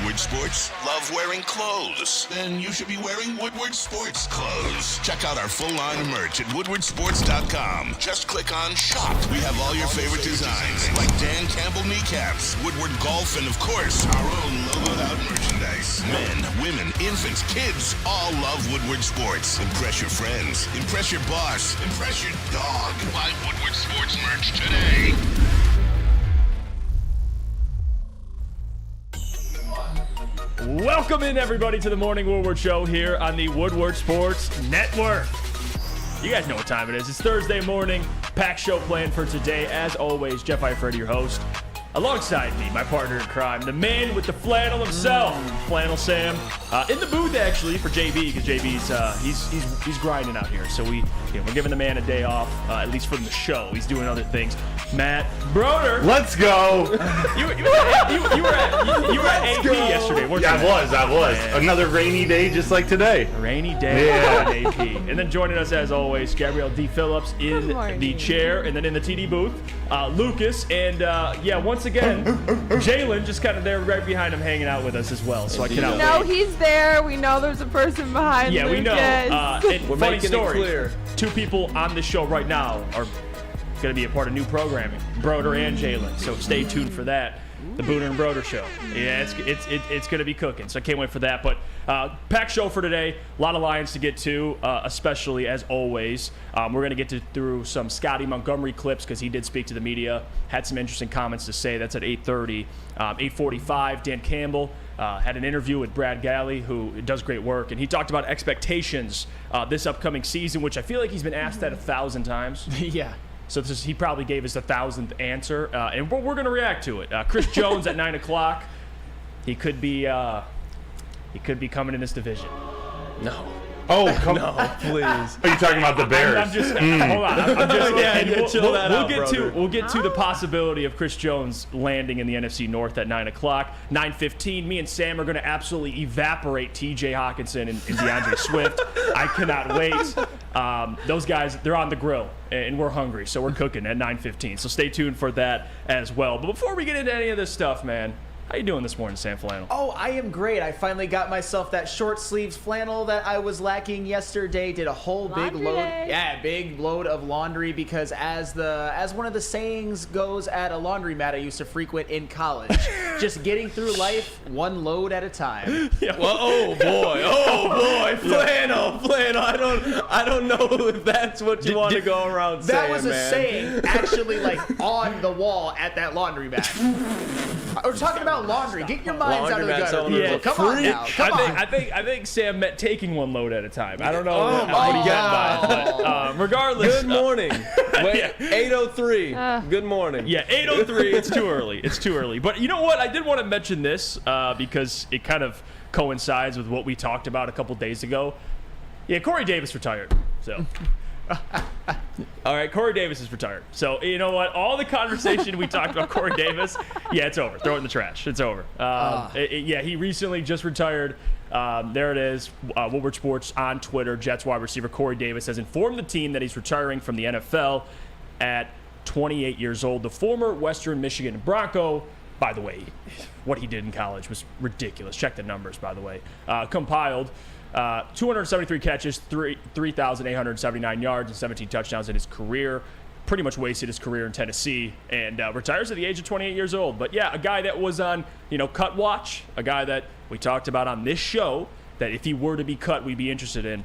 Woodward Sports? Love wearing clothes? Then you should be wearing Woodward Sports clothes. Check out our full line of merch at woodwardsports.com. Just click on Shop. We have all your favorite designs, like Dan Campbell kneecaps, Woodward Golf, and of course, our own logoed out merchandise. Men, women, infants, kids all love Woodward Sports. Impress your friends. Impress your boss. Impress your dog. Buy Woodward Sports merch today. Welcome in, everybody, to the Morning Woodward Show here on the Woodward Sports Network. You guys know what time it is. It's Thursday morning. Packed show planned for today. As always, Jeff Iafrate, your host. Alongside me, my partner in crime, the man with the flannel himself, Flannel Sam. In the booth, actually, for JB, because JB's he's grinding out here. So we're giving the man a day off, at least from the show. He's doing other things. Matt Broder. Let's go. You were at AP yesterday, weren't you? I was. Man. Another rainy day just like today. A rainy day at AP. And then joining us, as always, Gabrielle D. Phillips in the chair, and then in the TD booth, Lucas, and once again, Jalen just kind of there right behind him hanging out with us as well. So I cannot wait. No, he's there. We know there's a person behind Lucas. We know. And we're funny making story, it clear. two people on the show right now are going to be a part of new programming, Broder and Jalen. So stay tuned for that. The Booner and Broder Show. Yeah, it's going to be cooking, so I can't wait for that. But packed show for today. A lot of Lions to get to, especially, as always. We're going to get through some Scotty Montgomery clips because he did speak to the media, had some interesting comments to say. That's at 8:30. 8:45, Dan Campbell had an interview with Brad Galley, who does great work, and he talked about expectations this upcoming season, which I feel like he's been asked that 1,000 times. Yeah. So he probably gave us the 1,000th answer, and we're going to react to it. Chris Jones at 9 o'clock. He could be coming in this division. No. Oh, come No, please. Are you talking about the Bears? I'm just hold on. I'm just chill that out, we'll get to the possibility of Chris Jones landing in the NFC North at 9 o'clock. 9:15. Me and Sam are going to absolutely evaporate T.J. Hawkinson and DeAndre Swift. I cannot wait. Those guys, they're on the grill, and we're hungry, so we're cooking at 9:15. So stay tuned for that as well. But before we get into any of this stuff, man, how you doing this morning, Sam Flannel? Oh, I am great. I finally got myself that short sleeves flannel that I was lacking yesterday. Did a whole big load of laundry because as one of the sayings goes at a laundromat I used to frequent in college, just getting through life one load at a time. Yeah. Well, oh boy, flannel. I don't know if that's what you want to go around saying. That was a saying actually like on the wall at that laundromat. We're talking about laundry. Get your minds out of the gutter. Yeah, come on now. I think Sam meant taking one load at a time. I don't know what he meant by it, but regardless. Good morning. Wait, 8:03. Good morning. Yeah, 8:03. It's too early. It's too early. But you know what? I did want to mention this because it kind of coincides with what we talked about a couple days ago. Yeah, Corey Davis retired. So. All right, Corey Davis is retired. So, you know what? All the conversation we talked about Corey Davis, it's over. Throw it in the trash. It's over. He recently just retired. There it is. Woodward Sports on Twitter. Jets wide receiver Corey Davis has informed the team that he's retiring from the NFL at 28 years old. The former Western Michigan Bronco, by the way, what he did in college was ridiculous. Check the numbers, by the way. Compiled 273 catches, 3,879 yards, and 17 touchdowns in his career. Pretty much wasted his career in Tennessee and retires at the age of 28 years old. But yeah, a guy that was on, cut watch, a guy that we talked about on this show that if he were to be cut, we'd be interested in.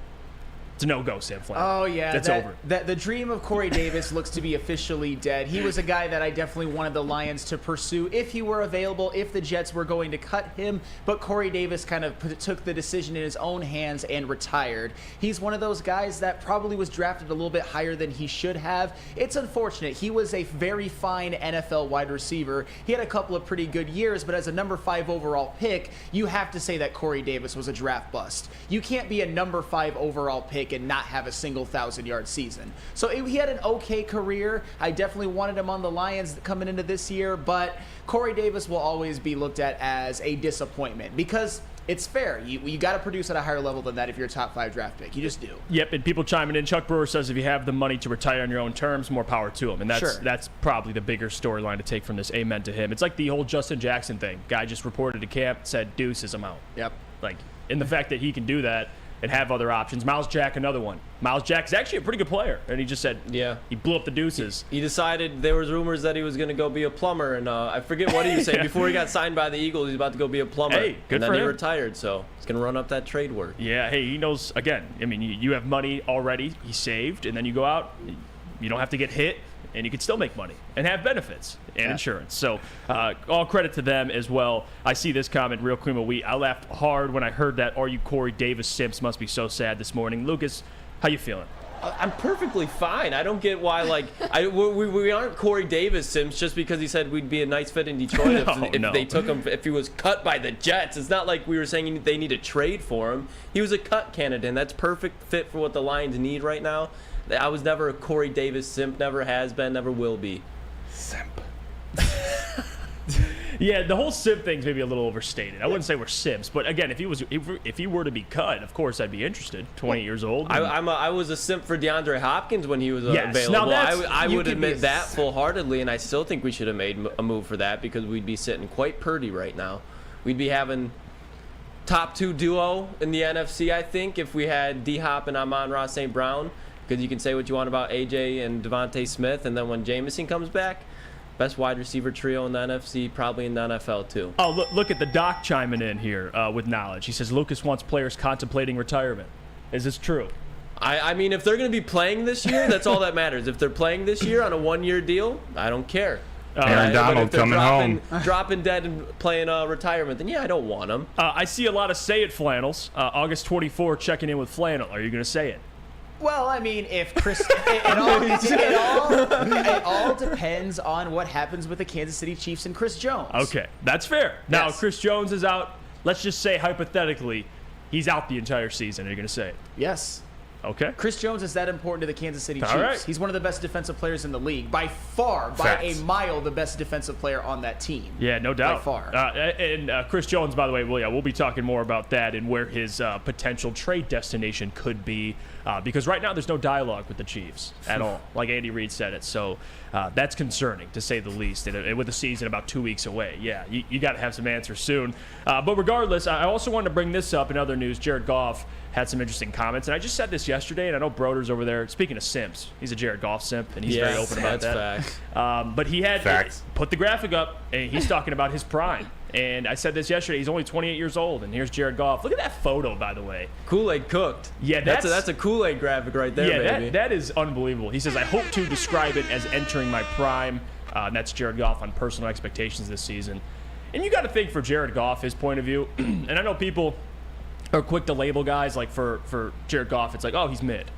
It's a no-go, Sam Flannel. Oh, yeah. It's over. The dream of Corey Davis looks to be officially dead. He was a guy that I definitely wanted the Lions to pursue if he were available, if the Jets were going to cut him. But Corey Davis kind of took the decision in his own hands and retired. He's one of those guys that probably was drafted a little bit higher than he should have. It's unfortunate. He was a very fine NFL wide receiver. He had a couple of pretty good years, but as a number 5 overall pick, you have to say that Corey Davis was a draft bust. You can't be a number 5 overall pick and not have a single 1,000-yard season. So he had an okay career. I definitely wanted him on the Lions coming into this year, but Corey Davis will always be looked at as a disappointment because It's fair. You got to produce at a higher level than that if you're a top 5 draft pick. You just do. Yep, and people chiming in. Chuck Brewer says if you have the money to retire on your own terms, more power to him. And that's probably the bigger storyline to take from this. Amen to him. It's like the whole Justin Jackson thing. Guy just reported to camp, said, deuces, I'm out. Yep. Like, in the fact that he can do that and have other options. Miles Jack, another one. Miles Jack is actually a pretty good player. And he just said, he blew up the deuces. He decided there was rumors that he was going to go be a plumber, and I forget what he was saying. Before he got signed by the Eagles, he's about to go be a plumber. Hey, good and for then him. he retired, so he's going to run up that trade work. Yeah, hey, he knows, again, I mean, you have money already. He saved, and then you go out. You don't have to get hit, and you can still make money and have benefits and insurance. So all credit to them as well. I see this comment, Real Cream of Wheat. I laughed hard when I heard that. Are you Corey Davis simps must be so sad this morning. Lucas, how you feeling? I'm perfectly fine. I don't get why, we aren't Corey Davis simps just because he said we'd be a nice fit in Detroit if they took him, if he was cut by the Jets. It's not like we were saying they need to trade for him. He was a cut candidate, and that's perfect fit for what the Lions need right now. I was never a Corey Davis simp, never has been, never will be. Simp. Yeah, the whole simp thing's maybe a little overstated. I wouldn't say we're simps, but again, if he were to be cut, of course I'd be interested. 20 years old. I was a simp for DeAndre Hopkins when he was available. Now I would admit that full-heartedly, and I still think we should have made a move for that because we'd be sitting quite purdy right now. We'd be having top 2 duo in the NFC, I think, if we had D-Hop and Amon-Ra St. Brown, because you can say what you want about A.J. and Devontae Smith, and then when Jameson comes back, best wide receiver trio in the NFC, probably in the NFL too. Oh, look at the doc chiming in here with knowledge. He says Lucas wants players contemplating retirement. Is this true? I mean, if they're going to be playing this year, that's all that matters. If they're playing this year on a 1-year deal, I don't care. Aaron Donald coming home. Dropping dead and playing retirement, then I don't want them. I see a lot of say it flannels. August 24 checking in with Flannel. Are you going to say it? Well, I mean, if Chris, it all depends on what happens with the Kansas City Chiefs and Chris Jones. Okay, that's fair. Now, Yes. Chris Jones is out. Let's just say, hypothetically, he's out the entire season. Are you going to say it? Yes. Okay. Chris Jones is that important to the Kansas City Chiefs. All right. He's one of the best defensive players in the league. By far, by a mile, the best defensive player on that team. Yeah, no doubt. By far. And Chris Jones, by the way, we'll be talking more about that and where his potential trade destination could be. Because right now there's no dialogue with the Chiefs at all. Like Andy Reid said it. So that's concerning, to say the least. And with the season about 2 weeks away, you got to have some answers soon. But regardless, I also wanted to bring this up in other news. Jared Goff had some interesting comments. And I just said this yesterday, and I know Broder's over there. Speaking of simps, he's a Jared Goff simp, and he's very open about that. That's facts. But he had put the graphic up, and he's talking about his prime. And I said this yesterday. He's only 28 years old, and here's Jared Goff. Look at that photo, by the way. Kool-Aid cooked. Yeah, that's a Kool-Aid graphic right there, baby. That is unbelievable. He says, I hope to describe it as entering my prime. And that's Jared Goff on personal expectations this season. And you got to think for Jared Goff, his point of view. And I know people are quick to label guys like for Jared Goff. It's like, oh, he's mid.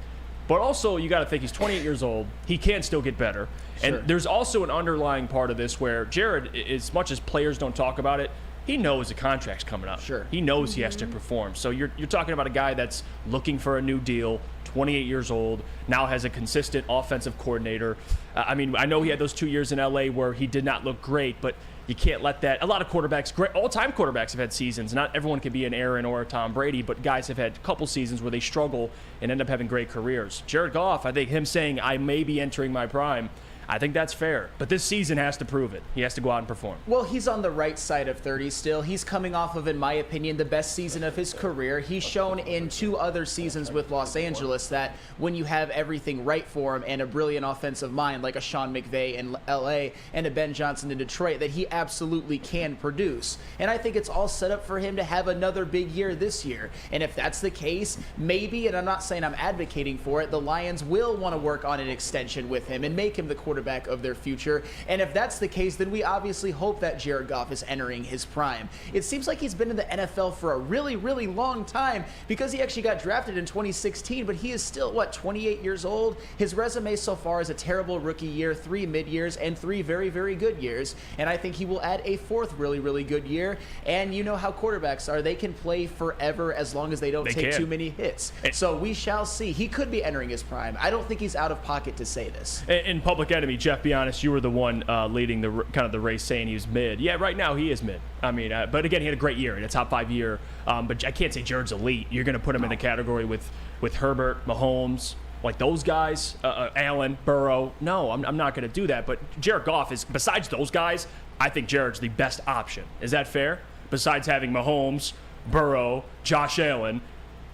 But also, you got to think he's 28 years old. He can still get better. Sure. And there's also an underlying part of this where Jared, as much as players don't talk about it, he knows the contract's coming up. Sure. He knows he has to perform. So you're talking about a guy that's looking for a new deal, 28 years old, now has a consistent offensive coordinator. I mean, I know he had those 2 years in L.A. where he did not look great, but you can't let that. A lot of quarterbacks, great all-time quarterbacks have had seasons. Not everyone can be an Aaron or a Tom Brady, but guys have had a couple seasons where they struggle and end up having great careers. Jared Goff, I think him saying, I may be entering my prime, I think that's fair. But this season has to prove it. He has to go out and perform. Well, he's on the right side of 30 still. He's coming off of, in my opinion, the best season of his career. He's shown in 2 other seasons with Los Angeles that when you have everything right for him and a brilliant offensive mind like a Sean McVay in LA and a Ben Johnson in Detroit, that he absolutely can produce. And I think it's all set up for him to have another big year this year. And if that's the case, maybe, and I'm not saying I'm advocating for it, the Lions will want to work on an extension with him and make him the quarterback of their future. And if that's the case, then we obviously hope that Jared Goff is entering his prime. It seems like he's been in the NFL for a really, really long time because he actually got drafted in 2016, but he is still, 28 years old? His resume so far is a terrible rookie year, 3 mid-years, and 3 very, very good years. And I think he will add a 4th really, really good year. And you know how quarterbacks are. They can play forever as long as they don't take too many hits. So we shall see. He could be entering his prime. I don't think he's out of pocket to say this. In Public Enemy, to me, Jeff, be honest, you were the one leading the kind of the race saying he was mid. Yeah, right now he is mid. I mean, but again, he had a great year, a top 5 year. But I can't say Jared's elite. You're going to put him in a category with Herbert, Mahomes, like those guys, Allen, Burrow. No, I'm not going to do that. But Jared Goff is, besides those guys, I think Jared's the best option. Is that fair? Besides having Mahomes, Burrow, Josh Allen,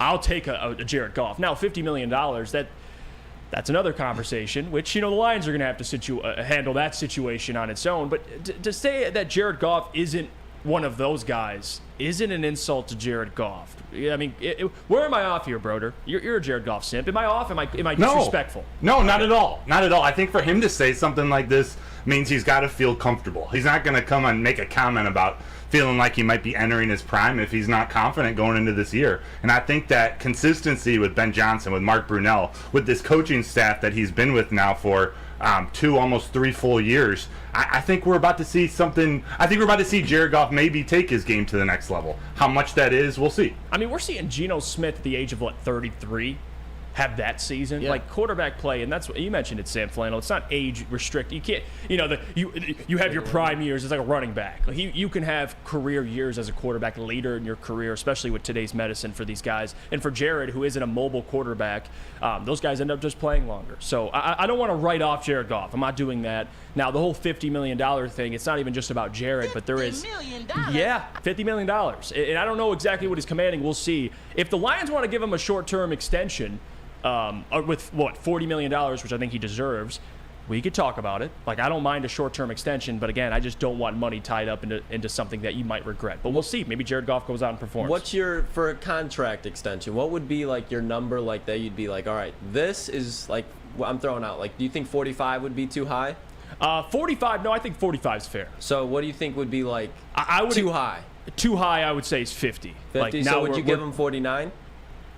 I'll take a Jared Goff. Now, $50 million, that's another conversation, which, the Lions are going to have to handle that situation on its own. But to say that Jared Goff isn't one of those guys isn't an insult to Jared Goff. I mean, where am I off here, Broder? You're a Jared Goff simp. Am I off? Am I disrespectful? No, not at all. Not at all. I think for him to say something like this means he's got to feel comfortable. He's not going to come and make a comment about feeling like he might be entering his prime if he's not confident going into this year. And I think that consistency with Ben Johnson, with Mark Brunell, with this coaching staff that he's been with now for 2, almost 3 full years, I think we're about to see something. I think we're about to see Jared Goff maybe take his game to the next level. How much that is, we'll see. I mean, we're seeing Geno Smith at the age of, 33, have that season. Yeah. Like, quarterback play, and that's what you mentioned it, Sam Flannel. It's not age restricted. You can't, you have your prime years as like a running back. Like, you can have career years as a quarterback later in your career, especially with today's medicine for these guys. And for Jared, who isn't a mobile quarterback, those guys end up just playing longer. So I don't want to write off Jared Goff. I'm not doing that. Now, the whole $50 million thing, it's not even just about Jared, but there is... $50 million? Yeah, $50 million. And I don't know exactly what he's commanding. We'll see. If the Lions want to give him a short-term extension, with $40 million, which I think he deserves, we could talk about it. Like, I don't mind a short-term extension, but again, I just don't want money tied up into something that you might regret. But we'll see. Maybe Jared Goff goes out and performs. What's for a contract extension? What would be like your number like that? You'd be like, all right, this is like what I'm throwing out. Like, do you think 45 would be too high? 45? No, I think 45 is fair. So what do you think would be like I would, too high? Too high, I would say, is 50. 50. Like, so now would you give him 49?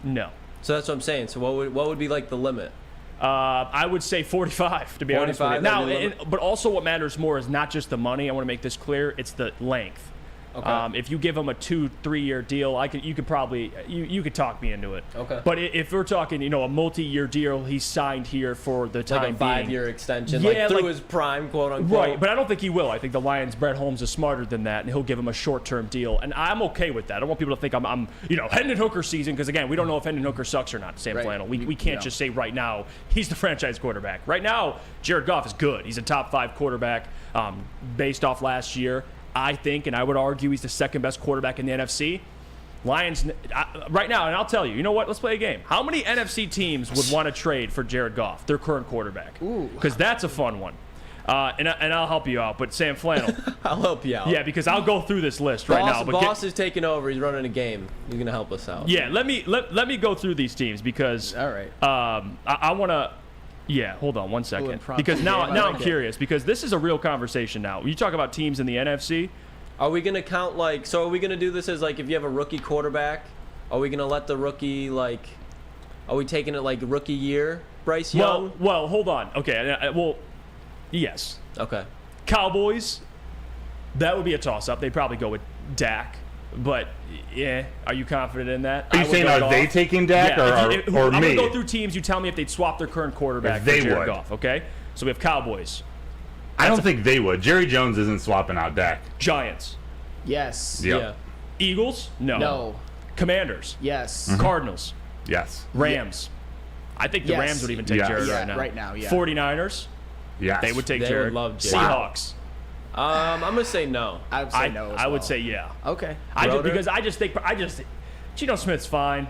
No. So that's what I'm saying. So what would be like the limit? I would say 45, to be honest with you. 45, Now, but also what matters more is not just the money. I want to make this clear. It's the length. Okay. If you give him a 2-3 year deal, you could probably talk me into it. Okay. But if we're talking, a multi-year deal, he's signed here for the time like a 5-year extension, Yeah, through his prime, quote unquote. Right, but I don't think he will. I think the Lions, Brett Holmes is smarter than that, and he'll give him a short-term deal. And I'm okay with that. I don't want people to think I'm Hendon Hooker season, because again, we don't know if Hendon Hooker sucks or not. Sam Flannel. We can't just say right now he's the franchise quarterback. Right now, Jared Goff is good. He's a top 5 quarterback based off last year. I think, and I would argue, he's the second best quarterback in the NFC. Lions, right now, and I'll tell you, you know what? Let's play a game. How many NFC teams would want to trade for Jared Goff, their current quarterback? Because that's a fun one. And I'll help you out, but Sam Flannel. I'll help you out. Yeah, because I'll go through this list right now. But Boss is taking over. He's running a game. He's going to help us out. Yeah, let me go through these teams because All right. I want to. Yeah, hold on one second. Because now I'm curious, because this is a real conversation now. You talk about teams in the NFC. Are we going to count, so are we going to do this as, if you have a rookie quarterback? Are we going to let the rookie, are we taking it rookie year, Bryce Young? Well, hold on. Okay, yes. Okay. Cowboys, that would be a toss-up. They'd probably go with Dak. But, yeah, are you confident in that? Are you saying are they taking Dak or me? I'm going to go through teams. You tell me if they'd swap their current quarterback for Jared Goff, okay? So we have Cowboys. I don't think they would. Jerry Jones isn't swapping out Dak. Giants. Yes. Yep. Yeah. Eagles? No. Commanders? Yes. Cardinals? Yes. Rams? I think the Yes. Rams would even take Yes. Jared Yeah, right now. right now, yeah. 49ers? Yes. They would take They Jared. would love Jared. Seahawks? I'm going to say no. I would say no as I would well. say yeah. Okay. Because I just think Geno Smith's fine.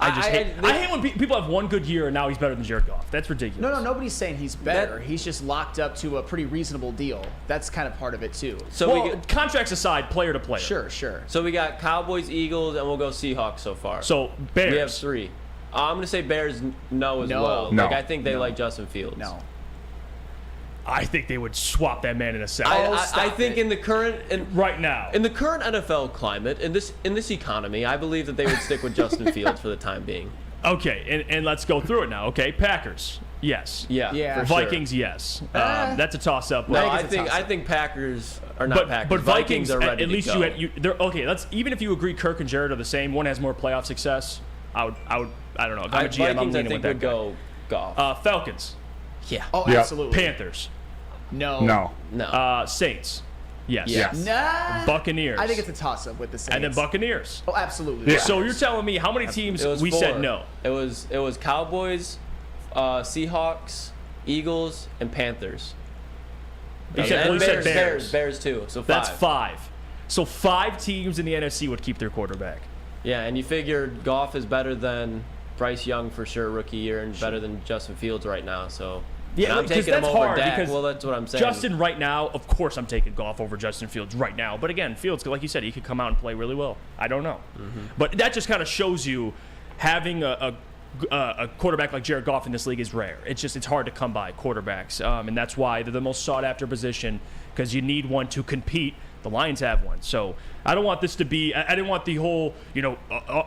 I hate when people have one good year and now he's better than Jared Goff. That's ridiculous. No, nobody's saying he's better. He's just locked up to a pretty reasonable deal. That's kind of part of it, too. So contracts aside, player to player. Sure. So we got Cowboys, Eagles, and we'll go Seahawks so far. So Bears. We have 3. I'm going to say Bears no as well. No. I think they like Justin Fields. No. I think they would swap that man in a second. I think in the current right now. in the current NFL climate, in this economy, I believe that they would stick with Justin Fields for the time being. Okay, and let's go through it now. Okay, Packers, yes. Yeah. For Vikings, yes. That's a toss-up. No, I think it's a I think Packers are not Packers. But Vikings are ready at least to go. okay. Let's even if you agree Kirk and Jared are the same, one has more playoff success. I don't know. If I'm a GM, I'm Vikings, I leaning think with that would go golf. Falcons. Yeah. Oh, Yep. absolutely. Panthers. No. Saints. Yes. Yes. Nah. Buccaneers. I think it's a toss-up with the Saints. And then Buccaneers. Oh, absolutely. Yeah. So you're telling me how many teams It was we 4. said no? It was Cowboys, Seahawks, Eagles, and Panthers. You And said, Bears, Bears. Bears too. So 5. That's 5. So 5 teams in the NFC would keep their quarterback. Yeah, and you figured Goff is better than Bryce Young for sure, rookie year, and better than Justin Fields right now. So Yeah, and I'm because taking him that's over hard Dak. because Well, that's what I'm saying. Justin right now, of course I'm taking Goff over Justin Fields right now. But again, Fields, like you said, he could come out and play really well. I don't know. But that just kind of shows you having a quarterback like Jared Goff in this league is rare. It's hard to come by quarterbacks. And that's why they're the most sought after position, because you need one to compete. The Lions have one. So I don't want this to be, I didn't want the whole,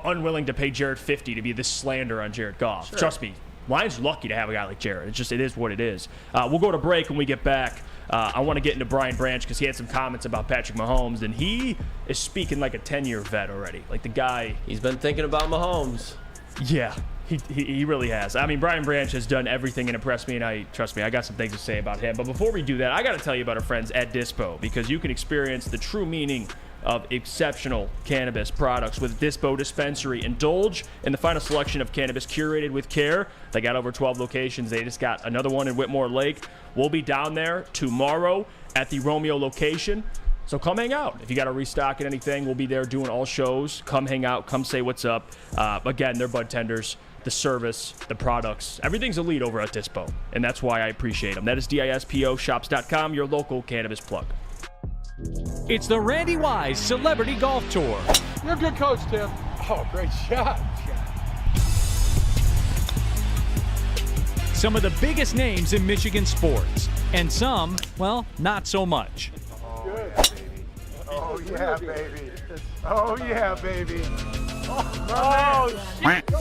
unwilling to pay Jared $50 to be this slander on Jared Goff. Sure. Trust me. Lions are lucky to have a guy like Jared. It is what it is. We'll go to break when we get back. I want to get into Brian Branch because he had some comments about Patrick Mahomes, and he is speaking like a 10-year vet already. Like the guy. He's been thinking about Mahomes. Yeah, he really has. I mean, Brian Branch has done everything and impressed me, and trust me, I got some things to say about him. But before we do that, I got to tell you about our friends at Dispo, because you can experience the true meaning of exceptional cannabis products with Dispo Dispensary. Indulge in the final selection of cannabis curated with care. They got over 12 locations. They just got another one in Whitmore Lake. We'll be down there tomorrow at the Romeo location. So come hang out. If you got to restock and anything, we'll be there doing all shows. Come hang out. Come say what's up. Again, they're bud tenders. The service, the products, everything's elite over at Dispo. And that's why I appreciate them. That is DISPOshops.com, your local cannabis plug. It's the Randy Wise Celebrity Golf Tour. You're a good coach, Tim. Oh, great shot. Some of the biggest names in Michigan sports, and some, well, not so much. Good. Oh, yeah, baby. Oh, yeah, baby. Oh, shit. Go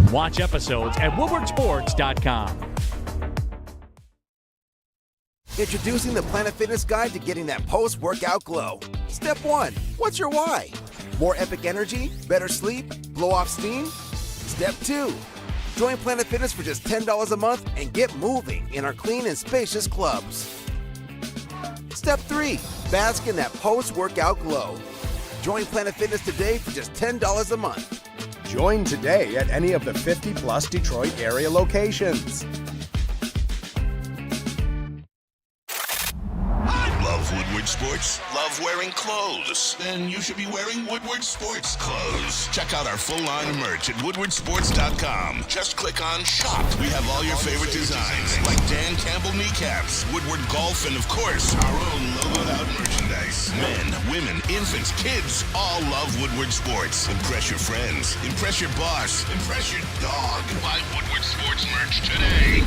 in. Watch episodes at woodwardsports.com. Introducing the Planet Fitness Guide to getting that post-workout glow. Step 1. What's your why? More epic energy? Better sleep? Blow off steam? Step 2. Join Planet Fitness for just $10 a month and get moving in our clean and spacious clubs. Step 3. Bask in that post-workout glow. Join Planet Fitness today for just $10 a month. Join today at any of the 50-plus Detroit area locations. Love Woodward Sports? Love wearing clothes? Then you should be wearing Woodward Sports clothes. Check out our full line of merch at woodwardsports.com. Just click on Shop. We have all your favorite designs, like Dan Campbell kneecaps, Woodward Golf, and of course, our own logoed out merchandise. Men, women, infants, kids all love Woodward Sports. Impress your friends. Impress your boss. Impress your dog. Buy Woodward Sports merch today.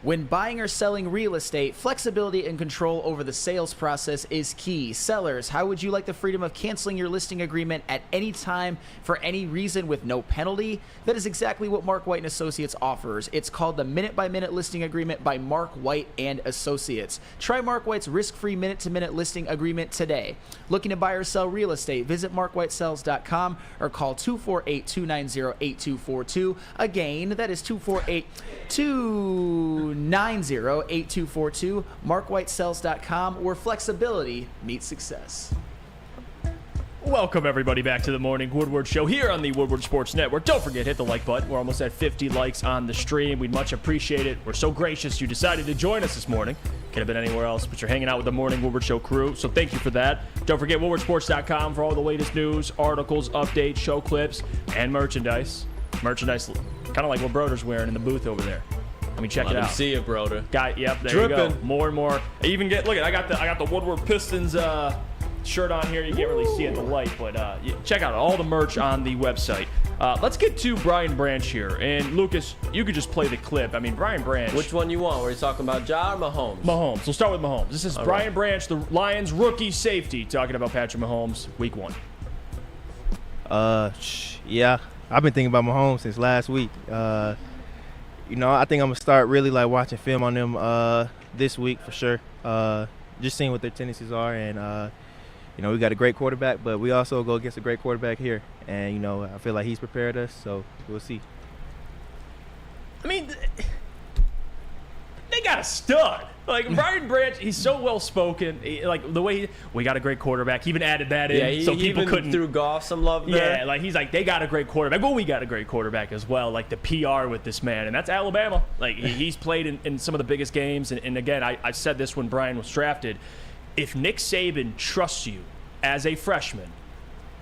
When buying or selling real estate, flexibility and control over the sales process is key. Sellers, how would you like the freedom of canceling your listing agreement at any time for any reason with no penalty? That is exactly what Mark White & Associates offers. It's called the Minute-by-Minute Listing Agreement by Mark White & Associates. Try Mark White's risk-free minute-to-minute listing agreement today. Looking to buy or sell real estate? Visit markwhitesells.com or call 248-290-8242. Again, that is 248-290-8242, markwhitesells.com, where flexibility meets success. Welcome, everybody, back to the Morning Woodward Show here on the Woodward Sports Network. Don't forget, hit the like button. We're almost at 50 likes on the stream. We'd much appreciate it. We're so gracious you decided to join us this morning. Could have been anywhere else, but you're hanging out with the Morning Woodward Show crew, so thank you for that. Don't forget woodwardsports.com for all the latest news, articles, updates, show clips, and merchandise. Merchandise, kind of like what Broder's wearing in the booth over there. Let me check it out. See you, Broder. Guy, yep, there you Dripping. go. More and more. I even get, look at, I got the Woodward Pistons shirt on here. You can't really see it in the light, but check out all the merch on the website. Let's get to Brian Branch here. And Lucas, you could just play the clip. I mean, Brian Branch. Which one you want? Were you talking about Ja or Mahomes? Mahomes. We'll start with Mahomes. This is Brian Branch, the Lions rookie safety, talking about Patrick Mahomes, week 1. Yeah, I've been thinking about Mahomes since last week. I think I'm gonna start really like watching film on them this week for sure. Just seeing what their tendencies are, and you know, we got a great quarterback, but we also go against a great quarterback here. And, you know, I feel like he's prepared us, so we'll see. I mean, they got a stud. Like, Brian Branch, he's so well-spoken. Like, the way we got a great quarterback. He even added that in so people couldn't. Threw Goff some love there. Yeah, like, he's like, they got a great quarterback. Well, we got a great quarterback as well. Like, the PR with this man, and that's Alabama. Like, he's played in some of the biggest games. And again, I said this when Brian was drafted. If Nick Saban trusts you as a freshman,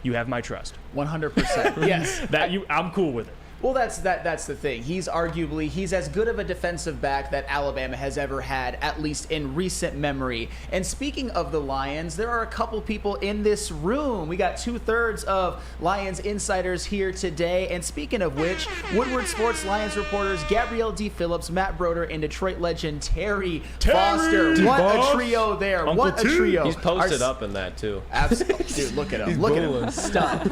you have my trust. 100%. Yes. I'm cool with it. Well, that's the thing. He's as good of a defensive back that Alabama has ever had, at least in recent memory. And speaking of the Lions, there are a couple people in this room. We got 2/3 of Lions insiders here today. And speaking of which, Woodward Sports Lions reporters Gabrielle D. Phillips, Matt Broder, and Detroit legend Terry Foster. What a trio there. Uncle what a trio. He's posted up in that, too. Absolutely. Dude, look at him. Look at him. Stop.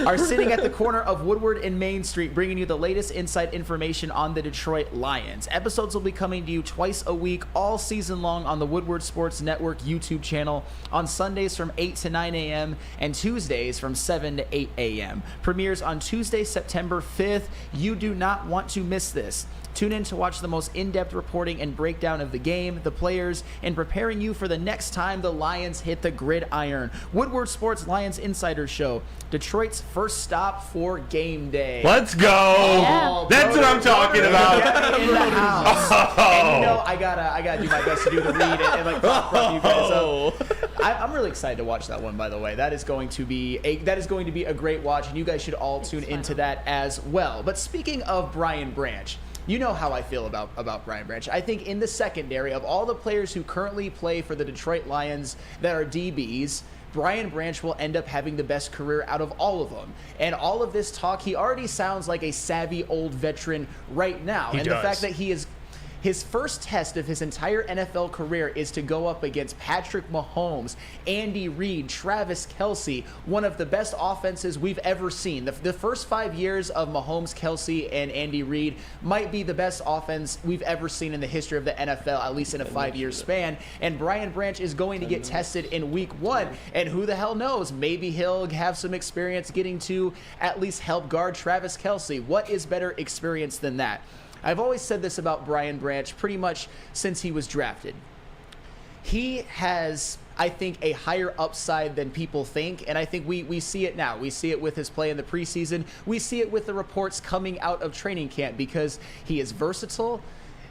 Are sitting at the corner of Woodward and Main Street, bringing you the latest inside information on the Detroit Lions. Episodes will be coming to you twice a week, all season long on the Woodward Sports Network YouTube channel, on Sundays from 8 to 9 a.m. and Tuesdays from 7 to 8 a.m. Premieres on Tuesday, September 5th. You do not want to miss this. Tune in to watch the most in-depth reporting and breakdown of the game, the players, and preparing you for the next time the Lions hit the gridiron. Woodward Sports Lions Insider Show, Detroit's first stop for game day. Let's go! Oh, That's what I'm talking about. Get in the house. And you know, I gotta do my best to do the read and like prop you guys up. I'm really excited to watch that one, by the way. That is going to be a great watch, and you guys should all tune into that as well. But speaking of Brian Branch, you know how I feel about Brian Branch. I think in the secondary, of all the players who currently play for the Detroit Lions that are DBs, Brian Branch will end up having the best career out of all of them. And all of this talk, he already sounds like a savvy old veteran right now. He does. The fact that his first test of his entire NFL career is to go up against Patrick Mahomes, Andy Reid, Travis Kelce, one of the best offenses we've ever seen. The first 5 years of Mahomes, Kelce, and Andy Reid might be the best offense we've ever seen in the history of the NFL, at least in a 5-year span. And Brian Branch is going to get tested in week 1. And who the hell knows? Maybe he'll have some experience getting to at least help guard Travis Kelce. What is better experience than that? I've always said this about Brian Branch pretty much since he was drafted. He has, I think, a higher upside than people think, and I think we see it now. We see it with his play in the preseason. We see it with the reports coming out of training camp because he is versatile.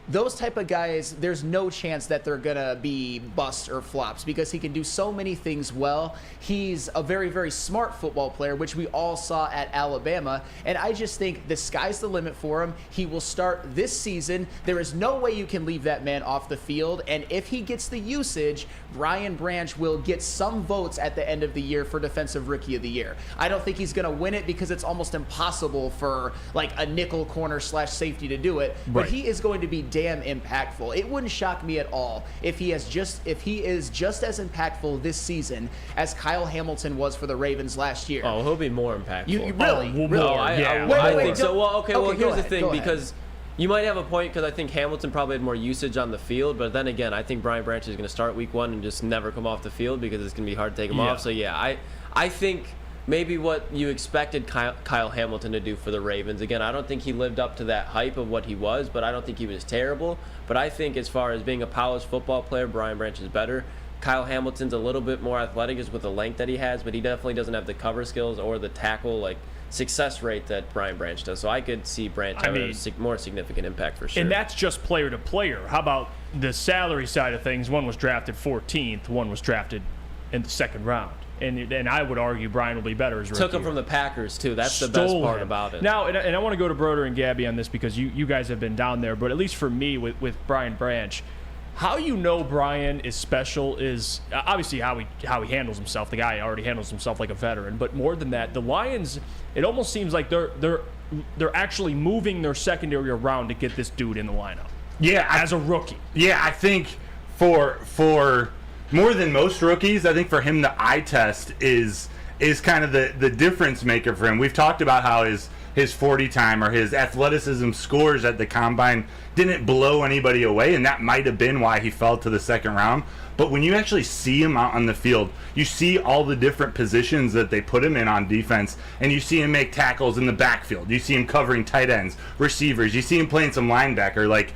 Those type of guys, there's no chance that they're going to be busts or flops because he can do so many things well. He's a very, very smart football player, which we all saw at Alabama. And I just think the sky's the limit for him. He will start this season. There is no way you can leave that man off the field. And if he gets the usage, Brian Branch will get some votes at the end of the year for Defensive Rookie of the Year. I don't think he's going to win it because it's almost impossible for like a nickel corner / safety to do it. But he is going to be damn impactful. It wouldn't shock me at all if he is just as impactful this season as Kyle Hamilton was for the Ravens last year. Oh, he'll be more impactful. Really? I think so. Well, here's the thing, go because you might have a point because I think Hamilton probably had more usage on the field, but then again, I think Brian Branch is going to start week 1 and just never come off the field because it's going to be hard to take him off. So I think maybe what you expected Kyle Hamilton to do for the Ravens. Again, I don't think he lived up to that hype of what he was, but I don't think he was terrible. But I think as far as being a polished football player, Brian Branch is better. Kyle Hamilton's a little bit more athletic just with the length that he has, but he definitely doesn't have the cover skills or the tackle success rate that Brian Branch does. So I could see Branch having a more significant impact for sure. And that's just player to player. How about the salary side of things? One was drafted 14th, one was drafted in the second round. And I would argue Brian will be better as rookie. Took him from the Packers, too. That's the best part about it. Now, and I want to go to Broder and Gabby on this because you guys have been down there, but at least for me with Brian Branch, how you know Brian is special is obviously how he handles himself. The guy already handles himself like a veteran, but more than that, the Lions, it almost seems like they're actually moving their secondary around to get this dude in the lineup. Yeah, as a rookie. Yeah, I think for more than most rookies, I think for him the eye test is is kind of the difference maker for him. We've talked about how his 40 time or his athleticism scores at the combine didn't blow anybody away, and that might have been why he fell to the second round. But when you actually see him out on the field, you see all the different positions that they put him in on defense, and you see him make tackles in the backfield. You see him covering tight ends, receivers. You see him playing some linebacker. Like,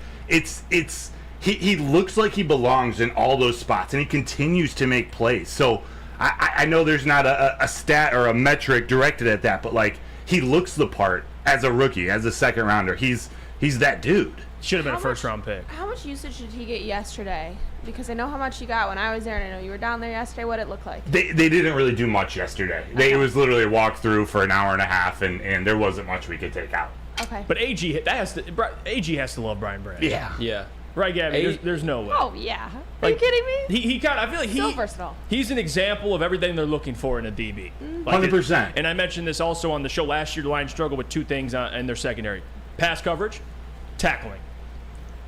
he looks like he belongs in all those spots, and he continues to make plays. So I know there's not a stat or a metric directed at that, but like, he looks the part as a rookie, as a second rounder. He's that dude. Should have been a first-round pick. How much usage did he get yesterday? Because I know how much he got when I was there, and I know you were down there yesterday. What it looked like? They didn't really do much yesterday. It was literally a walkthrough for an hour and a half, and there wasn't much we could take out. Okay. But AG has to love Brian Branch. Yeah. Right, Gabby? There's no way. Oh, yeah. Are you kidding me? He kind of, I feel like So versatile. he's an example of everything they're looking for in a DB. 100%. And I mentioned this also on the show last year. The Lions struggled with two things in their secondary: pass coverage, tackling.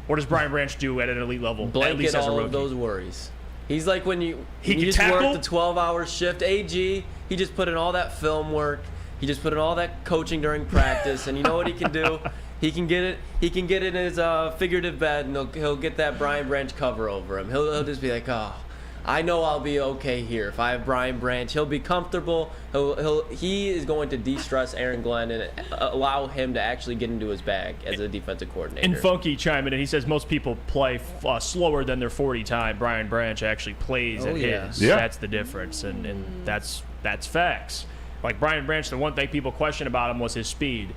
What does Brian Branch do at an elite level? At Blanket least as a all rookie? of those worries. He's like when you just tackle? work the 12-hour shift. AG, he just put in all that film work. He just put in all that coaching during practice, and you know what he can do? He can get it. He can get in his figurative bed, and he'll get that Brian Branch cover over him. He'll just be like, oh, I know I'll be okay here if I have Brian Branch. He'll be comfortable. He is going to de-stress Aaron Glenn and allow him to actually get into his bag as a defensive coordinator. And Funky chiming in, he says most people play slower than their 40 time. Brian Branch actually plays at his. Yeah. That's the difference, and that's facts. Like Brian Branch, the one thing people question about him was his speed.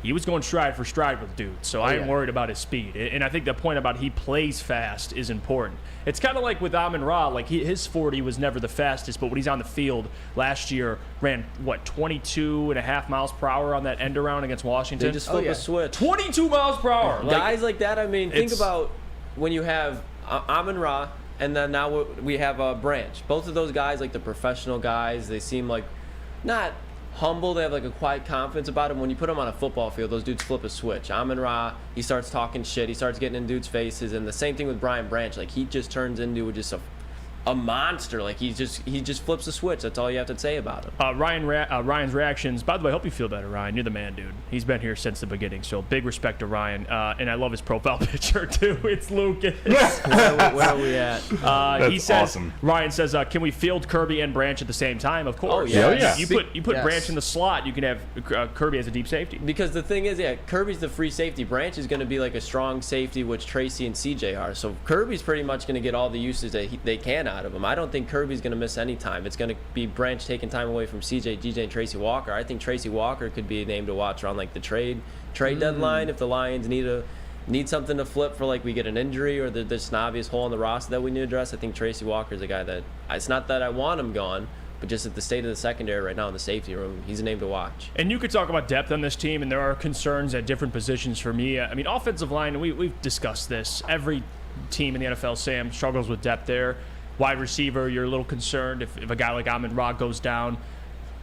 He was going stride for stride with dudes, so I ain't worried about his speed. And I think the point about he plays fast is important. It's kind of like with Amon-Ra, like his 40 was never the fastest, but when he's on the field last year, ran, 22.5 miles per hour on that end around against Washington? They just flip a switch. 22 miles per hour. Guys like that, I mean, think about when you have Amon-Ra, and then now we have Branch. Both of those guys, like the professional guys, they seem like not humble. They have like a quiet confidence about them. When you put them on a football field, those dudes flip a switch. Amon-Ra, he starts talking shit. He starts getting in dudes' faces. And the same thing with Brian Branch. Like, he just turns into just a monster. Like, he just flips a switch. That's all you have to say about him. Ryan's reactions. By the way, I hope you feel better, Ryan. You're the man, dude. He's been here since the beginning, so big respect to Ryan. And I love his profile picture too. It's Lucas. Where are we at? He says, awesome. Ryan says, "Can we field Kirby and Branch at the same time?" Of course. Oh, yeah. You put Branch in the slot, you can have Kirby as a deep safety. Because the thing is, Kirby's the free safety. Branch is going to be like a strong safety, which Tracy and CJ are. So Kirby's pretty much going to get all the usage that they can out of him. I don't think Kirby's going to miss any time. It's going to be Branch taking time away from CJ, DJ, and Tracy Walker. I think Tracy Walker could be a name to watch around like the trade deadline if the Lions need something to flip for, like, we get an injury or there's an obvious hole in the roster that we need to address. I think Tracy Walker is a guy that it's not that I want him gone, but just at the state of the secondary right now in the safety room, he's a name to watch. And you could talk about depth on this team, and there are concerns at different positions for me. I mean, offensive line, we've discussed this. Every team in the NFL, Sam, struggles with depth there. Wide receiver, you're a little concerned if a guy like Amon-Ra goes down.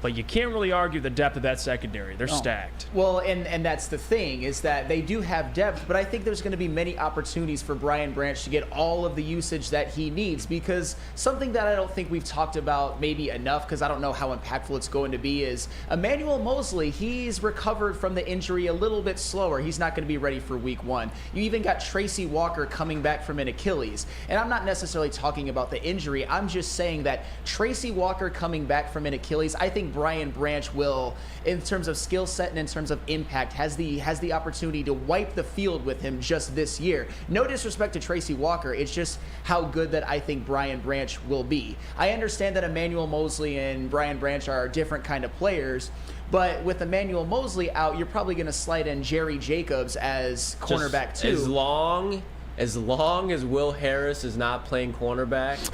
But you can't really argue the depth of that secondary. They're stacked. Well, and that's the thing, is that they do have depth, but I think there's going to be many opportunities for Brian Branch to get all of the usage that he needs, because something that I don't think we've talked about maybe enough, because I don't know how impactful it's going to be, is Emmanuel Mosley. He's recovered from the injury a little bit slower. He's not going to be ready for week 1. You even got Tracy Walker coming back from an Achilles. And I'm not necessarily talking about the injury. I'm just saying that Tracy Walker coming back from an Achilles, I think Brian Branch will, in terms of skill set and in terms of impact, has the opportunity to wipe the field with him just this year. No disrespect to Tracy Walker, it's just how good that I think Brian Branch will be. I understand that Emmanuel Mosley and Brian Branch are different kind of players, but with Emmanuel Mosley out, you're probably going to slide in Jerry Jacobs as cornerback too. As long as Will Harris is not playing cornerback,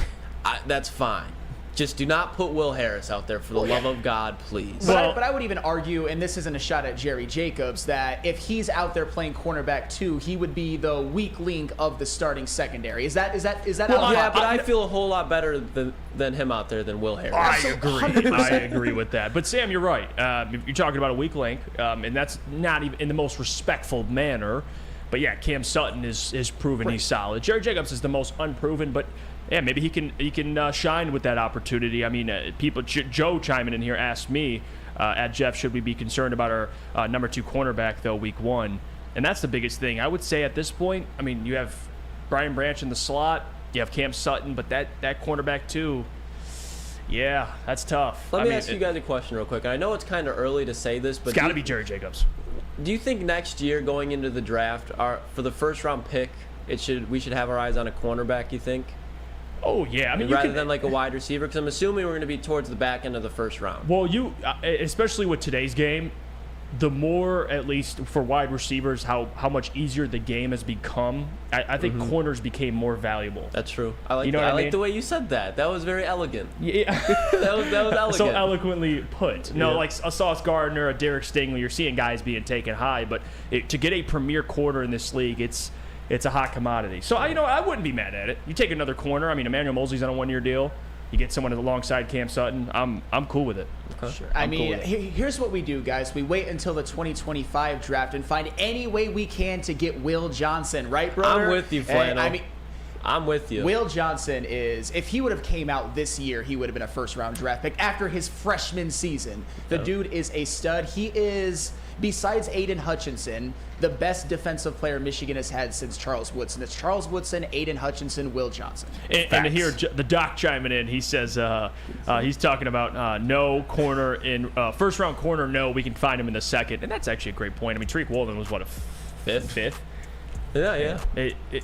that's fine. Just do not put Will Harris out there, for the love of God, please. But I would even argue, and this isn't a shot at Jerry Jacobs, that if he's out there playing cornerback too, he would be the weak link of the starting secondary. Is that? Well, yeah, but I feel a whole lot better than him out there than Will Harris. I agree. I agree with that. But Sam, you're right. You're talking about a weak link, and that's not even in the most respectful manner. But yeah, Cam Sutton is proven he's solid. Jerry Jacobs is the most unproven, but yeah, maybe he can shine with that opportunity. I mean, Joe chiming in here asked me at Jeff, should we be concerned about our number 2 cornerback though week 1? And that's the biggest thing I would say at this point. I mean, you have Brian Branch in the slot, you have Cam Sutton, but that cornerback too. Yeah, that's tough. Let me ask you guys a question real quick. I know it's kind of early to say this, but it's got to be Jerry Jacobs. Do you think next year going into the draft, for the first round pick, we should have our eyes on a cornerback? You think? Oh yeah, I mean, rather than like a wide receiver, because I'm assuming we're going to be towards the back end of the first round. Well, especially with today's game, the more, at least for wide receivers, how much easier the game has become. I think corners became more valuable. That's true. I like the way you said that. That was very elegant. Yeah, that was elegant. So eloquently put. No, like a Sauce Gardner, a Derek Stingley, you're seeing guys being taken high, but to get a premier corner in this league, it's a hot commodity. So I wouldn't be mad at it. You take another corner. I mean, Emmanuel Mosley's on a 1-year deal. You get someone alongside Cam Sutton. I'm cool with it. Okay. Sure. I mean, here's what we do, guys. We wait until the 2025 draft and find any way we can to get Will Johnson, right, brother? I'm with you, Flannel. I'm with you. Will Johnson is, if he would have came out this year, he would have been a first-round draft pick after his freshman season. The dude is a stud. He is, besides Aiden Hutchinson, the best defensive player Michigan has had since Charles Woodson. It's Charles Woodson, Aiden Hutchinson, Will Johnson. And to hear the doc chiming in, he says he's talking about no corner in first-round corner. No, we can find him in the second, and that's actually a great point. I mean, Tariq Woolen was what, a fifth? Yeah.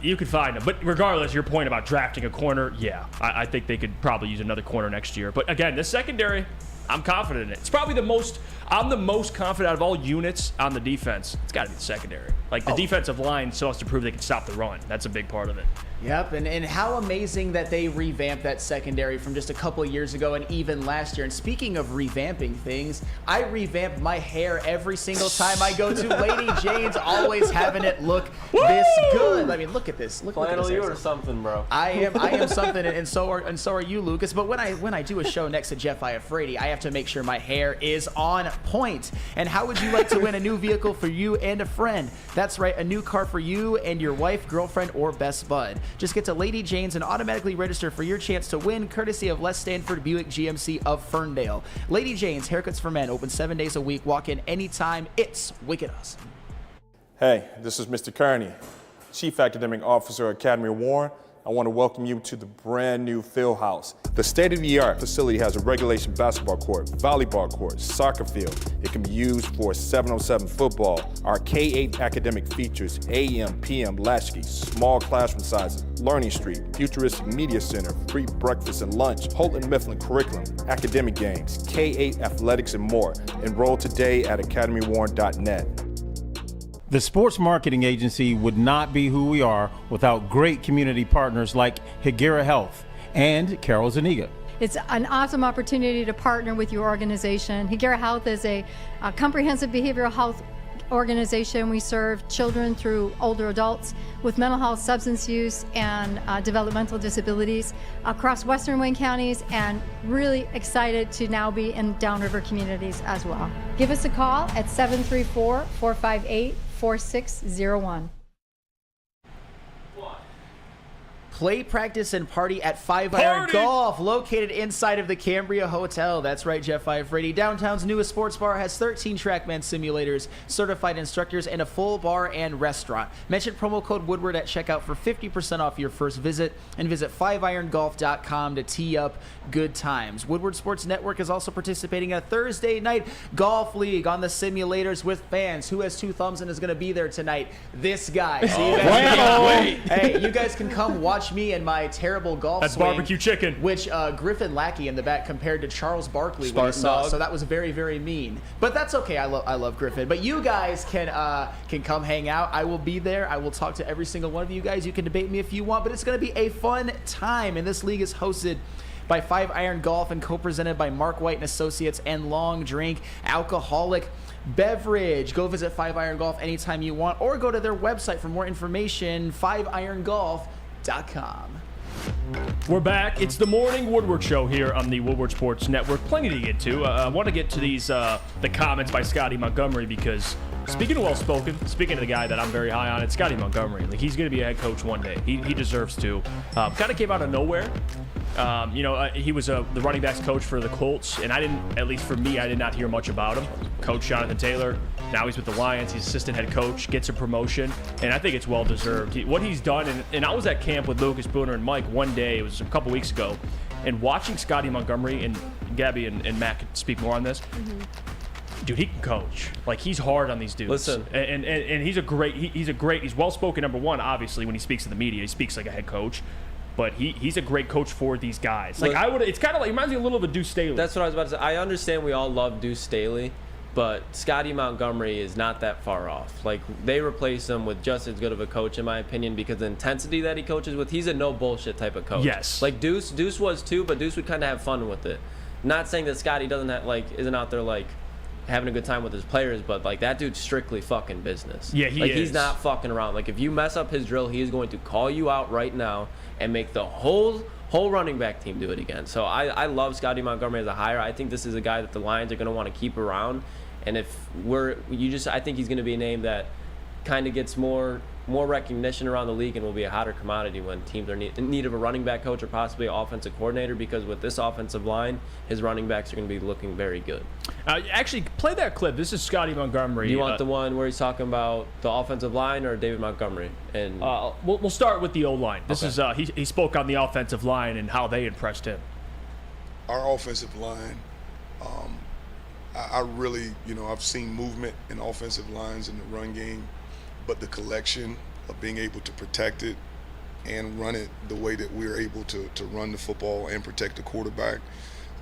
You could find him. But regardless, your point about drafting a corner, I think they could probably use another corner next year. But again, this secondary, I'm confident in it. It's probably I'm the most confident out of all units on the defense. It's got to be the secondary. Like, the defensive line still has to prove they can stop the run. That's a big part of it. Yep, and how amazing that they revamped that secondary from just a couple of years ago and even last year. And speaking of revamping things, I revamp my hair every single time I go to Lady Jane's, always having it look this good. I mean, look at this. Look at this. You are something, bro. I am something, and so are you, Lucas. But when I do a show next to Jeff Iafrate, I have to make sure my hair is on point. And how would you like to win a new vehicle for you and a friend? That's right, a new car for you and your wife, girlfriend, or best bud. Just get to Lady Jane's and automatically register for your chance to win, courtesy of Les Stanford Buick GMC of Ferndale. Lady Jane's, haircuts for men, open 7 days a week. Walk in anytime. It's wicked awesome. Hey, this is Mr. Kearney, Chief Academic Officer at Academy of Warren. I want to welcome you to the brand new field house. The state-of-the-art facility has a regulation basketball court, volleyball court, soccer field. It can be used for 7-on-7 football. Our K-8 academic features AM, PM, latchkey, small classroom sizes, Learning Street, futuristic media center, free breakfast and lunch, Houghton Mifflin curriculum, academic games, K-8 athletics, and more. Enroll today at academywarren.net. The Sports Marketing Agency would not be who we are without great community partners like Higuera Health and Carol Zuniga. It's an awesome opportunity to partner with your organization. Higuera Health is a comprehensive behavioral health organization. We serve children through older adults with mental health, substance use, and developmental disabilities across Western Wayne counties, and really excited to now be in downriver communities as well. Give us a call at 734-458-4601. Play, practice, and party at 5 Iron Golf, located inside of the Cambria Hotel. That's right, Jeff Iafrate. Downtown's newest sports bar has 13 TrackMan simulators, certified instructors, and a full bar and restaurant. Mention promo code Woodward at checkout for 50% off your first visit, and visit 5irongolf.com to tee up good times. Woodward Sports Network is also participating in a Thursday night golf league on the simulators with fans. Who has two thumbs and is going to be there tonight? This guy. So you guys hey, you guys can come watch me and my terrible golf That's swing, barbecue chicken, which Griffin Lackey in the back compared to Charles Barkley when he saw. So that was very, very mean. But that's okay. I love Griffin. But you guys can come hang out. I will be there. I will talk to every single one of you guys. You can debate me if you want, but it's going to be a fun time. And this league is hosted by 5 Iron Golf and co-presented by Mark White and Associates and Long Drink Alcoholic Beverage. Go visit 5 Iron Golf anytime you want, or go to their website for more information, 5irongolf.com. We're back. It's the Morning Woodward Show here on the Woodward Sports Network. Plenty to get to. I want to get to these the comments by Scotty Montgomery, because Speaking of well-spoken, speaking of the guy that I'm very high on, it's Scotty Montgomery. Like, he's going to be a head coach one day. He deserves to. Kind of came out of nowhere. He was the running backs coach for the Colts, and at least for me, I did not hear much about him. Coach Jonathan Taylor, now he's with the Lions. He's assistant head coach, gets a promotion, and I think it's well-deserved. What he's done, and I was at camp with Lucas Booner and Mike one day, it was a couple weeks ago, and watching Scotty Montgomery, and Gabby and Matt could speak more on this, dude, he can coach. Like, he's hard on these dudes. Listen, and he's he's well-spoken, number one, obviously, when he speaks to the media. He speaks like a head coach. But he's a great coach for these guys. Like, it's kind of like, it reminds me a little of a Deuce Staley. That's what I was about to say. I understand we all love Deuce Staley, but Scotty Montgomery is not that far off. Like, they replace him with just as good of a coach, in my opinion, because the intensity that he coaches with, he's a no bullshit type of coach. Yes. Like, Deuce was too, but Deuce would kind of have fun with it. Not saying that Scotty isn't out there like having a good time with his players, but like, that dude's strictly fucking business. Yeah, he is. He's not fucking around. Like, if you mess up his drill, he is going to call you out right now and make the whole running back team do it again. So I love Scotty Montgomery as a hire. I think this is a guy that the Lions are going to want to keep around. And I think he's going to be a name that kind of gets more recognition around the league and will be a hotter commodity when teams are in need of a running back coach or possibly an offensive coordinator, because with this offensive line, his running backs are going to be looking very good. Actually, play that clip. This is Scotty Montgomery. Do you want the one where he's talking about the offensive line or David Montgomery? And we'll start with the O-line. This is he spoke on the offensive line and how they impressed him. Our offensive line, I really, I've seen movement in offensive lines in the run game, but the collection of being able to protect it and run it the way that we're able to run the football and protect the quarterback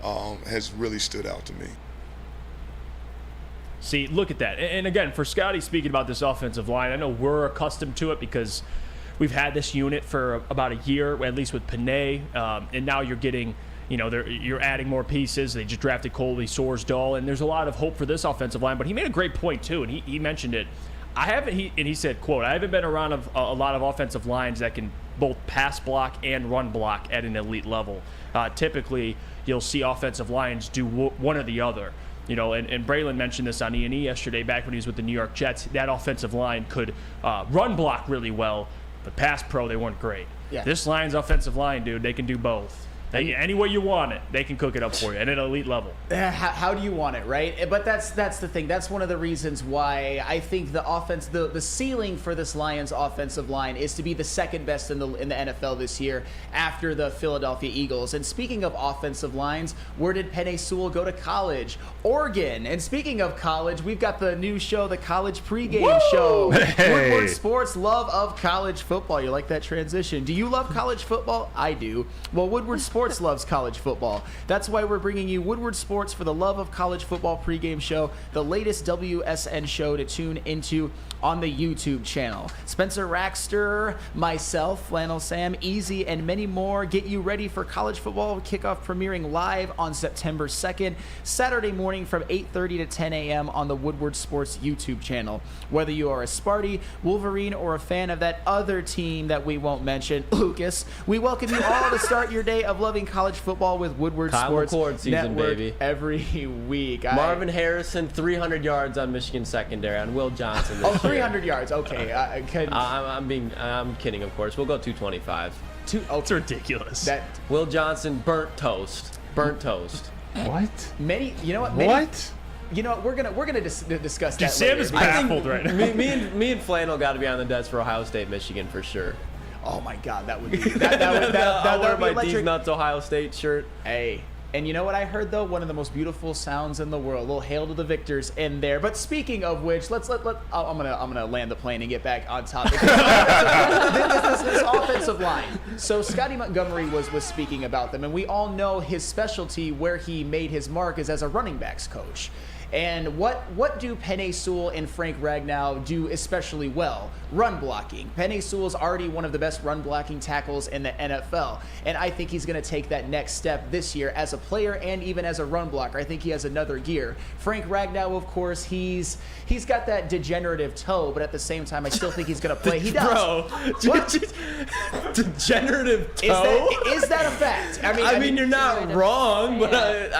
has really stood out to me. See, look at that. And again, for Scotty speaking about this offensive line, I know we're accustomed to it because we've had this unit for about a year, at least with Panay, and now you're getting, you're adding more pieces. They just drafted Colby Sorsdahl, and there's a lot of hope for this offensive line. But he made a great point too, and he mentioned it. He said, quote, "I haven't been around a lot of offensive lines that can both pass block and run block at an elite level. Typically, you'll see offensive lines do one or the other." And Braylon mentioned this on E&E yesterday, back when he was with the New York Jets. That offensive line could run block really well, but pass pro, they weren't great. Yeah. This Lions offensive line, dude, they can do both. Any way you want it, they can cook it up for you at an elite level. How do you want it, right? But that's the thing. That's one of the reasons why I think the ceiling for this Lions offensive line is to be the second best in the NFL this year after the Philadelphia Eagles. And speaking of offensive lines, where did Penei Sewell go to college? Oregon. And speaking of college, we've got the new show, the College Pregame Show. Hey. Woodward Sports, love of college football. You like that transition? Do you love college football? I do. Well, Woodward Sports loves college football. That's why we're bringing you Woodward Sports for the love of college football pregame show, the latest WSN show to tune into on the YouTube channel. Spencer Raxter, myself, Flannel Sam, Easy, and many more get you ready for college football kickoff premiering live on September 2nd, Saturday morning from 8:30 to 10 a.m. on the Woodward Sports YouTube channel. Whether you are a Sparty, Wolverine, or a fan of that other team that we won't mention, Lucas, we welcome you all to start your day of loving college football with Woodward Kyle Sports McCord season, Network baby. Every week. Marvin Harrison, 300 yards on Michigan secondary on Will Johnson this year. 300 yards. Okay. I'm kidding, of course. We'll go 225. It's ridiculous. Will Johnson, burnt toast. What? You know what? We're gonna discuss that. Sam is baffled right now. Me and Flannel got to be on the desk for Ohio State, Michigan for sure. Oh my God, that would be that would would be my electric. These Nuts Ohio State shirt. Hey, and you know what I heard though? One of the most beautiful sounds in the world. A little hail to the victors in there. But speaking of which, I'm gonna land the plane and get back on topic. this offensive line. So Scotty Montgomery was speaking about them, and we all know his specialty where he made his mark is as a running backs coach. And what do Penei Sewell and Frank Ragnow do especially well? Run blocking. Penei Sewell's already one of the best run blocking tackles in the NFL. And I think he's going to take that next step this year as a player and even as a run blocker. I think he has another gear. Frank Ragnow, of course, he's got that degenerative toe, but at the same time, I still think he's going to play. He does. Bro, degenerative toe? Is that a fact? I mean, you're not wrong, but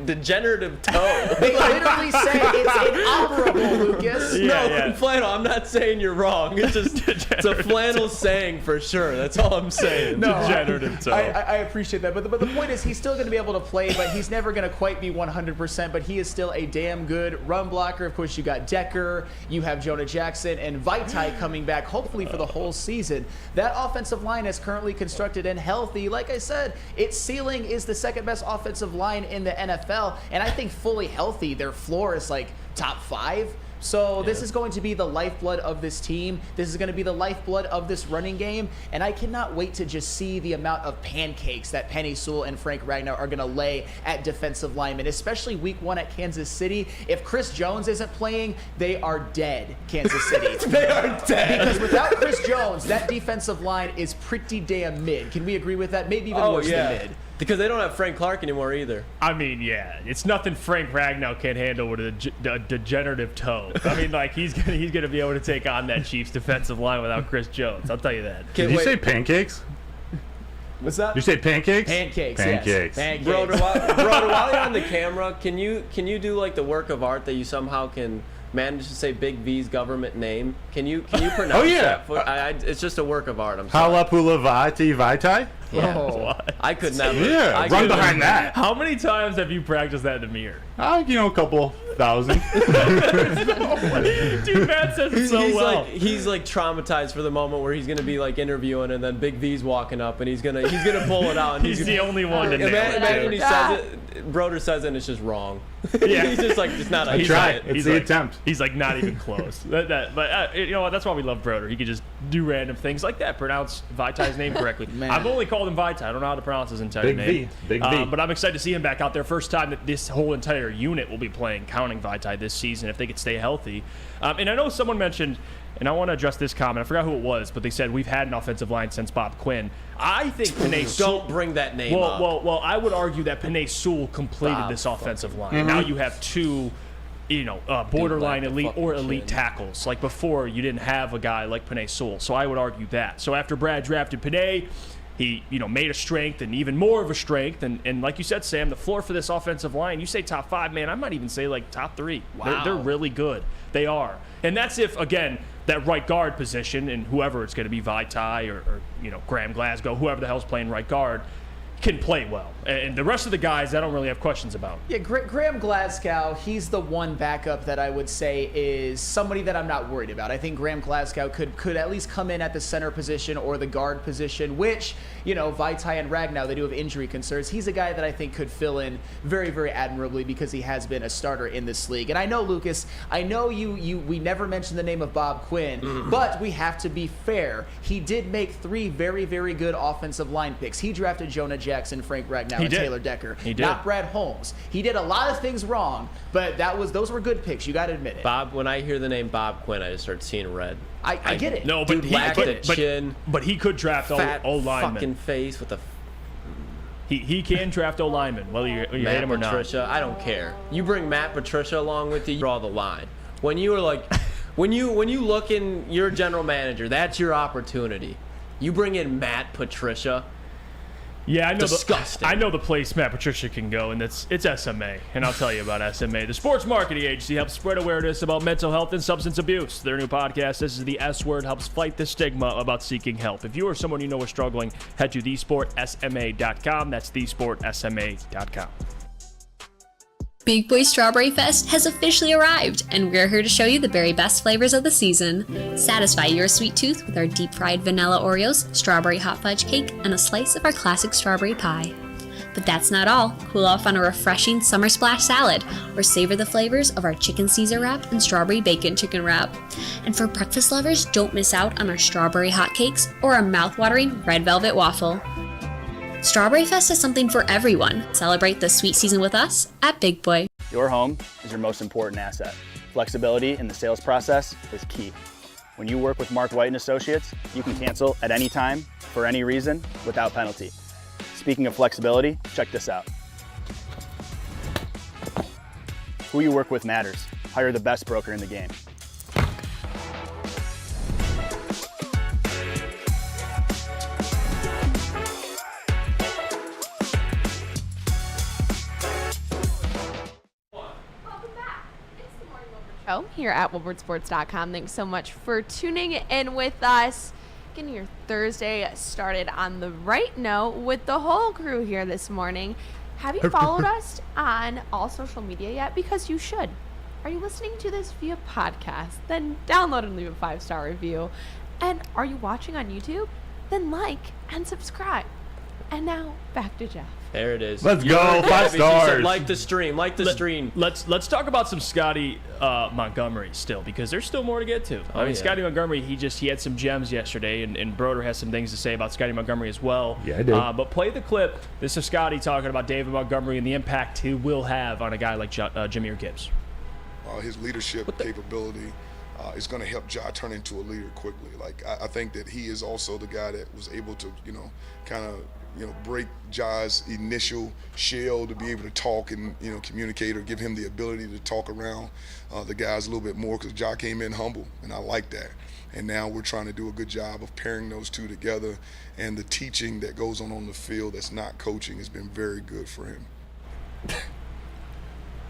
degenerative toe. They literally say it's inoperable, Lucas. Flannel, I'm not saying you're wrong. It's just it's a flannel saying for sure. That's all I'm saying. Degenerative toe. I appreciate that. But the point is he's still going to be able to play, but he's never going to quite be 100%. But he is still a damn good run blocker. Of course, you got Decker, you have Jonah Jackson, and Vaitai coming back hopefully for the whole season. That offensive line is currently constructed and healthy. Like I said, its ceiling is the second best offensive line in the NFL, and I think fully healthy, their floor is like top 5. So this is going to be the lifeblood of this team. This is going to be the lifeblood of this running game. And I cannot wait to just see the amount of pancakes that Penei Sewell and Frank Ragnow are going to lay at defensive linemen, especially week 1 at Kansas City. If Chris Jones isn't playing, they are dead, Kansas City. They are dead. Because without Chris Jones, that defensive line is pretty damn mid. Can we agree with that? Maybe even worse than mid. Because they don't have Frank Clark anymore either. I mean, yeah, it's nothing Frank Ragnow can't handle with a degenerative toe. I mean, like he's gonna be able to take on that Chiefs defensive line without Chris Jones. I'll tell you that. Did you say pancakes? What's that? Did you say pancakes? Pancakes. Pancakes. Yes. Pancakes. Broder, while you're on the camera, can you do like the work of art that you somehow can manage to say Big V's government name? Can you pronounce that? It's just a work of art. I'm sorry. Halapula Vaitai? Yeah. I could never. Yeah, run behind that. How many times have you practiced that in the mirror? A couple thousand. Dude, Matt says it so well. He's like traumatized for the moment where he's gonna be like interviewing, and then Big V's walking up, and he's gonna pull it out. And he's the only one to nail it. Imagine when he says it, Broder says it, and it's just wrong. Yeah, he's just like it's not. I tried. It's the attempt. He's like not even close. But you know what? That's why we love Broder. He can just do random things like that. Pronounce Vaitai's name correctly. I've only called him Vaitai. I don't know how to pronounce his entire name. Big V. But I'm excited to see him back out there. First time that this whole entire unit will be playing, counting Vaitai this season, if they could stay healthy. And I know someone mentioned, and I want to address this comment. I forgot who it was, but they said we've had an offensive line since Bob Quinn. I think Penei Sewell. Don't bring that name up. Well, I would argue that Penei Sewell completed this offensive line. Mm-hmm. Now you have two, borderline elite or elite tackles. Like before, you didn't have a guy like Penei Sewell. So I would argue that. So after Brad drafted Penei, he, made a strength and even more of a strength. And like you said, Sam, the floor for this offensive line, you say top 5, man, I might even say like top 3. Wow. They're really good. They are. And that's if, again, that right guard position and whoever it's going to be, Vaitai or Graham Glasgow, whoever the hell's playing right guard, can play well. And the rest of the guys, I don't really have questions about. Yeah, Graham Glasgow, he's the one backup that I would say is somebody that I'm not worried about. I think Graham Glasgow could at least come in at the center position or the guard position, which, Vaitai and Ragnow, they do have injury concerns. He's a guy that I think could fill in very, very admirably because he has been a starter in this league. And I know, Lucas, we never mentioned the name of Bob Quinn, but we have to be fair. He did make 3 very, very good offensive line picks. He drafted Jonah Jackson, Frank Ragnow, and Taylor Decker. He did. Not Brad Holmes. He did a lot of things wrong, but those were good picks. You got to admit it. Bob, when I hear the name Bob Quinn, I just start seeing red. I get it. No, but but he could draft O linemen. Fucking face with a. He can draft O linemen, whether you hate him or not. Patricia, I don't care. You bring Matt Patricia along with you, draw the line. When you were like, when you look in your general manager, that's your opportunity. You bring in Matt Patricia. Yeah, I know. Disgusting. I know the place Matt Patricia can go, and it's SMA. And I'll tell you about SMA. The sports marketing agency helps spread awareness about mental health and substance abuse. Their new podcast, This is the S Word, helps fight the stigma about seeking help. If you or someone you know is struggling, head to thesportsma.com. That's thesportsma.com. Big Boy Strawberry Fest has officially arrived, and we're here to show you the very best flavors of the season. Satisfy your sweet tooth with our deep-fried vanilla Oreos, strawberry hot fudge cake, and a slice of our classic strawberry pie. But that's not all. Cool off on a refreshing summer splash salad, or savor the flavors of our chicken Caesar wrap and strawberry bacon chicken wrap. And for breakfast lovers, don't miss out on our strawberry hotcakes or our mouth-watering red velvet waffle. Strawberry Fest is something for everyone. Celebrate the sweet season with us at Big Boy. Your home is your most important asset. Flexibility in the sales process is key. When you work with Mark White & Associates, you can cancel at any time, for any reason, without penalty. Speaking of flexibility, check this out. Who you work with matters. Hire the best broker in the game. show here at woodwardsports.com. Thanks so much for tuning in with us. Getting your Thursday started on the right note with the whole crew here this morning. Have you followed us on all social media yet? Because you should. Are you listening to this via podcast? Then download and leave a 5-star review. And are you watching on YouTube? Then like and subscribe. And now back to Jeff. There it is. Let's go. 5 stars. Like the stream. Like the stream. Let's talk about some Scotty Montgomery still, because there's still more to get to. I mean, Scotty Montgomery, he had some gems yesterday, and Broder has some things to say about Scotty Montgomery as well. Yeah, I do. But play the clip. This is Scotty talking about David Montgomery and the impact he will have on a guy like Jahmyr Gibbs. His leadership capability is going to help Ja turn into a leader quickly. Like I think that he is also the guy that was able to, kind of, break Ja's initial shell to be able to talk and, communicate, or give him the ability to talk around the guys a little bit more, because Ja came in humble, and I like that. And now we're trying to do a good job of pairing those two together, and the teaching that goes on the field that's not coaching has been very good for him.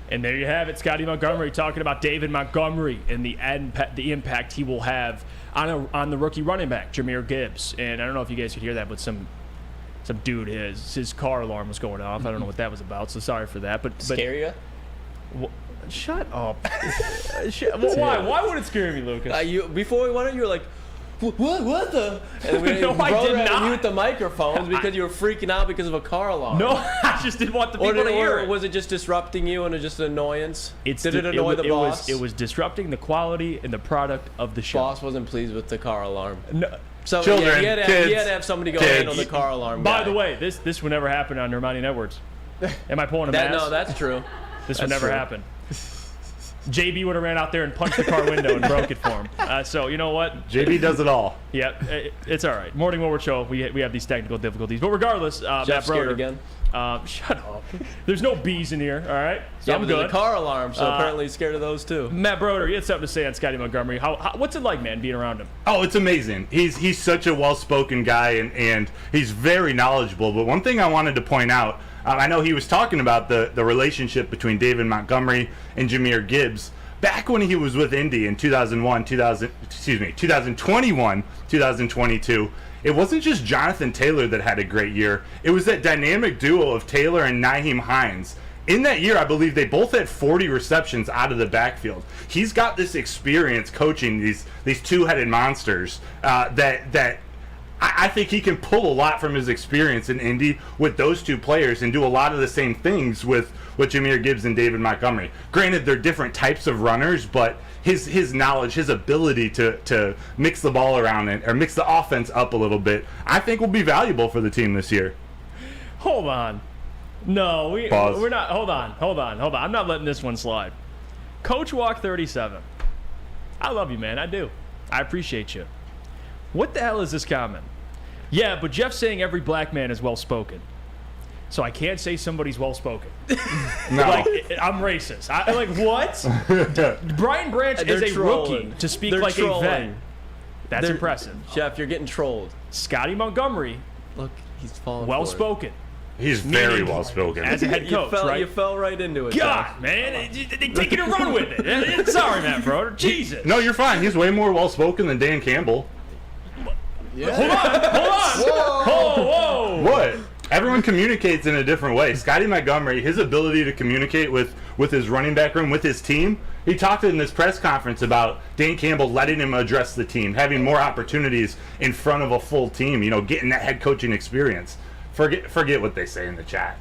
And there you have it, Scotty Montgomery talking about David Montgomery and the impact he will have on the rookie running back, Jahmyr Gibbs. And I don't know if you guys could hear that, but some dude, his car alarm was going off. I don't know what that was about, so sorry for that. But scare you? Shut up. Why? Why would it scare me, Lucas? Before we went in, you were like, what the? And we No, I did not. mute the microphones because you were freaking out because of a car alarm. No, I just didn't want the people to hear it. Or was it just disrupting you and just an annoyance? Did it annoy the boss? It was disrupting the quality and the product of the show. Boss wasn't pleased with the car alarm. No. So Children, he had to have somebody go handle the car alarm. By the way, this would never happen on Ermanni Networks. Am I pulling a mask? No, that's true. This would never happen. JB would have ran out there and punched the car window and broke it for him. So you know what? JB does it all. Yeah, it's all right. Morning Woodward Show. We have these technical difficulties, but regardless, Jeff Matt scared Broder again. Shut up. There's no bees in here. All right. So Yeah, I'm but good. there's a car alarm, so apparently he's scared of those too. Matt Broder, you had something to say on Scotty Montgomery. What's it like, man, being around him? Oh, it's amazing. He's such a well-spoken guy, and he's very knowledgeable. But one thing I wanted to point out, I know he was talking about the relationship between David Montgomery and Jahmyr Gibbs. Back when he was with Indy in 2021, 2022, it wasn't just Jonathan Taylor that had a great year. It was that dynamic duo of Taylor and Nyheim Hines. In that year, I believe they both had 40 receptions out of the backfield. He's got this experience coaching these two-headed monsters that I think he can pull a lot from his experience in Indy with those two players and do a lot of the same things with Jahmyr Gibbs and David Montgomery. Granted, they're different types of runners, but his knowledge, his ability to mix the ball around or mix the offense up a little bit, I think will be valuable for the team this year. Hold on. No, we're not. Hold on. I'm not letting this one slide. Coach Walk 37. I love you, man. I do. I appreciate you. What the hell is this comment? Yeah, but Jeff's saying every black man is well-spoken. So I can't say somebody's well-spoken. No. I'm racist. What? Brian Branch is a rookie to speak like a vet. That's impressive. Jeff, you're getting trolled. Scotty Montgomery. Look, he's falling well-spoken. He's very well-spoken. As a head coach, right? You fell right into it. God, man. They take it and run with it. Sorry, Matt Broder. Jesus. No, you're fine. He's way more well-spoken than Dan Campbell. Yeah. Hold on. Whoa. What? Everyone communicates in a different way. Scotty Montgomery, his ability to communicate with his running back room, with his team, he talked in this press conference about Dan Campbell letting him address the team, having more opportunities in front of a full team, getting that head coaching experiance. Forget what they say in the chat.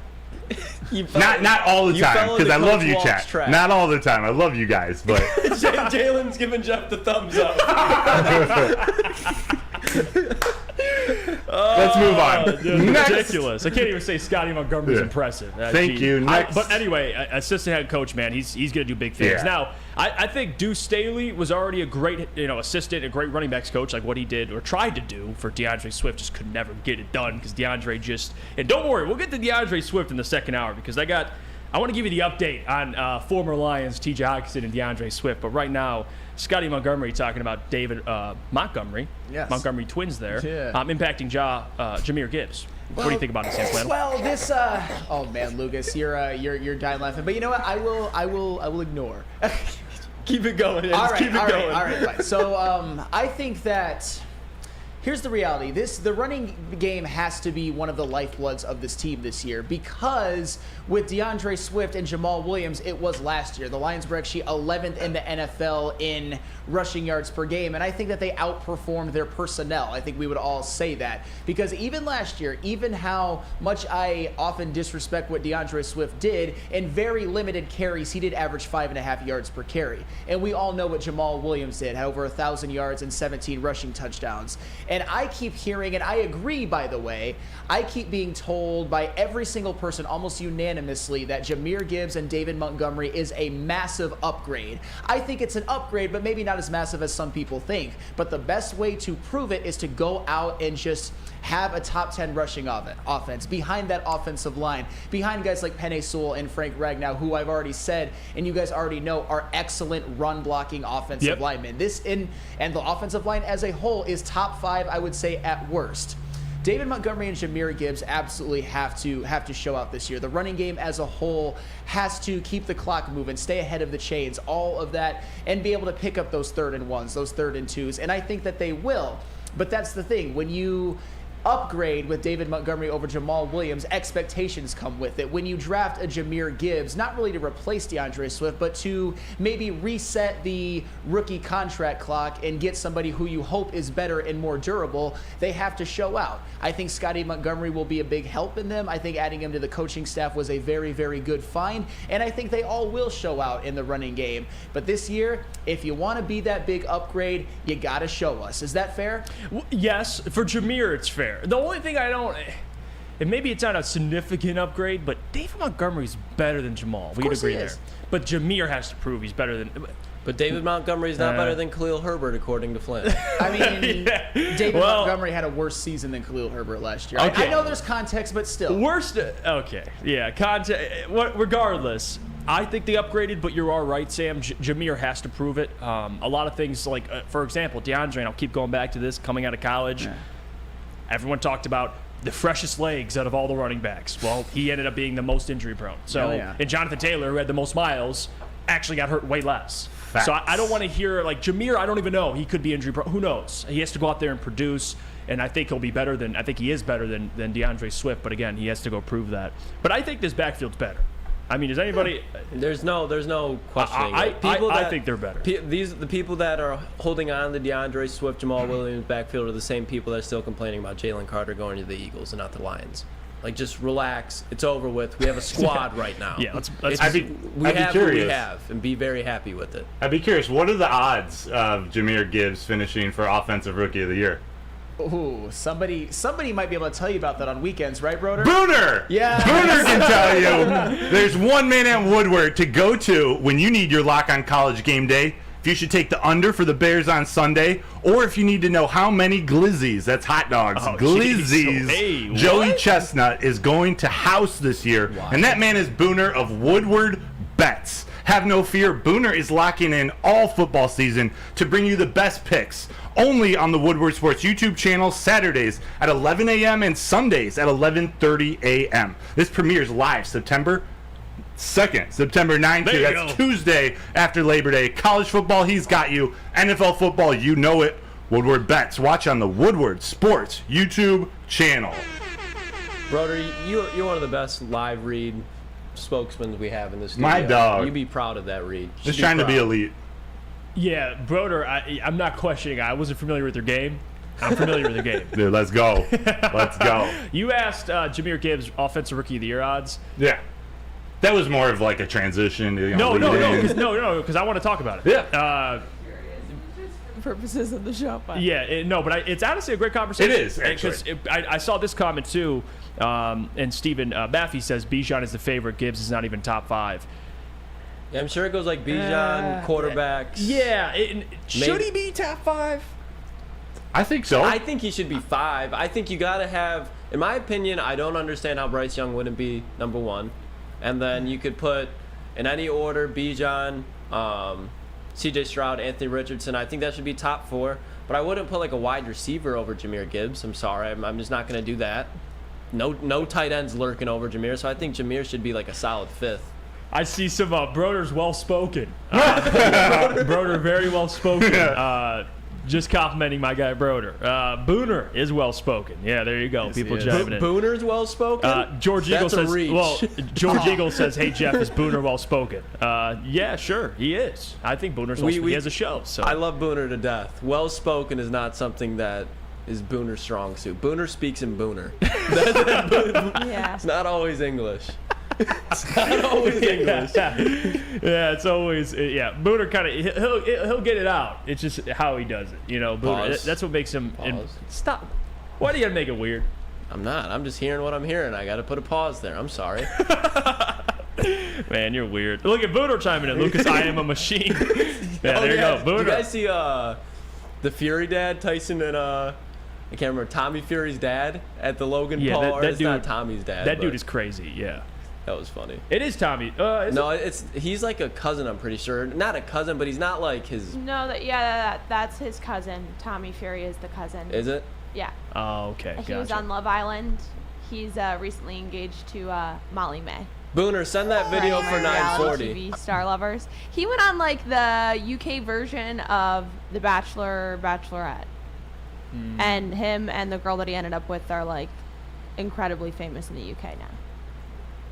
Not all the time, because I love you, chat. Track. Not all the time. I love you guys, but Jalen's giving Jeff the thumbs up. Let's move on. Ridiculous. I can't even say Scotty Montgomery's impressive. Thank you. Next. But anyway, assistant head coach, man, he's going to do big things. Yeah. Now, I think Deuce Staley was already a great assistant, a great running backs coach, like what he did or tried to do for DeAndre Swift. Just could never get it done because DeAndre just – and don't worry, we'll get to DeAndre Swift in the second hour because I want to give you the update on former Lions T.J. Hockenson and DeAndre Swift. But right now, Scotty Montgomery talking about David Montgomery, Montgomery twins there, impacting Jahmyr Gibbs. What do you think about it, Sam Flannel? Well, this. Oh man, Lucas, you're dying laughing. But you know what? I will ignore. Keep it going. All right, keep it all going. right, fine. So I think that here's the reality. The running game has to be one of the lifebloods of this team this year because with DeAndre Swift and Jamal Williams, it was last year. The Lions were actually 11th in the NFL in rushing yards per game, and I think that they outperformed their personnel. I think we would all say that because even last year, even how much I often disrespect what DeAndre Swift did, in very limited carries, he did average 5.5 yards per carry. And we all know what Jamal Williams did, had over 1,000 yards and 17 rushing touchdowns. And I keep hearing, and I agree, by the way, I keep being told by every single person almost unanimously that Jahmyr Gibbs and David Montgomery is a massive upgrade. I think it's an upgrade, but maybe not as massive as some people think. But the best way to prove it is to go out and just have a top 10 rushing offense behind that offensive line, behind guys like Penei Sewell and Frank Ragnow, who I've already said, and you guys already know, are excellent run blocking offensive linemen. And the offensive line as a whole is top 5, I would say, at worst. David Montgomery and Jahmyr Gibbs absolutely have to show out this year. The running game as a whole has to keep the clock moving, stay ahead of the chains, all of that, and be able to pick up those 3rd and 1s, those 3rd and 2s, and I think that they will. But that's the thing. When you upgrade with David Montgomery over Jamal Williams, expectations come with it. When you draft a Jahmyr Gibbs, not really to replace DeAndre Swift, but to maybe reset the rookie contract clock and get somebody who you hope is better and more durable, they have to show out. I think Scotty Montgomery will be a big help in them. I think adding him to the coaching staff was a very, very good find, and I think they all will show out in the running game. But this year, if you want to be that big upgrade, you got to show us. Is that fair? Yes, for Jahmyr, it's fair. The only thing I don't, and maybe it's not a significant upgrade, but David Montgomery's better than Jamal. We'd agree there. But Jahmyr has to prove he's better than. But David Montgomery's not better than Khalil Herbert, according to Flynn. I mean, David Montgomery had a worse season than Khalil Herbert last year. Okay. I know there's context, but still. Worst. Okay. Yeah. Context. Regardless, I think they upgraded, but you are right, Sam. Jahmyr has to prove it. A lot of things, like, for example, DeAndre, and I'll keep going back to this, coming out of college. Yeah. Everyone talked about the freshest legs out of all the running backs. Well, he ended up being the most injury prone. So, and Jonathan Taylor, who had the most miles, actually got hurt way less. Facts. So I don't want to hear, like, Jahmyr, I don't even know. He could be injury prone. Who knows? He has to go out there and produce, and I think he is better than DeAndre Swift, but again, he has to go prove that. But I think this backfield's better. I mean, does anybody? There's no questioning. I think they're better. The people that are holding on to DeAndre Swift, Jamal Williams backfield are the same people that are still complaining about Jalen Carter going to the Eagles and not the Lions. Like, just relax. It's over with. We have a squad right now. Yeah, let's I'd be curious. What we have, and be very happy with it. I'd be curious. What are the odds of Jahmyr Gibbs finishing for Offensive Rookie of the Year? Ooh, somebody might be able to tell you about that on weekends, right, Broder? Booner! Yeah. Booner can tell you. There's one man at Woodward to go to when you need your lock on College game day. If you should take the under for the Bears on Sunday, or if you need to know how many glizzies, that's hot dogs, glizzies, Joey Chestnut is going to house this year. Wow. And that man is Booner of Woodward Bets. Have no fear, Booner is locking in all football season to bring you the best picks. Only on the Woodward Sports YouTube channel, Saturdays at 11 a.m. and Sundays at 11:30 a.m. This premieres live September 2nd, September 9th. That's Tuesday after Labor Day. College football, he's got you. NFL football, you know it. Woodward Bets. Watch on the Woodward Sports YouTube channel. Broder, you're one of the best live read spokesmen we have in this studio. My dog. You be proud of that read. Just trying to be elite. Yeah, Broder, I'm not questioning. I wasn't familiar with their game. I'm familiar with their game. Dude, let's go. Let's go. You asked Jahmyr Gibbs Offensive Rookie of the Year odds. Yeah. That was more of like a transition. No, because I want to talk about it. Yeah. Purposes of the show. Yeah, but it's honestly a great conversation. It is, actually. I saw this comment too, and Stephen Baffy says Bijan is the favorite. Gibbs is not even top 5. Yeah, I'm sure it goes like Bijan, quarterbacks. Yeah, should he be top 5? I think so. I think he should be 5. I think you got to have, in my opinion, I don't understand how Bryce Young wouldn't be number 1. And then you could put, in any order, Bijan, C.J. Stroud, Anthony Richardson. I think that should be top 4. But I wouldn't put like a wide receiver over Jahmyr Gibbs. I'm sorry. I'm just not going to do that. No tight ends lurking over Jahmyr. So I think Jahmyr should be like a solid 5th. I see some Broder's well-spoken. Broder very well-spoken. Just complimenting my guy Broder. Booner is well-spoken. Yeah, there you go. Yes, people jiving in. Booner's well-spoken? George Eagle That's a says, reach. well, George Eagle says, hey, Jeff, is Booner well-spoken? Yeah, sure, he is. I think Booner's well-spoken. He has a show. So I love Booner to death. Well-spoken is not something that is Booner's strong suit. Booner speaks in Booner. Yeah. It's not always English. It's not always English. Yeah, it's always Booner kind of he'll get it out. It's just how he does it, you know. Booner, Pause. that's what makes him. Stop. Why do you gotta make it weird? I'm not. I'm just hearing what I'm hearing. I got to put a pause there. I'm sorry. Man, you're weird. Look at Booner chiming in. Lucas, I am a machine. Yeah, there you go. Booner. Did you guys see the Fury dad, Tyson and I can't remember, Tommy Fury's dad at the Logan Paul? That it's dude, not Tommy's dad. That dude is crazy. Yeah. That was funny. It is Tommy. He's like a cousin, I'm pretty sure. Not a cousin, but he's not like his. No, that's his cousin. Tommy Fury is the cousin. Is it? Yeah. Oh, okay. He was on Love Island. He's recently engaged to Molly May. Booner, send that video for 940. TV Star Lovers. He went on like the UK version of The Bachelor, Bachelorette, and him and the girl that he ended up with are like incredibly famous in the UK now.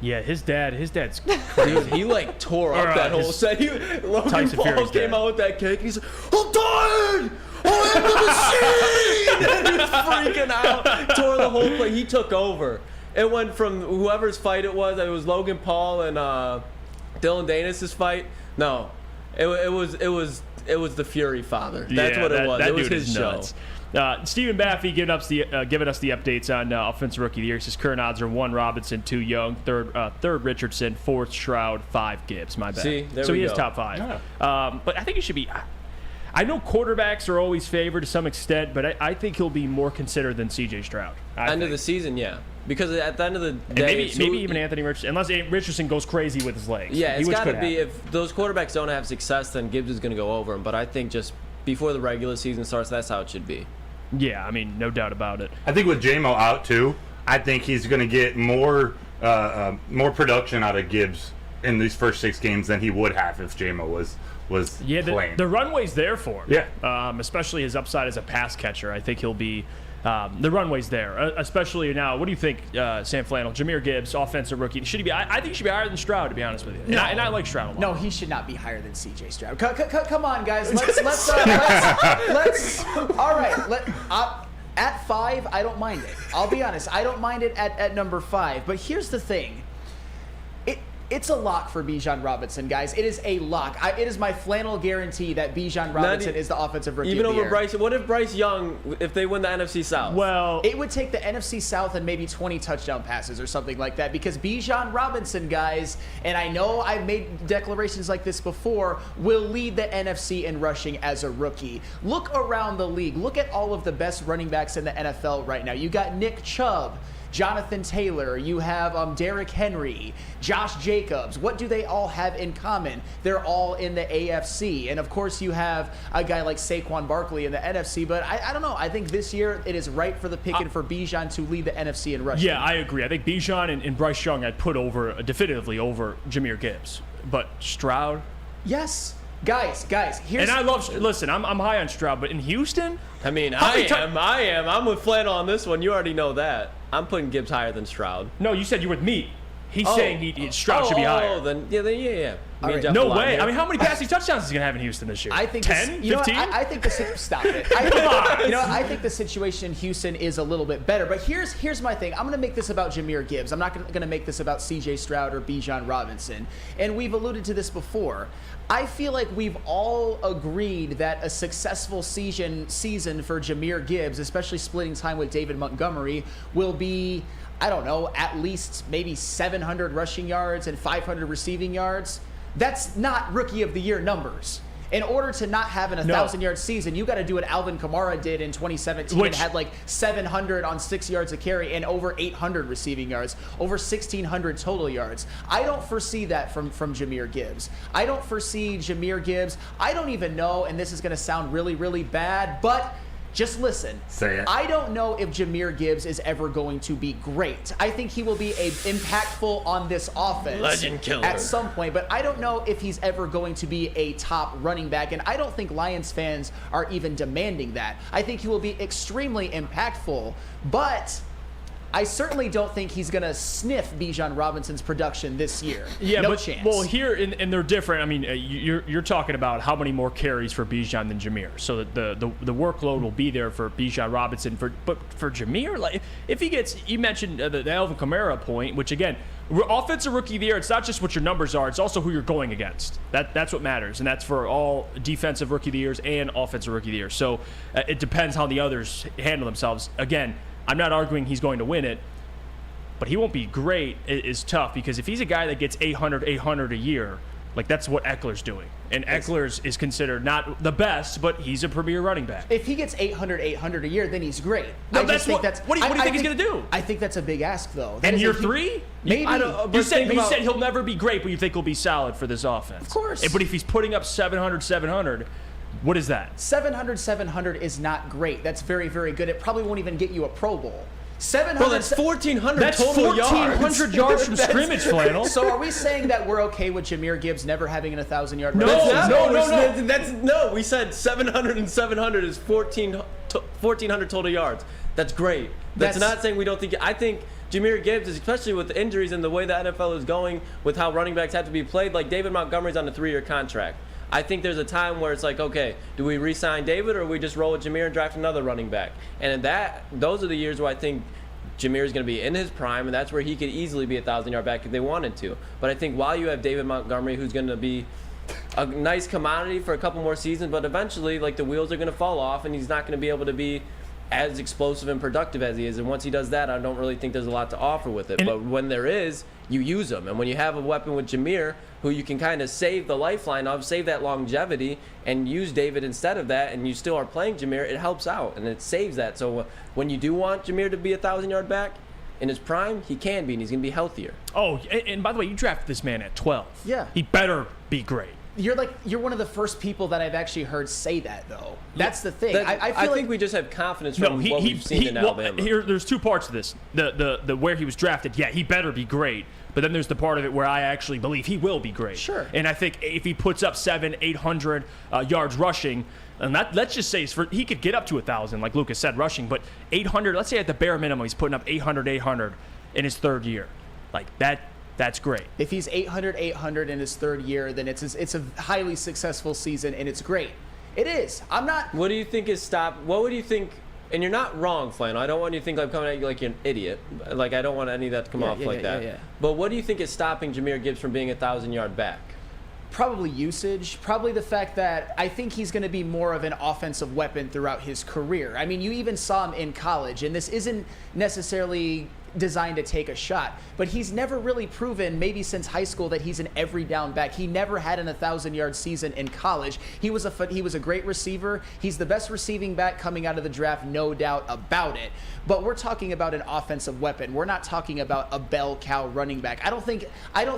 Yeah, his dad's crazy. Dude, he like tore up that whole set. Logan Tyson Paul Fury's came dad. out with that cake and he's like, I'm dying! I am the machine! He was freaking out. Tore the whole play. He took over. It went from whoever's fight it was Logan Paul and Dylan Danis' fight. No, it was the Fury father. That's what it was. That It was dude his is show. nuts. Stephen Baffey giving us the updates on offensive rookie of the year. He says current odds are 1 Robinson, 2 Young, third Richardson, 4th Stroud, 5 Gibbs. My bad. See, there so we he is go. top 5. Yeah. But I think he should be. I know quarterbacks are always favored to some extent, but I think he'll be more considered than C.J. Stroud. End of the season, yeah. Because at the end of the day, maybe even Anthony Richardson, unless Richardson goes crazy with his legs. Yeah, it's got to be. If those quarterbacks don't have success, then Gibbs is going to go over him. But I think just before the regular season starts, that's how it should be. Yeah, I mean, no doubt about it. I think with J-Mo out too, I think he's going to get more production out of Gibbs in these first 6 games than he would have if J-Mo was playing. The runway's there for him. Yeah. Especially his upside as a pass catcher. I think he'll be. The runway's there, especially now. What do you think, Sam Flannel? Jahmyr Gibbs, offensive rookie. Should he be? I think he should be higher than Stroud, to be honest with you. No. And I like Stroud a lot. No, he should not be higher than C.J. Stroud. Come on, guys. Let's. All right. At 5, I don't mind it. I'll be honest. I don't mind it at number 5. But here's the thing. It's a lock for Bijan Robinson, guys. It is a lock. It is my flannel guarantee that Bijan Robinson is the offensive rookie even of the over year. Bryce. What if Bryce Young, if they win the NFC South? Well, it would take the NFC South and maybe 20 touchdown passes or something like that, because Bijan Robinson, guys, and I know I've made declarations like this before, will lead the NFC in rushing as a rookie. Look around the league. Look at all of the best running backs in the NFL right now. You got Nick Chubb, Jonathan Taylor, you have Derrick Henry, Josh Jacobs. What do they all have in common? They're all in the AFC. And of course you have a guy like Saquon Barkley in the NFC, but I don't know. I think this year it is right for the picking for Bijan to lead the NFC in rushing. Yeah, I agree. I think Bijan and Bryce Young I'd put definitively over Jahmyr Gibbs. But Stroud? Yes. Guys, here's... And I love... Listen, I'm high on Stroud, but in Houston? I mean, I am. I'm with Flannel on this one. You already know that. I'm putting Gibbs higher than Stroud. No, you said you were with me. He's saying Stroud should be higher. Oh, then yeah. Me and Jeff no aligned way. here. I mean, how many passing touchdowns is he going to have in Houston this year? I think 10? 15? I think stop it. I think the situation in Houston is a little bit better. But here's my thing. I'm going to make this about Jahmyr Gibbs. I'm not going to make this about C.J. Stroud or Bijan Robinson. And we've alluded to this before. I feel like we've all agreed that a successful season for Jahmyr Gibbs, especially splitting time with David Montgomery, will be, I don't know, at least maybe 700 rushing yards and 500 receiving yards. That's not Rookie of the Year numbers. In order to not have an 1,000-yard season, you got to do what Alvin Kamara did in 2017 and had like 700 on 6 yards a carry and over 800 receiving yards, over 1,600 total yards. I don't foresee that from Jahmyr Gibbs. I don't foresee Jahmyr Gibbs. I don't even know, and this is going to sound really, really bad, but Just listen. Say it. I don't know if Jahmyr Gibbs is ever going to be great. I think he will be impactful on this offense Legend killer. at some point, but I don't know if he's ever going to be a top running back, and I don't think Lions fans are even demanding that. I think he will be extremely impactful, but I certainly don't think he's going to sniff Bijan Robinson's production this year. Yeah, no but, chance. Well, here, and they're different. I mean, you're talking about how many more carries for Bijan than Jahmyr. So the workload will be there for Bijan Robinson. But for Jahmyr, like if he gets, you mentioned the Alvin Kamara point, which again, offensive rookie of the year, it's not just what your numbers are, it's also who you're going against. That's what matters, and that's for all defensive rookie of the years and offensive rookie of the year. So it depends how the others handle themselves. Again, I'm not arguing he's going to win it, but he won't be great is tough because if he's a guy that gets 800 a year, like that's what Eckler's doing. And Eckler's is considered not the best, but he's a premier running back. If he gets 800 a year, then he's great. No, what do you think he's going to do? I think that's a big ask, though. In year 3? Maybe. You said he'll never be great, but you think he'll be solid for this offense. Of course. But if he's putting up 700, what is that? 700 is not great. That's very, very good. It probably won't even get you a Pro Bowl. 700. Bro, that's 1,400 That's total yards. 1,400 yards from scrimmage, Flannel. So are we saying that we're okay with Jahmyr Gibbs never having an 1,000-yard No, run? No. We said 700 and 700 is 1,400 total yards. That's great. That's not saying we don't think. I think Jahmyr Gibbs, especially with the injuries and the way the NFL is going, with how running backs have to be played, like David Montgomery's on a 3-year contract. I think there's a time where it's like, okay, do we re-sign David or we just roll with Jahmyr and draft another running back? And those are the years where I think Jahmyr is going to be in his prime, and that's where he could easily be a 1,000-yard back if they wanted to. But I think while you have David Montgomery, who's going to be a nice commodity for a couple more seasons, but eventually, like, the wheels are going to fall off, and he's not going to be able to be as explosive and productive as he is. And once he does that, I don't really think there's a lot to offer with it. But when there is, you use him. And when you have a weapon with Jahmyr, who you can kind of save the lifeline of, save that longevity, and use David instead of that, and you still are playing Jahmyr, it helps out, and it saves that. So when you do want Jahmyr to be a 1,000-yard back, in his prime, he can be, and he's going to be healthier. Oh, and by the way, you drafted this man at 12. Yeah. He better be great. You're one of the first people that I've actually heard say that, though. That's the thing. I think we just have confidence from what we've seen in Alabama. There's two parts to this. The where he was drafted, yeah, he better be great. But then there's the part of it where I actually believe he will be great. Sure. And I think if he puts up 700-800 yards rushing, and let's just say he could get up to 1,000, like Lucas said, rushing, but 800, let's say at the bare minimum, he's putting up 800 in his third year. Like that's great. If he's 800 in his third year, then it's a highly successful season, and it's great. It is. I'm not. What do you think is what would you think? And you're not wrong, Flannel. I don't want you to think I'm coming at you like you're an idiot. Like, I don't want any of that to come off like that. Yeah. But what do you think is stopping Jahmyr Gibbs from being a 1,000-yard back? Probably usage. Probably the fact that I think he's going to be more of an offensive weapon throughout his career. I mean, you even saw him in college, and this isn't necessarily designed to take a shot, but he's never really proven, maybe since high school, that he's an every down back. He never had an 1,000-yard season in college. He was a great receiver. He's the best receiving back coming out of the draft, no doubt about it. But we're talking about an offensive weapon. We're not talking about a bell cow running back. I don't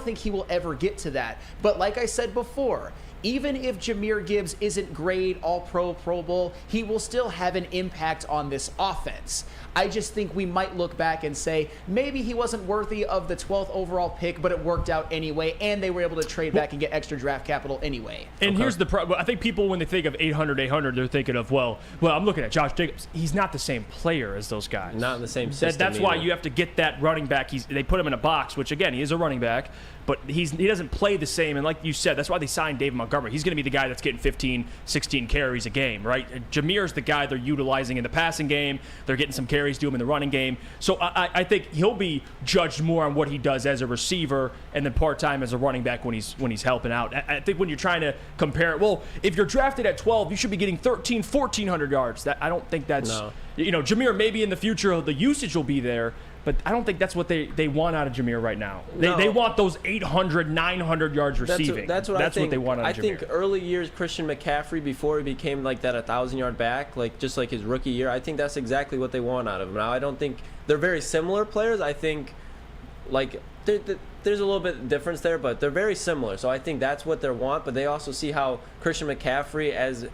think he will ever get to that. But like I said before, even if Jahmyr Gibbs isn't great, All-Pro, Pro Bowl, he will still have an impact on this offense. I just think we might look back and say, maybe he wasn't worthy of the 12th overall pick, but it worked out anyway, and they were able to trade back and get extra draft capital anyway. And here's the problem. I think people, when they think of 800, they're thinking of, well, I'm looking at Josh Jacobs. He's not the same player as those guys. Not in the same system. That's why you have to get that running back. They put him in a box, which, again, he is a running back, but he doesn't play the same. And like you said, that's why they signed David Montgomery. He's going to be the guy that's getting 15, 16 carries a game, right? Jahmyr's the guy they're utilizing in the passing game. They're getting some carries to him in the running game. So I think he'll be judged more on what he does as a receiver and then part-time as a running back when he's helping out. I think when you're trying to compare it, well, if you're drafted at 12, you should be getting 1,400 yards. I don't think that's no. Jahmyr, maybe in the future the usage will be there, but I don't think that's what they want out of Jahmyr right now. They want those 800, 900 yards receiving. That's what they want out of Jahmyr. I think early years Christian McCaffrey, before he became like that 1,000-yard back, like just like his rookie year, I think that's exactly what they want out of him. Now, I don't think they're very similar players. I think like there's a little bit of difference there, but they're very similar. So I think that's what they want, but they also see how Christian McCaffrey, as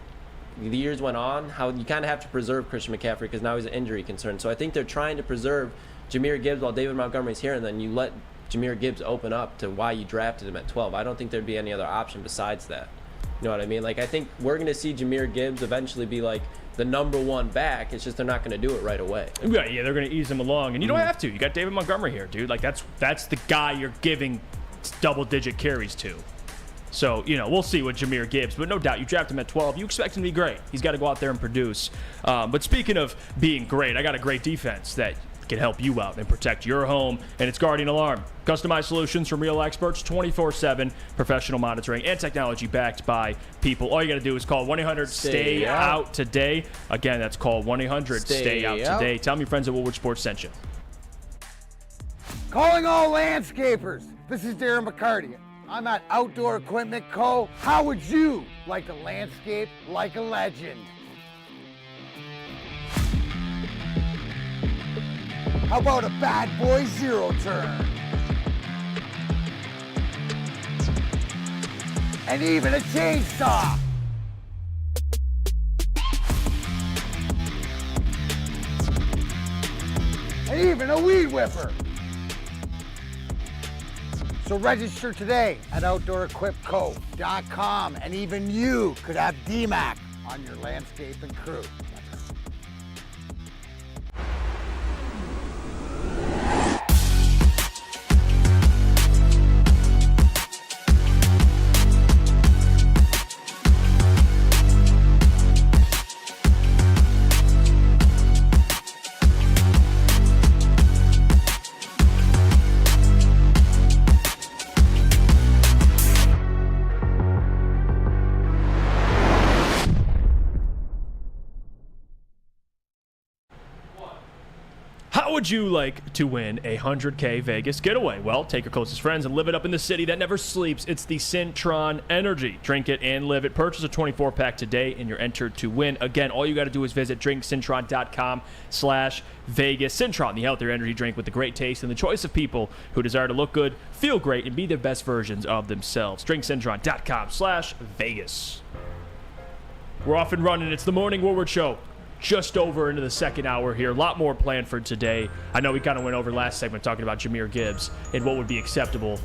the years went on, how you kind of have to preserve Christian McCaffrey because now he's an injury concern. So I think they're trying to preserve Jahmyr Gibbs while David Montgomery's here, and then you let Jahmyr Gibbs open up to why you drafted him at 12. I don't think there'd be any other option besides that. You know what I mean? Like, I think we're going to see Jahmyr Gibbs eventually be like the #1 back. It's just they're not going to do it right away. Yeah, they're going to ease him along, and you don't have to. You got David Montgomery here, dude. Like, that's the guy you're giving double-digit carries to. So, we'll see with Jahmyr Gibbs, but no doubt you draft him at 12. You expect him to be great. He's got to go out there and produce. But speaking of being great, I got a great defense that can help you out and protect your home, and it's Guardian Alarm. Customized solutions from real experts, 24/7 professional monitoring and technology backed by people. All you got to do is call 1-800-STAY-OUT today. Again, that's call 1-800-STAY-OUT today. Tell me your friends at Woodward Sports sent you. Calling all landscapers. This is Darren McCarty. I'm at Outdoor Equipment Co. How would you like to landscape like a legend? How about a bad boy zero turn? And even a chainsaw. And even a weed whipper. So register today at OutdoorEquipCo.com, and even you could have DMAC on your landscaping crew. How would you like to win a $100K Vegas getaway? Well, take your closest friends and live it up in the city that never sleeps. It's the Cintron Energy. Drink it and live it. Purchase a 24-pack today and you're entered to win. Again, all you got to do is visit drinkcintron.com/Vegas. Cintron, the healthier energy drink with the great taste and the choice of people who desire to look good, feel great, and be their best versions of themselves. Drinkcintron.com/Vegas. We're off and running. It's the Morning Woodward Show. Just over into the second hour here. A lot more planned for today. I know we kind of went over last segment talking about Jahmyr Gibbs and what would be acceptable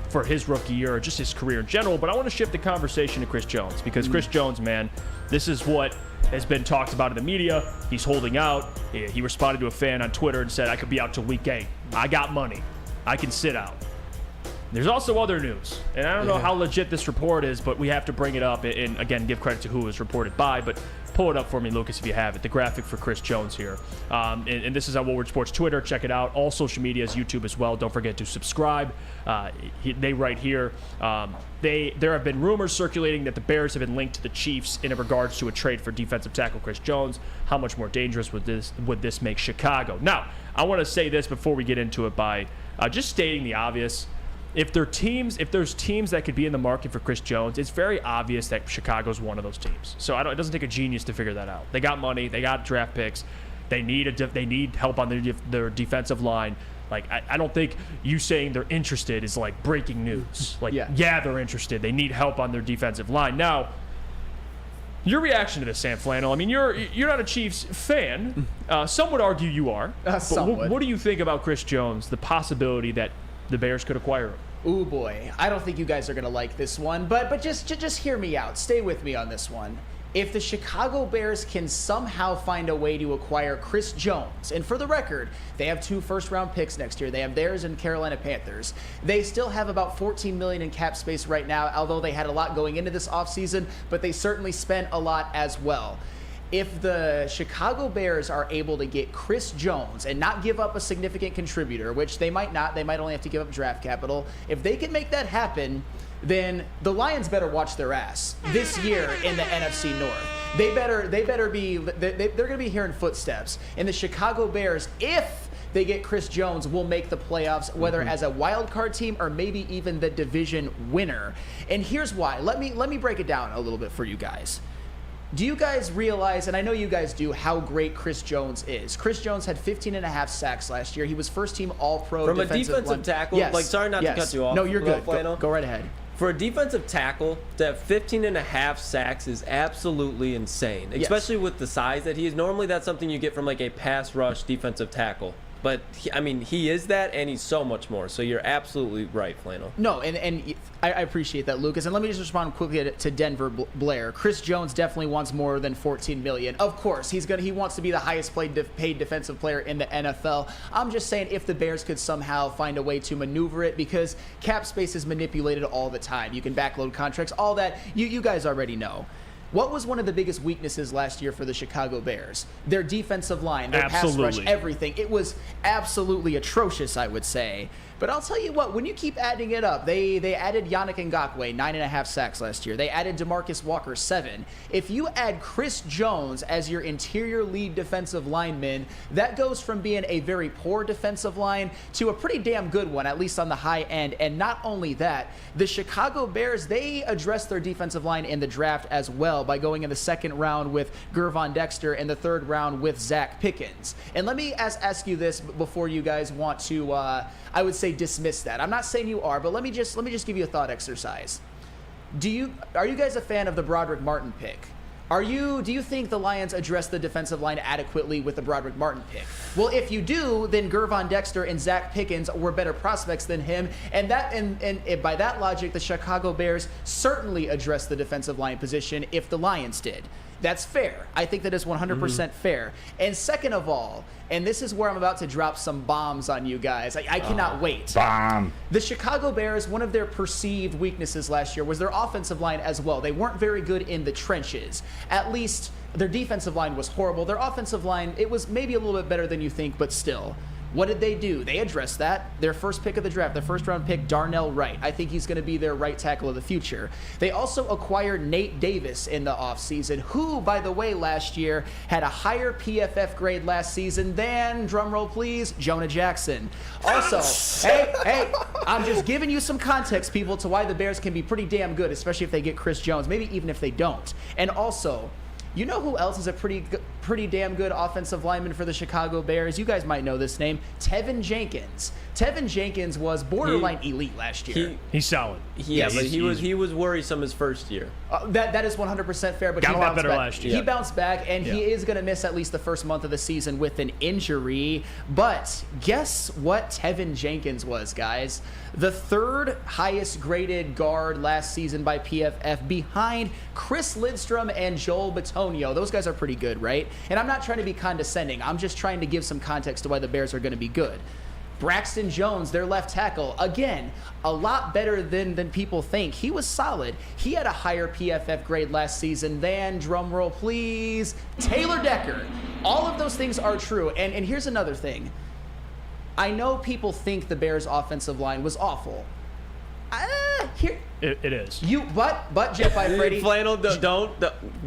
for his rookie year or just his career in general, but I want to shift the conversation to Chris Jones because Chris Jones, man, this is what has been talked about in the media. He's holding out. He responded to a fan on Twitter and said, I could be out till week 8. I got money. I can sit out. There's also other news, and I don't know how legit this report is, but we have to bring it up and again, give credit to who it was reported by, but pull it up for me, Lucas, if you have it. The graphic for Chris Jones here. And this is on Woodward Sports Twitter. Check it out. All social medias, YouTube as well. Don't forget to subscribe. They write here, there have been rumors circulating that the Bears have been linked to the Chiefs in regards to a trade for defensive tackle Chris Jones. How much more dangerous would this make Chicago? Now, I want to say this before we get into it by just stating the obvious. If there's teams that could be in the market for Chris Jones, it's very obvious that Chicago's one of those teams. So it doesn't take a genius to figure that out. They got money, they got draft picks, they need help on their defensive line. Like I don't think you saying they're interested is like breaking news. Like yeah, they're interested. They need help on their defensive line. Now, your reaction to this, Sam Flannel? I mean, you're not a Chiefs fan. Some would argue you are. What do you think about Chris Jones? The possibility that the Bears could acquire him. Ooh boy, I don't think you guys are gonna like this one, but just hear me out. Stay with me on this one. If the Chicago Bears can somehow find a way to acquire Chris Jones, and for the record, they have 2 first-round picks next year. They have theirs and Carolina Panthers. They still have about $14 million in cap space right now, although they had a lot going into this offseason, but they certainly spent a lot as well. If the Chicago Bears are able to get Chris Jones and not give up a significant contributor, which they might not, they might only have to give up draft capital. If they can make that happen, then the Lions better watch their ass this year in the NFC North. They're going to be hearing footsteps. And the Chicago Bears, if they get Chris Jones, will make the playoffs, whether as a wild card team or maybe even the division winner. And here's why. Let me break it down a little bit for you guys. Do you guys realize, and I know you guys do, how great Chris Jones is? Chris Jones had 15.5 sacks last year. He was first-team All-Pro from a defensive tackle. Yes. Like, sorry not to cut you off. No, you're good. Go right ahead. For a defensive tackle to have 15.5 sacks is absolutely insane, especially with the size that he is. Normally, that's something you get from like a pass rush defensive tackle. But, he is that, and he's so much more. So you're absolutely right, Flannel. No, and I appreciate that, Lucas. And let me just respond quickly to Denver Blair. Chris Jones definitely wants more than $14 million. Of course, he wants to be the highest paid defensive player in the NFL. I'm just saying if the Bears could somehow find a way to maneuver it, because cap space is manipulated all the time. You can backload contracts, all that. You guys already know. What was one of the biggest weaknesses last year for the Chicago Bears? Their defensive line, their pass rush, everything. It was absolutely atrocious, I would say. But I'll tell you what, when you keep adding it up, they added Yannick Ngakoue, 9.5 sacks last year. They added DeMarcus Walker, 7. If you add Chris Jones as your interior lead defensive lineman, that goes from being a very poor defensive line to a pretty damn good one, at least on the high end. And not only that, the Chicago Bears, they addressed their defensive line in the draft as well by going in the second round with Gervon Dexter and the third round with Zach Pickens. And let me ask you this before you guys want to, I would say, dismiss that. I'm not saying you are, but let me just give you a thought exercise. Are you guys a fan of the Broderick Martin pick? Do you think the Lions addressed the defensive line adequately with the Broderick Martin pick? Well, if you do, then Gervon Dexter and Zach Pickens were better prospects than him, and by that logic, the Chicago Bears certainly addressed the defensive line position if the Lions did. That's fair. I think that is 100% fair. And second of all, and this is where I'm about to drop some bombs on you guys. I cannot wait. Bomb. The Chicago Bears, one of their perceived weaknesses last year was their offensive line as well. They weren't very good in the trenches. At least their defensive line was horrible. Their offensive line, it was maybe a little bit better than you think, but still. What did they do? They addressed that. Their first pick of the draft, their first round pick, Darnell Wright. I think he's going to be their right tackle of the future. They also acquired Nate Davis in the offseason, who, by the way, last year had a higher PFF grade last season than, drumroll please, Jonah Jackson. Also, hey, I'm just giving you some context, people, to why the Bears can be pretty damn good, especially if they get Chris Jones, maybe even if they don't. And also, you know who else is a pretty damn good offensive lineman for the Chicago Bears? You guys might know this name, Tevin Jenkins. Tevin Jenkins was borderline elite last year. He's solid. But he was worrisome his first year. That is 100% fair, but got he a lot bounced better back. last year. He bounced back, and he is going to miss at least the first month of the season with an injury. But guess what Tevin Jenkins was, guys? The third highest graded guard last season by PFF, behind Chris Lidstrom and Joel Bitonio. Those guys are pretty good, right? And I'm not trying to be condescending. I'm just trying to give some context to why the Bears are going to be good. Braxton Jones, their left tackle, again, a lot better than people think. He was solid. He had a higher PFF grade last season than, drumroll please, Taylor Decker. All of those things are true. And here's another thing. I know people think the Bears' offensive line was awful. It is. But Jeff Iafrate, Flannel,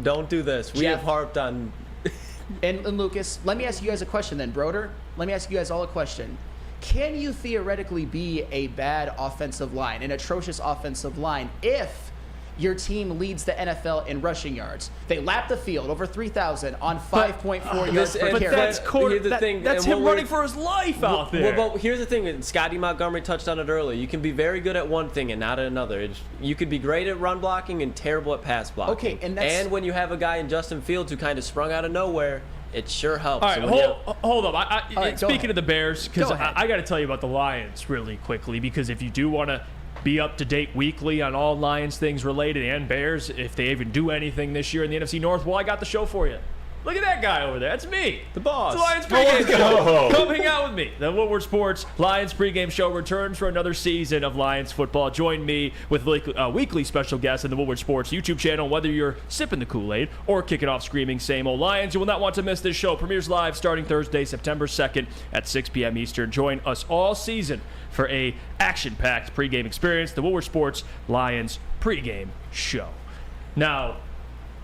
don't do this. We have harped on. and Lucas, let me ask you guys a question then, Broder. Let me ask you guys all a question. Can you theoretically be a bad offensive line, an atrocious offensive line, if your team leads the NFL in rushing yards? They lap the field over 3,000 on 5.4 yards per carry. That's him running for his life out there. Well, here's the thing. Scotty Montgomery touched on it earlier. You can be very good at one thing and not at another. You could be great at run blocking and terrible at pass blocking. Okay, and when you have a guy in Justin Fields who kind of sprung out of nowhere, it sure helps. All right, hold up. Speaking of the Bears, because I got to tell you about the Lions really quickly, because if you do want to be up to date weekly on all Lions things related and Bears, if they even do anything this year in the NFC North, well, I got the show for you. Look at that guy over there. That's me. The boss. It's the Lions pregame show. Come hang out with me. The Woodward Sports Lions pregame show returns for another season of Lions football. Join me with weekly special guests on the Woodward Sports YouTube channel, whether you're sipping the Kool-Aid or kicking off screaming same old Lions. You will not want to miss this show. Premieres live starting Thursday, September 2nd at 6 p.m. Eastern. Join us all season for a action-packed pregame experience. The Woodward Sports Lions pregame show. Now,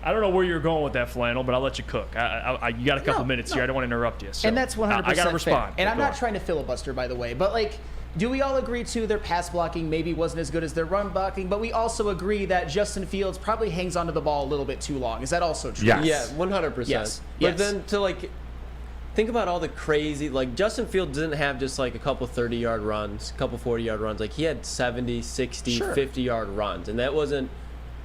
I don't know where you're going with that, Flannel, but I'll let you cook. You got a couple minutes here. I don't want to interrupt you. So and that's 100% I got to respond. And I'm not trying to filibuster, by the way, but do we all agree too their pass blocking maybe wasn't as good as their run blocking, but we also agree that Justin Fields probably hangs onto the ball a little bit too long. Is that also true? Yes. Yeah, 100%. Yes. But then to think about all the crazy, like Justin Fields didn't have just like a couple 30-yard runs, a couple 40-yard runs. Like he had 70, 60, 50-yard runs. And that wasn't,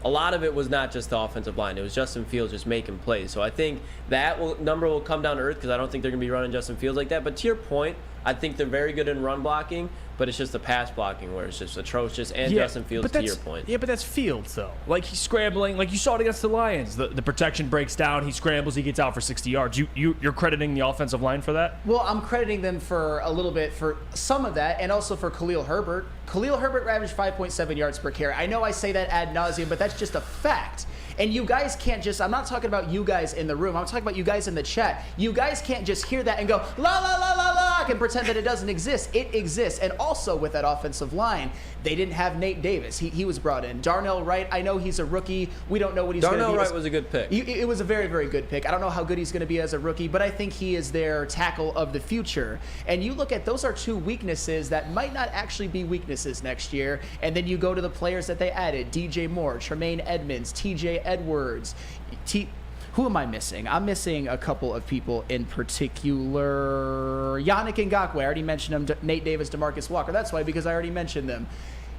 a lot of it was not just the offensive line. It was Justin Fields just making plays. So I think that number will come down to earth because I don't think they're going to be running Justin Fields like that. But to your point, I think they're very good in run blocking, but it's just the pass blocking where it's just atrocious. And Justin Fields, to your point. Yeah, but that's Fields, though. Like, he's scrambling. Like, you saw it against the Lions. The protection breaks down. He scrambles. He gets out for 60 yards. You're crediting the offensive line for that? Well, I'm crediting them for a little bit for some of that, and also for Khalil Herbert. Khalil Herbert averaged 5.7 yards per carry. I know I say that ad nauseum, but that's just a fact. And you guys can't just, I'm not talking about you guys in the room, I'm talking about you guys in the chat. You guys can't just hear that and go, la la la la la, and pretend that it doesn't exist. It exists. And also with that offensive line, they didn't have Nate Davis. He was brought in. Darnell Wright, I know he's a rookie. We don't know what he's going to be. Darnell Wright was a good pick. It was a very, very good pick. I don't know how good he's going to be as a rookie, but I think he is their tackle of the future. And you look at, those are two weaknesses that might not actually be weaknesses next year. And then you go to the players that they added, DJ Moore, Tremaine Edmonds, TJ Edwards. Who am I missing? I'm missing a couple of people in particular. Yannick Ngakoue, I already mentioned him. Nate Davis, DeMarcus Walker. That's why, because I already mentioned them.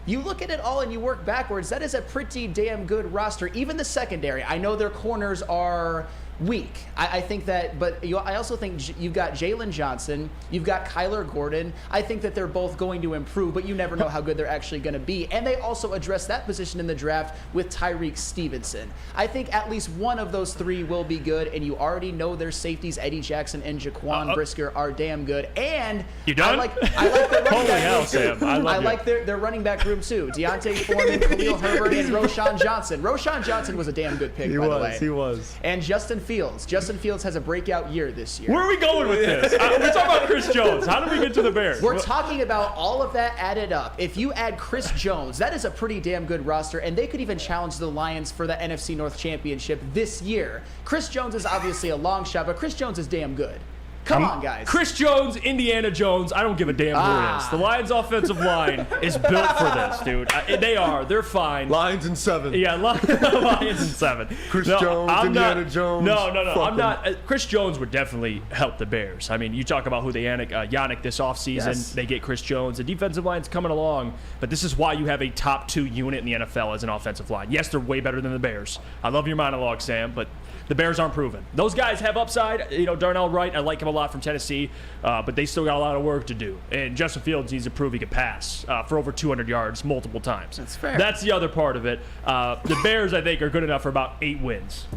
You look at it all and you work backwards. That is a pretty damn good roster. Even the secondary. I know their corners are weak. I think that, but I also think you've got Jalen Johnson, you've got Kyler Gordon. I think that they're both going to improve, but you never know how good they're actually going to be. And they also address that position in the draft with Tyreek Stevenson. I think at least one of those three will be good, and you already know their safeties, Eddie Jackson and Jaquan Brisker, are damn good. And you done? I like their running Holy back hell, room too. Sam. I like their running back room too. Deontay Foreman, Khalil Herbert, and Roshan Johnson. Roshan Johnson was a damn good pick, by the way. He was. And Justin Fields. Justin Fields has a breakout year this year. Where are we going with this? We're talking about Chris Jones. How did we get to the Bears? We're talking about all of that added up. If you add Chris Jones, that is a pretty damn good roster, and they could even challenge the Lions for the NFC North Championship this year. Chris Jones is obviously a long shot, but Chris Jones is damn good. Come on, guys. Chris Jones, Indiana Jones, I don't give a damn who it is. The Lions' offensive line is built for this, dude. They are. They're fine. Lions in 7. Yeah, Lions in 7. Chris Jones, Indiana Jones. No. I'm not. Chris Jones would definitely help the Bears. I mean, you talk about who they Yannick this offseason. Yes. They get Chris Jones. The defensive line's coming along, but this is why you have a top 2 unit in the NFL as an offensive line. Yes, they're way better than the Bears. I love your monologue, Sam, but the Bears aren't proven. Those guys have upside. You know, Darnell Wright, I like him a lot from Tennessee, but they still got a lot of work to do. And Justin Fields needs to prove he can pass for over 200 yards multiple times. That's fair. That's the other part of it. The Bears, I think, are good enough for about 8 wins.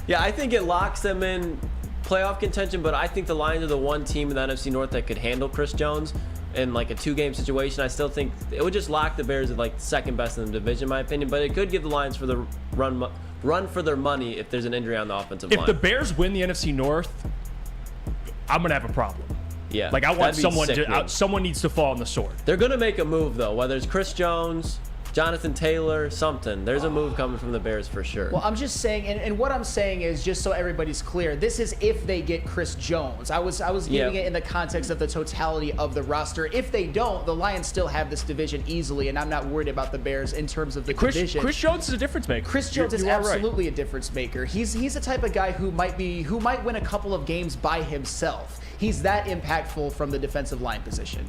Yeah, I think it locks them in playoff contention, but I think the Lions are the one team in the NFC North that could handle Chris Jones in like a 2-game situation. I still think it would just lock the Bears at like second best in the division, in my opinion, but it could give the Lions for the run for their money if there's an injury on the offensive line. If the Bears win the NFC North, I'm going to have a problem. Yeah. Like, I want someone needs to fall on the sword. They're going to make a move, though, whether it's Chris Jones, Jonathan Taylor, something. There's a move coming from the Bears for sure. Well, I'm just saying, and what I'm saying is, just so everybody's clear, this is if they get Chris Jones. I was giving it in the context of the totality of the roster. If they don't, the Lions still have this division easily, and I'm not worried about the Bears in terms of the division. Chris Jones is a difference maker. Chris Jones is absolutely a difference maker. He's the type of guy who might win a couple of games by himself. He's that impactful from the defensive line position.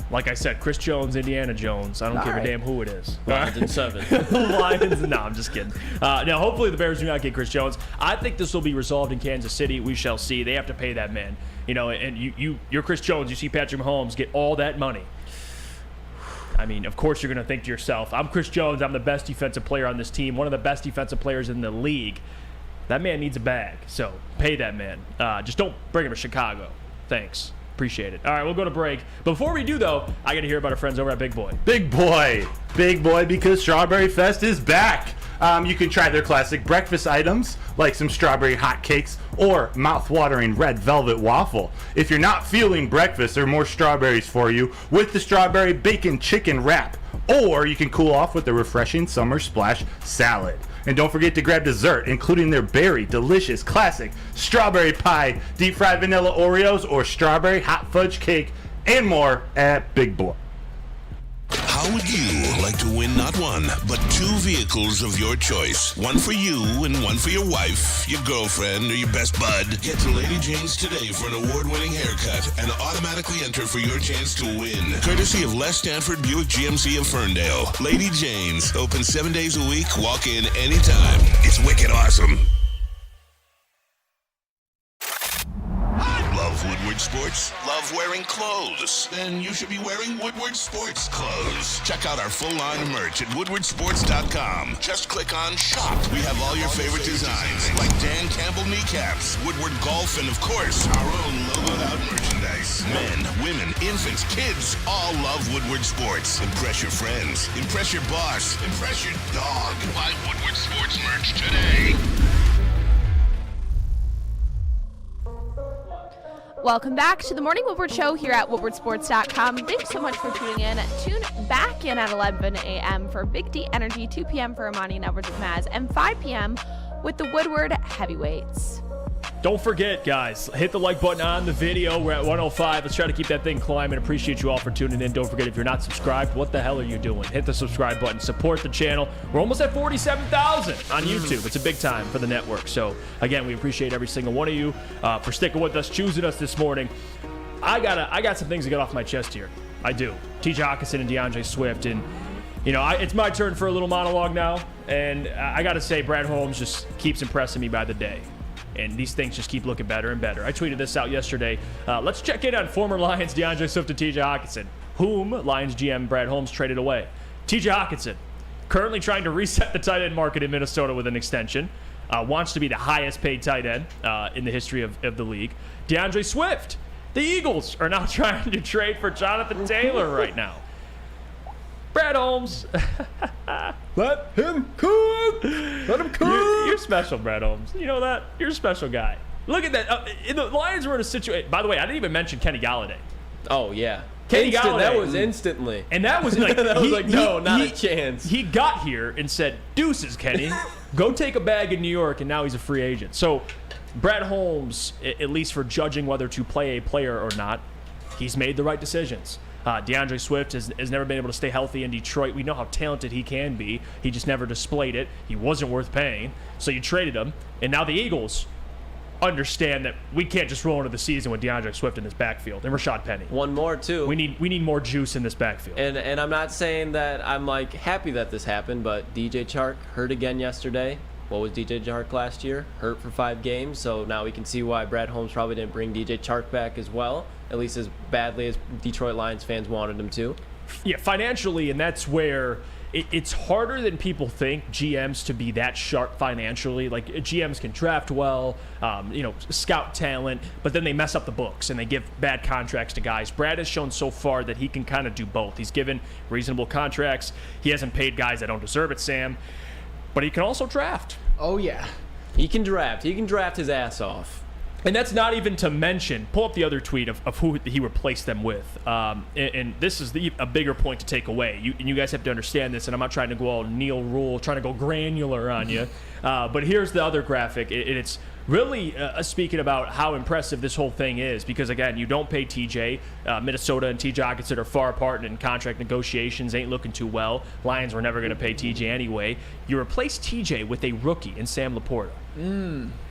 Like I said, Chris Jones, Indiana Jones. I don't give a damn who it is. Lions in 7. Lions, no, I'm just kidding. Now, hopefully the Bears do not get Chris Jones. I think this will be resolved in Kansas City. We shall see. They have to pay that man. You know, and you're Chris Jones. You see Patrick Mahomes get all that money. I mean, of course you're going to think to yourself, I'm Chris Jones. I'm the best defensive player on this team, one of the best defensive players in the league. That man needs a bag, so pay that man. Just don't bring him to Chicago. Thanks. Appreciate it. All right, we'll go to break. Before we do, though, I got to hear about our friends over at Big Boy. Big Boy, because Strawberry Fest is back. You can try their classic breakfast items like some strawberry hotcakes or mouth-watering red velvet waffle. If you're not feeling breakfast, there are more strawberries for you with the strawberry bacon chicken wrap. Or you can cool off with the refreshing summer splash salad. And don't forget to grab dessert, including their berry delicious classic strawberry pie, deep fried vanilla Oreos, or strawberry hot fudge cake, and more at Big Boy. How How would you like to win not one, but 2 vehicles of your choice? One for you and one for your wife, your girlfriend, or your best bud. Get to Lady Jane's today for an award-winning haircut and automatically enter for your chance to win. Courtesy of Les Stanford Buick GMC of Ferndale. Lady Jane's, open 7 days a week, walk in anytime. It's wicked awesome. Love Woodward Sports? Love wearing clothes? Then you should be wearing Woodward Sports clothes. Check out our full line of merch at woodwardsports.com. Just click on Shop. We have all your favorite designs, like Dan Campbell kneecaps, Woodward Golf, and of course, our own logoed out merchandise. Men, women, infants, kids all love Woodward Sports. Impress your friends. Impress your boss. Impress your dog. Buy Woodward Sports merch today. Welcome back to the Morning Woodward Show here at woodwardsports.com. Thanks so much for tuning in. Tune back in at 11 a.m. for Big D Energy, 2 p.m. for Ermanni and Edwards with Maz, and 5 p.m. with the Woodward Heavyweights. Don't forget, guys, hit the like button on the video. We're at 105. Let's try to keep that thing climbing. Appreciate you all for tuning in. Don't forget, if you're not subscribed, what the hell are you doing? Hit the subscribe button. Support the channel. We're almost at 47,000 on YouTube. It's a big time for the network. So, again, we appreciate every single one of you for sticking with us, choosing us this morning. I got some things to get off my chest here. I do. TJ Hawkinson and DeAndre Swift. And, you know, it's my turn for a little monologue now. And I got to say, Brad Holmes just keeps impressing me by the day. And these things just keep looking better and better. I tweeted this out yesterday. Let's check in on former Lions DeAndre Swift and TJ Hawkinson, whom Lions GM Brad Holmes traded away. TJ Hawkinson, currently trying to reset the tight end market in Minnesota with an extension. Wants to be the highest paid tight end in the history of the league. DeAndre Swift, the Eagles are now trying to trade for Jonathan Taylor right now. Brad Holmes. Let him cook. Let him cook. You're special, Brad Holmes. You know that? You're a special guy. Look at that. The Lions were in a situation. By the way, I didn't even mention Kenny Galladay. Oh, yeah. Kenny Galladay. That was instantly. And that was like, not a chance. He got here and said, deuces, Kenny. Go take a bag in New York, and now he's a free agent. So Brad Holmes, at least for judging whether to play a player or not, he's made the right decisions. DeAndre Swift has never been able to stay healthy in Detroit. We know how talented he can be. He just never displayed it. He wasn't worth paying. So you traded him. And now the Eagles understand that we can't just roll into the season with DeAndre Swift in this backfield. And Rashad Penny. One more, too. We need more juice in this backfield. And I'm not saying that I'm, like, happy that this happened, but DJ Chark hurt again yesterday. What was DJ Chark last year? Hurt for 5 games. So now we can see why Brad Holmes probably didn't bring DJ Chark back as well, at least as badly as Detroit Lions fans wanted him to. Yeah, financially, and that's where it's harder than people think, GMs to be that sharp financially. Like, GMs can draft well, scout talent, but then they mess up the books and they give bad contracts to guys. Brad has shown so far that he can kind of do both. He's given reasonable contracts. He hasn't paid guys that don't deserve it, Sam. But he can also draft. Oh, yeah. He can draft. He can draft his ass off. And that's not even to mention, pull up the other tweet of who he replaced them with. And this is a bigger point to take away. You guys have to understand this, and I'm not trying to go all Neil Rule, trying to go granular on you. But here's the other graphic. It's really speaking about how impressive this whole thing is because, again, you don't pay TJ. Minnesota and TJ Hawkinson are far apart, and contract negotiations ain't looking too well. Lions were never going to pay TJ anyway. You replace TJ with a rookie in Sam Laporta.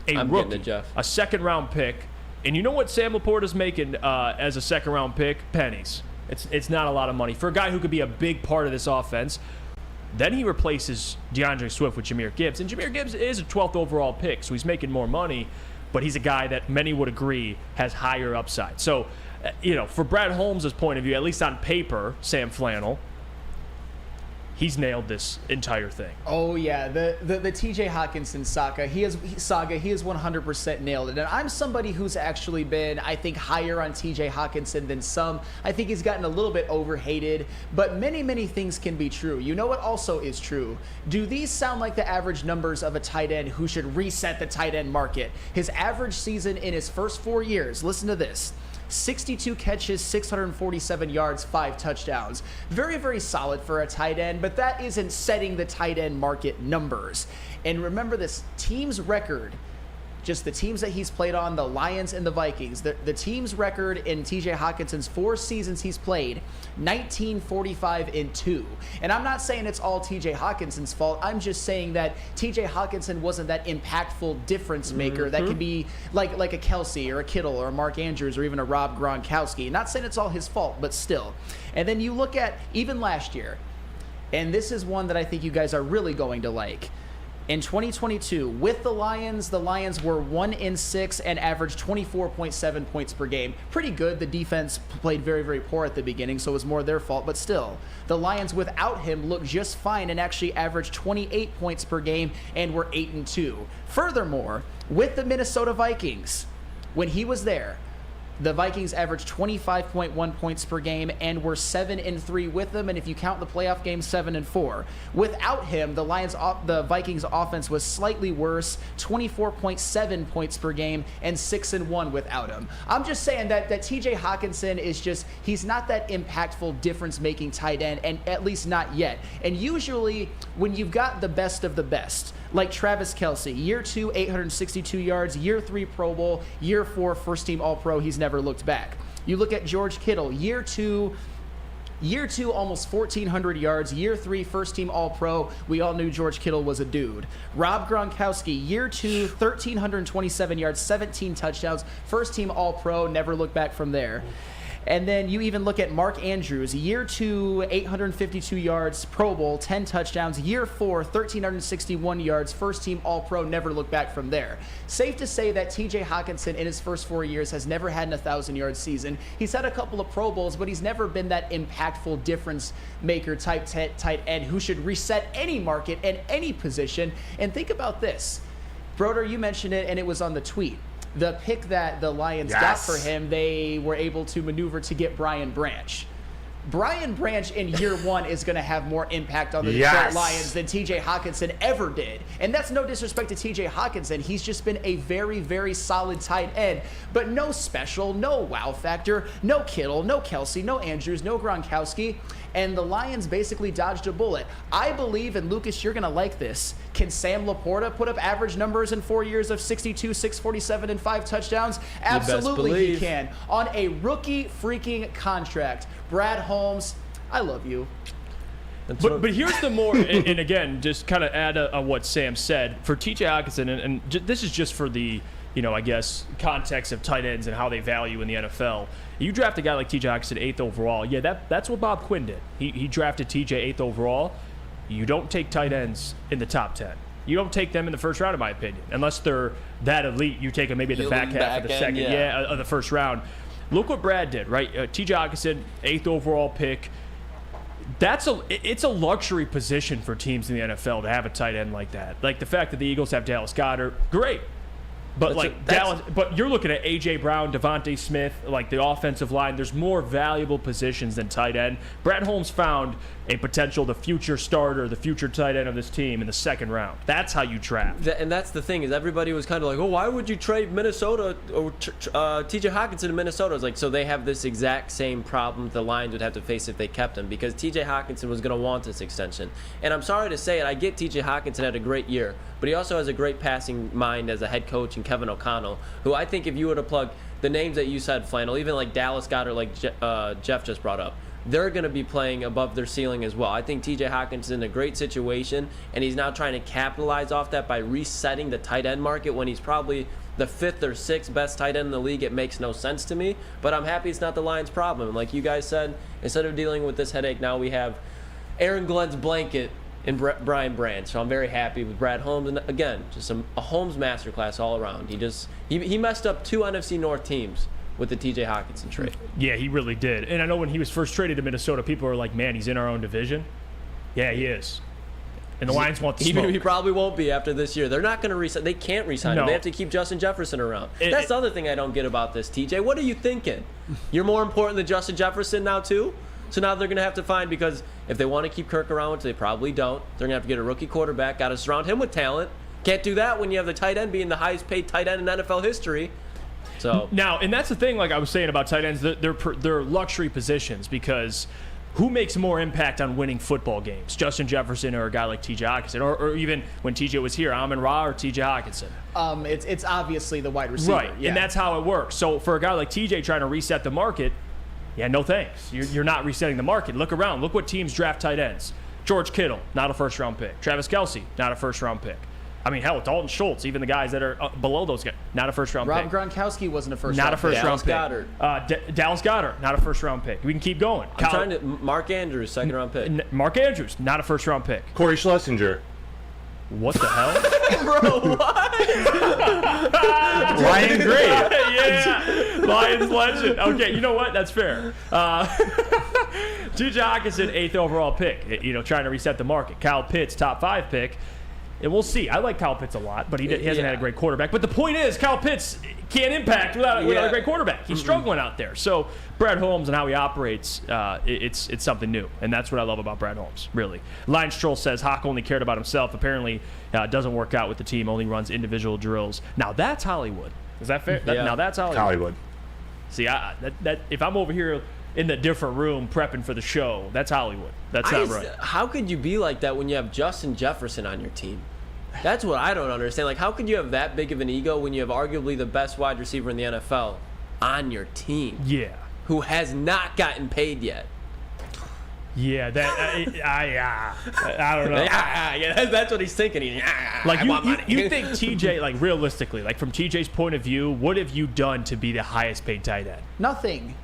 I'm rookie, getting it, Jeff. a second-round pick. And you know what Sam Laporta's making as a second-round pick? Pennies. It's not a lot of money for a guy who could be a big part of this offense. Then he replaces DeAndre Swift with Jahmyr Gibbs. And Jahmyr Gibbs is a 12th overall pick, so he's making more money. But he's a guy that many would agree has higher upside. So, for Brad Holmes' point of view, at least on paper, Sam Flannel, he's nailed this entire thing. Oh, yeah. The TJ Hawkinson saga, he has 100% nailed it. And I'm somebody who's actually been, I think, higher on TJ Hawkinson than some. I think he's gotten a little bit overhated, but many, many things can be true. You know what also is true? Do these sound like the average numbers of a tight end who should reset the tight end market? His average season in his first 4 years, listen to this. 62 catches, 647 yards, 5 touchdowns. Very, very solid for a tight end, but that isn't setting the tight end market numbers. And remember this, team's record just the teams that he's played on, the Lions and the Vikings, the team's record in TJ Hawkinson's 4 seasons he's played, 19-45-2. And I'm not saying it's all TJ Hawkinson's fault. I'm just saying that TJ Hawkinson wasn't that impactful difference maker that can be like a Kelsey or a Kittle or a Mark Andrews or even a Rob Gronkowski. Not saying it's all his fault, but still. And then you look at even last year, and this is one that I think you guys are really going to like. In 2022, with the Lions were 1-6 and averaged 24.7 points per game. Pretty good. The defense played very, very poor at the beginning, so it was more their fault. But still, the Lions without him looked just fine and actually averaged 28 points per game and were 8-2. Furthermore, with the Minnesota Vikings, when he was there, the Vikings averaged 25.1 points per game and were 7-3 with them, and if you count the playoff game, 7-4. Without him, the Vikings offense was slightly worse, 24.7 points per game and 6-1 without him. I'm just saying that TJ Hawkinson is he's not that impactful difference-making tight end, and at least not yet. And usually, when you've got the best of the best, like Travis Kelce, year 2, 862 yards, year 3 Pro Bowl, year 4 first-team All-Pro, he's never looked back. You look at George Kittle, year 2, almost 1,400 yards. Year 3, first-team All-Pro. We all knew George Kittle was a dude. Rob Gronkowski, year 2, 1,327 yards, 17 touchdowns. First-team All-Pro, never looked back from there. And then you even look at Mark Andrews, year 2, 852 yards, Pro Bowl, 10 touchdowns. Year 4, 1,361 yards, first-team All-Pro, never looked back from there. Safe to say that TJ Hawkinson in his first 4 years has never had an 1,000-yard season. He's had a couple of Pro Bowls, but he's never been that impactful difference-maker type tight end who should reset any market at any position. And think about this. Broder, you mentioned it, and it was on the tweet. The pick that the Lions got for him, they were able to maneuver to get Brian Branch. Brian Branch in year 1 is going to have more impact on the Detroit Lions than TJ Hawkinson ever did. And that's no disrespect to TJ Hawkinson. He's just been a very, very solid tight end, but no special, no wow factor, no Kittle, no Kelsey, no Andrews, no Gronkowski. And the Lions basically dodged a bullet. I believe, and Lucas, you're going to like this, can Sam Laporta put up average numbers in 4 years of 62, 647, and 5 touchdowns? Absolutely he can. On a rookie freaking contract. Brad Holmes, I love you. But here's the more, and again, just kind of add on what Sam said. For TJ Hawkinson, and this is just for the, I guess, context of tight ends and how they value in the NFL. You draft a guy like TJ Hawkinson 8th overall. Yeah, that's what Bob Quinn did. He drafted TJ 8th overall. You don't take tight ends in the top 10. You don't take them in the first round, in my opinion. Unless they're that elite, you take them maybe in the back half of the second, of the first round. Look what Brad did, right? TJ Hawkinson, 8th overall pick. It's a luxury position for teams in the NFL to have a tight end like that. Like the fact that the Eagles have Dallas Goedert, great. But but you're looking at A.J. Brown, Devontae Smith, like the offensive line. There's more valuable positions than tight end. Brad Holmes found a potential, the future starter, the future tight end of this team in the second round. That's how you draft. And that's the thing, is everybody was kind of like, oh, why would you trade Minnesota or T.J. Hawkinson to Minnesota? It's like, so they have this exact same problem the Lions would have to face if they kept him, because T.J. Hawkinson was going to want this extension. And I'm sorry to say it, I get T.J. Hawkinson had a great year, but he also has a great passing mind as a head coach, and Kevin O'Connell, who I think if you were to plug the names that you said, Flannel, even like Dallas Goedert, like Jeff just brought up, they're going to be playing above their ceiling as well. I think TJ Hawkinson's in a great situation, and he's now trying to capitalize off that by resetting the tight end market when he's probably the 5th or 6th best tight end in the league. It makes no sense to me, but I'm happy it's not the Lions' problem. Like you guys said, instead of dealing with this headache, now we have Aaron Glenn's blanket and Brian Branch. So I'm very happy with Brad Holmes, and again, just a Holmes masterclass all around. He messed up 2 NFC North teams with the TJ Hawkinson trade. Yeah, he really did. And I know when he was first traded to Minnesota, people were like, man, he's in our own division. Yeah, he is. And the Lions want the smoke. He probably won't be after this year. They're not going to resign. They can't resign him. They have to keep Justin Jefferson around. That's the other thing I don't get about this, TJ. What are you thinking? You're more important than Justin Jefferson now, too? So now they're going to have to find, because if they want to keep Kirk around, which they probably don't, they're going to have to get a rookie quarterback, got to surround him with talent. Can't do that when you have the tight end being the highest paid tight end in NFL history. So now, and that's the thing, like I was saying about tight ends, they're luxury positions, because who makes more impact on winning football games? Justin Jefferson or a guy like T.J. Hockenson? Or even when T.J. was here, Amon-Ra or T.J. Hockenson? It's obviously the wide receiver. Right, and that's how it works. So for a guy like T.J. trying to reset the market, yeah, no thanks. You're not resetting the market. Look around. Look what teams draft tight ends. George Kittle, not a first-round pick. Travis Kelce, not a first-round pick. I mean, hell, Dalton Schultz, even the guys that are below those guys, not a first-round pick. Rob Gronkowski wasn't a first-round pick. Not a first-round pick. Goddard. Dallas Goedert, not a first-round pick. We can keep going. Mark Andrews, second-round pick. Mark Andrews, not a first-round pick. Corey Schlesinger. What the hell? Bro, what? Ryan Gray. Yeah, Lions legend. Okay, you know what? That's fair. T.J. Hockenson, 8th overall pick. Trying to reset the market. Kyle Pitts, top 5 pick. And we'll see. I like Kyle Pitts a lot, but he hasn't had a great quarterback. But the point is, Kyle Pitts can't impact without a great quarterback. He's struggling out there. So Brad Holmes and how he operates, it's something new. And that's what I love about Brad Holmes, really. Lion Stroll says Hawk only cared about himself. Apparently, doesn't work out with the team, only runs individual drills. Now, that's Hollywood. Is that fair? Now, that's Hollywood. See, if I'm over here in the different room prepping for the show, that's Hollywood. That's not right. How could you be like that when you have Justin Jefferson on your team? That's what I don't understand. Like, how could you have that big of an ego when you have arguably the best wide receiver in the NFL on your team? Yeah. Who has not gotten paid yet? Yeah, I don't know. Yeah, that's what he's thinking. You think TJ, like realistically, like from TJ's point of view, what have you done to be the highest paid tight end? Nothing.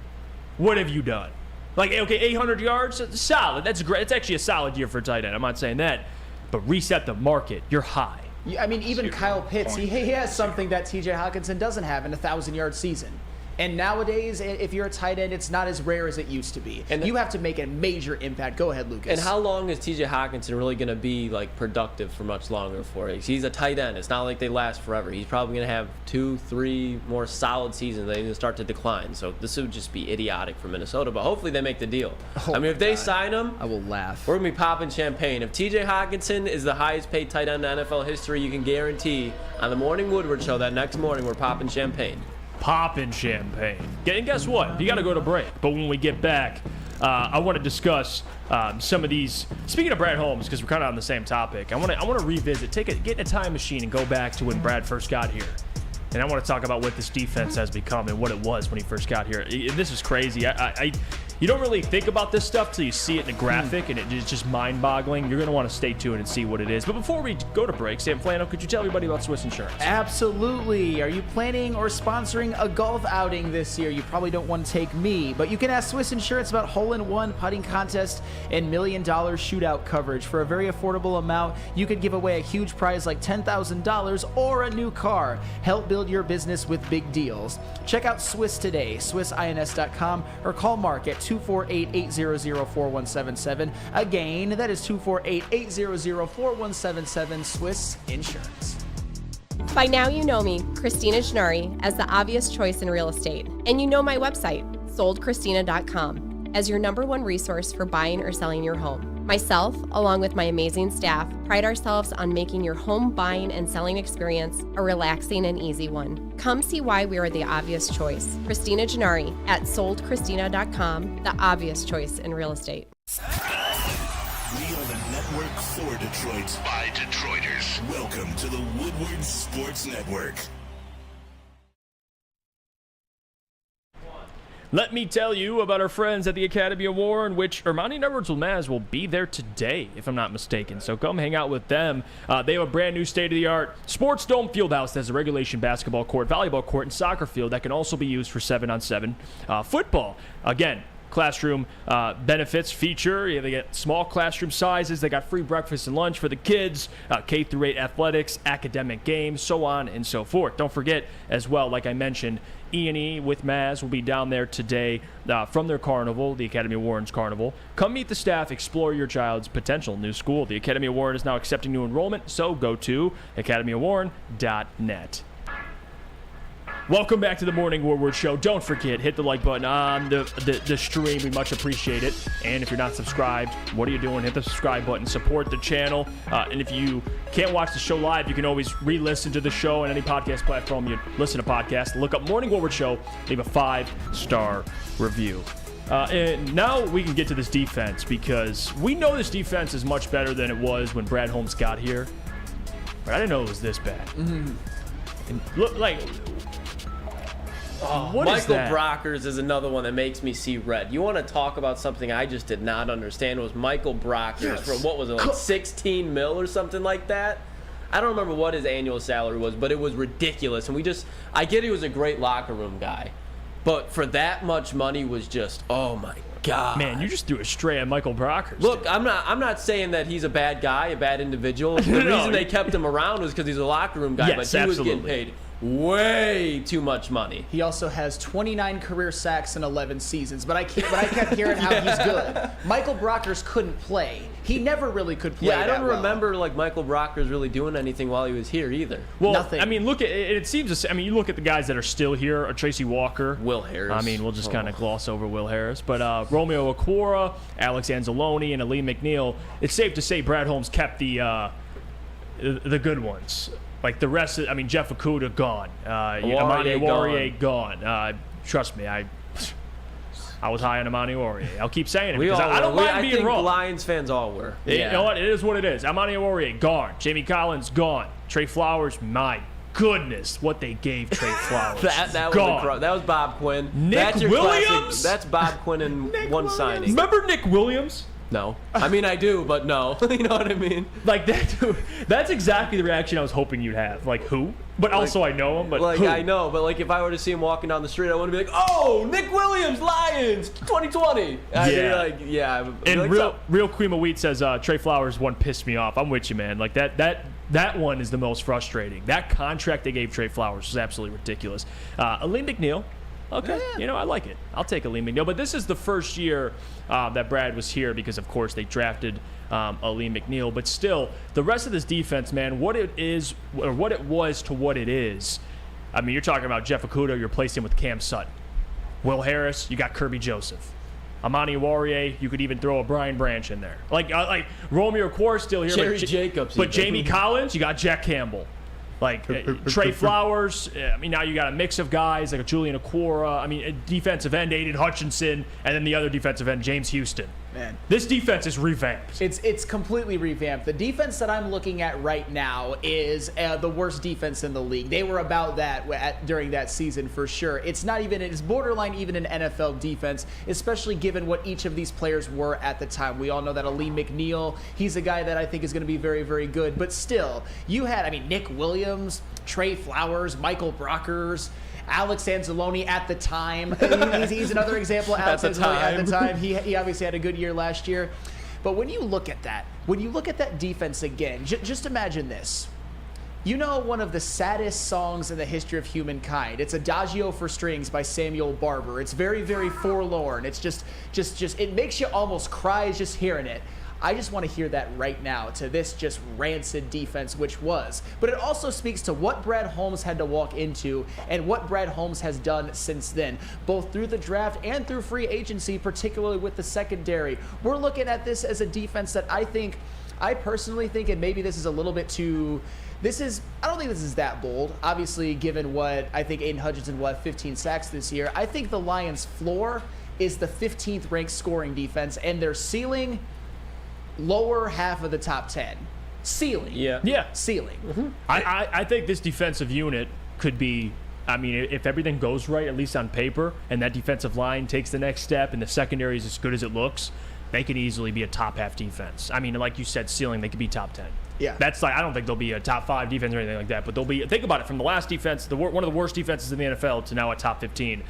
What have you done? Like, okay, 800 yards, solid. That's great. It's actually a solid year for a tight end. I'm not saying that, but reset the market. You're high. I mean, even Kyle Pitts, he has something that T.J. Hockenson doesn't have in a 1,000-yard season. And nowadays, if you're a tight end, it's not as rare as it used to be. And you have to make a major impact. Go ahead, Lucas. And how long is T.J. Hockenson really going to be like productive for much longer for? He's a tight end. It's not like they last forever. He's probably going to have 2-3 more solid seasons. They're going to start to decline. So this would just be idiotic for Minnesota. But hopefully they make the deal. If they sign him, I will laugh. We're going to be popping champagne. If T.J. Hockenson is the highest paid tight end in NFL history, you can guarantee on the Morning Woodward show that next morning we're popping champagne. Popping champagne. And guess what? You got to go to break. But when we get back, I want to discuss some of these. Speaking of Brad Holmes, because we're kind of on the same topic, I want to revisit, get in a time machine and go back to when Brad first got here. And I want to talk about what this defense has become and what it was when he first got here. This is crazy. You don't really think about this stuff till you see it in the graphic, and it's just mind-boggling. You're going to want to stay tuned and see what it is. But before we go to break, Sam Flannel, could you tell everybody about Swiss Insurance? Absolutely. Are you planning or sponsoring a golf outing this year? You probably don't want to take me, but you can ask Swiss Insurance about hole-in-one putting contest and $1 million shootout coverage. For a very affordable amount, you could give away a huge prize like $10,000 or a new car. Help build your business with big deals. Check out Swiss today, SwissINS.com, or call Mark at 248-800-4177. Again, that is 248-800-4177, Swiss Insurance. By now you know me, Christina Gennari, as the obvious choice in real estate. And you know my website, soldchristina.com, as your #1 resource for buying or selling your home. Myself, along with my amazing staff, pride ourselves on making your home buying and selling experience a relaxing and easy one. Come see why we are the obvious choice. Christina Gennari at soldchristina.com, the obvious choice in real estate. We are the network for Detroit by Detroiters. Welcome to the Woodward Sports Network. Let me tell you about our friends at the Academy of War, in which Ermanni and Edwards-Lamaze will be there today, if I'm not mistaken. So come hang out with them. They have a brand new state-of-the-art Sports Dome Fieldhouse that has a regulation basketball court, volleyball court, and soccer field that can also be used for 7-on-7 football. Again, classroom benefits feature. They get small classroom sizes. They got free breakfast and lunch for the kids, K-8 athletics, academic games, so on and so forth. Don't forget, as well, like I mentioned, E&E with Maz will be down there today from their carnival, the Academy of Warren's carnival. Come meet the staff, explore your child's potential new school. The Academy of Warren is now accepting new enrollment, so go to academyofwarren.net. Welcome back to the Morning Woodward Show. Don't forget, hit the like button on the stream. We much appreciate it. And if you're not subscribed, what are you doing? Hit the subscribe button. Support the channel. And if you can't watch the show live, you can always re-listen to the show on any podcast platform you listen to podcasts. Look up Morning Woodward Show. Leave a 5-star review. And now we can get to this defense because we know this defense is much better than it was when Brad Holmes got here. But I didn't know it was this bad. And look, like, what is Michael that? Brockers is another one that makes me see red. You want to talk about something I just did not understand? It was Michael Brockers for, what was it, like 16 mil or something like that? I don't remember what his annual salary was, but it was ridiculous. And I get he was a great locker room guy, but for that much money was just, oh my God. Man, you just threw a stray at Michael Brockers. Look, I'm not saying that he's a bad guy, a bad individual. The reason they kept him around was because he's a locker room guy, Yes, but he was absolutely. getting paid way too much money. He also has 29 career sacks in 11 seasons, but I kept hearing how he's good. Michael Brockers couldn't play. He never really could play. Yeah, I don't that well. remember like Michael Brockers really doing anything while he was here either. Well, Nothing. I mean, look at it. Seems. I mean, you look at the guys that are still here: Tracy Walker, Will Harris. I mean, we'll just kind of gloss over Will Harris, but Romeo Okwara, Alex Anzalone, and Aleem McNeil. It's safe to say Brad Holmes kept the good ones. Like the rest of, I mean, Jeff Okudah gone, Amani Oruwariye gone. Trust me, I was high on Amani Oruwariye. I'll keep saying it because I don't mind being wrong. Lions fans all were. You know what? It is what it is. Amani Oruwariye gone. Jamie Collins gone. Trey Flowers, my goodness, what they gave Trey Flowers. that was Bob Quinn. Nick That's your Williams? classic. That's Bob Quinn in one signing. Remember Nick Williams? No. I mean, I do, but no. You know what I mean? Like that. That's exactly the reaction I was hoping you'd have. Like who? But also I know him. But like who? I know, but like if I were to see him walking down the street, I wouldn't be like, "Oh, Nick Williams, Lions, 2020." And real Cream of Wheat says Trey Flowers one pissed me off. I'm with you, man. Like that one is the most frustrating. That contract they gave Trey Flowers was absolutely ridiculous. Aleem McNeil. Okay, I like it. I'll take Aleem McNeil. But this is the first year that Brad was here because, of course, they drafted Aleem McNeil. But still, the rest of this defense, man, what it is or what it was to what it is. I mean, you're talking about Jeff Okudah. You're replacing him with Cam Sutton. Will Harris, you got Kirby Joseph. Amani Oruwariye, you could even throw a Brian Branch in there. Like Romeo Okwara still here. Jerry Jacobs. But Jamie Collins, you got Jack Campbell. Like Trey Flowers, I mean, now you got a mix of guys like a Julian Okwara. I mean, a defensive end, Aiden Hutchinson, and then the other defensive end, James Houston. Man, this defense is revamped. It's completely revamped. The defense that I'm looking at right now is the worst defense in the league. They were about that during that season for sure. It's borderline even an NFL defense, especially given what each of these players were at the time. We all know that Aleem McNeil, he's a guy that I think is going to be very, very good. But still, you had, Nick Williams, Trey Flowers, Michael Brockers, Alex Anzalone at the time. He's another example. Alex Anzalone at the time. He obviously had a good year last year. But when you look at that defense again, just imagine this. You know one of the saddest songs in the history of humankind. It's Adagio for Strings by Samuel Barber. It's very, very forlorn. It's just it makes you almost cry just hearing it. I just want to hear that right now to this just rancid defense, which was. But it also speaks to what Brad Holmes had to walk into and what Brad Holmes has done since then, both through the draft and through free agency, particularly with the secondary. We're looking at this as a defense that I personally think, and maybe this is a little bit too, I don't think this is that bold. Obviously, given what I think Aiden Hutchinson will have 15 sacks this year, I think the Lions' floor is the 15th ranked scoring defense, and their ceiling, lower half of the top 10. Ceiling. Yeah. Ceiling. Mm-hmm. I think this defensive unit could be, if everything goes right, at least on paper, and that defensive line takes the next step and the secondary is as good as it looks, they could easily be a top half defense. Like you said, ceiling, they could be top 10. Yeah. That's I don't think they'll be a top 5 defense or anything like that, but they'll be, think about it, from the last defense, one of the worst defenses in the NFL to now a top 15.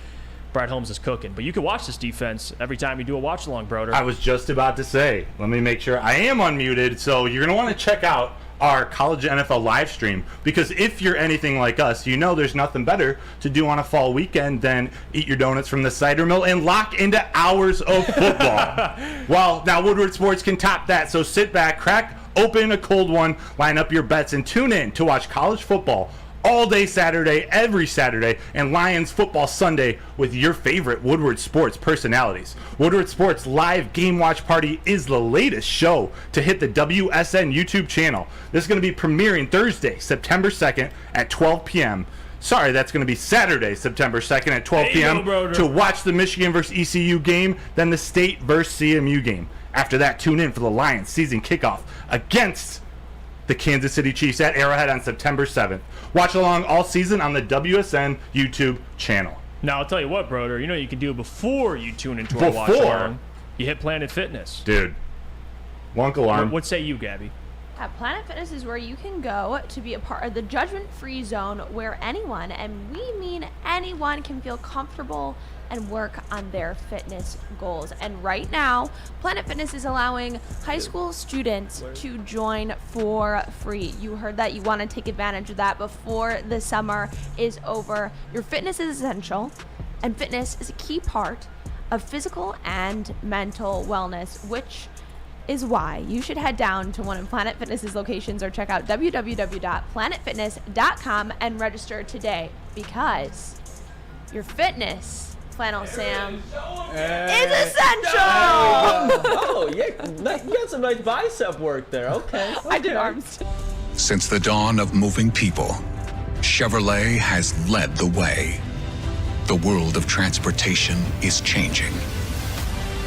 Brad Holmes is cooking. But you can watch this defense every time you do a watch-along, Broder. I was just about to say, let me make sure I am unmuted. So you're going to want to check out our college NFL live stream, because if you're anything like us, you know there's nothing better to do on a fall weekend than eat your donuts from the cider mill and lock into hours of football. Well, now Woodward Sports can top that. So sit back, crack open a cold one, line up your bets, and tune in to watch college football all day Saturday, every Saturday, and Lions football Sunday with your favorite Woodward Sports personalities. Woodward Sports Live Game Watch Party is the latest show to hit the WSN YouTube channel. This is going to be premiering Thursday, September 2nd at 12 p.m. Sorry, that's going to be Saturday, September 2nd at 12 There you p.m. go, brother. to watch the Michigan versus ECU game, then the State versus CMU game. After that, tune in for the Lions season kickoff against the Kansas City Chiefs at Arrowhead on September 7th. Watch along all season on the WSN YouTube channel. Now, I'll tell you what, brother. You know you can do before you tune into our watch Before? along. You hit Planet Fitness. Dude. Wonk alarm. What say you, Gabby? Planet Fitness is where you can go to be a part of the judgment-free zone where anyone, and we mean anyone, can feel comfortable and work on their fitness goals. And right now, Planet Fitness is allowing high school students to join for free. You heard that. You want to take advantage of that before the summer is over. Your fitness is essential, and fitness is a key part of physical and mental wellness, which is why you should head down to one of Planet Fitness's locations or check out www.planetfitness.com and register today, because your fitness, Flannel Sam, is essential. Oh, yeah, you got some nice bicep work there. Okay. I did arms. Since the dawn of moving people, Chevrolet has led the way. The world of transportation is changing.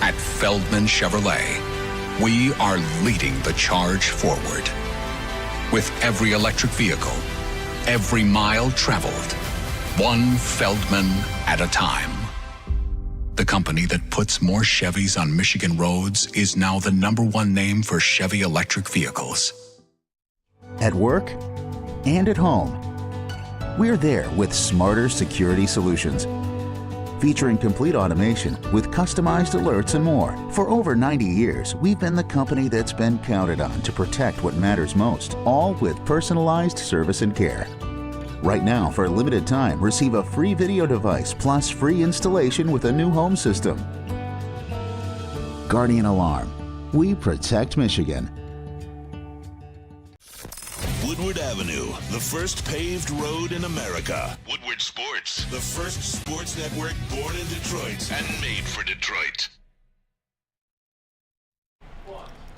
At Feldman Chevrolet, we are leading the charge forward. With every electric vehicle, every mile traveled, one Feldman at a time. The company that puts more Chevys on Michigan roads is now the #1 name for Chevy electric vehicles. At work and at home, we're there with smarter security solutions. Featuring complete automation with customized alerts and more. For over 90 years, we've been the company that's been counted on to protect what matters most, all with personalized service and care. Right now, for a limited time, receive a free video device plus free installation with a new home system. Guardian Alarm. We protect Michigan. Woodward Avenue, the first paved road in America. Woodward Sports, the first sports network born in Detroit and made for Detroit.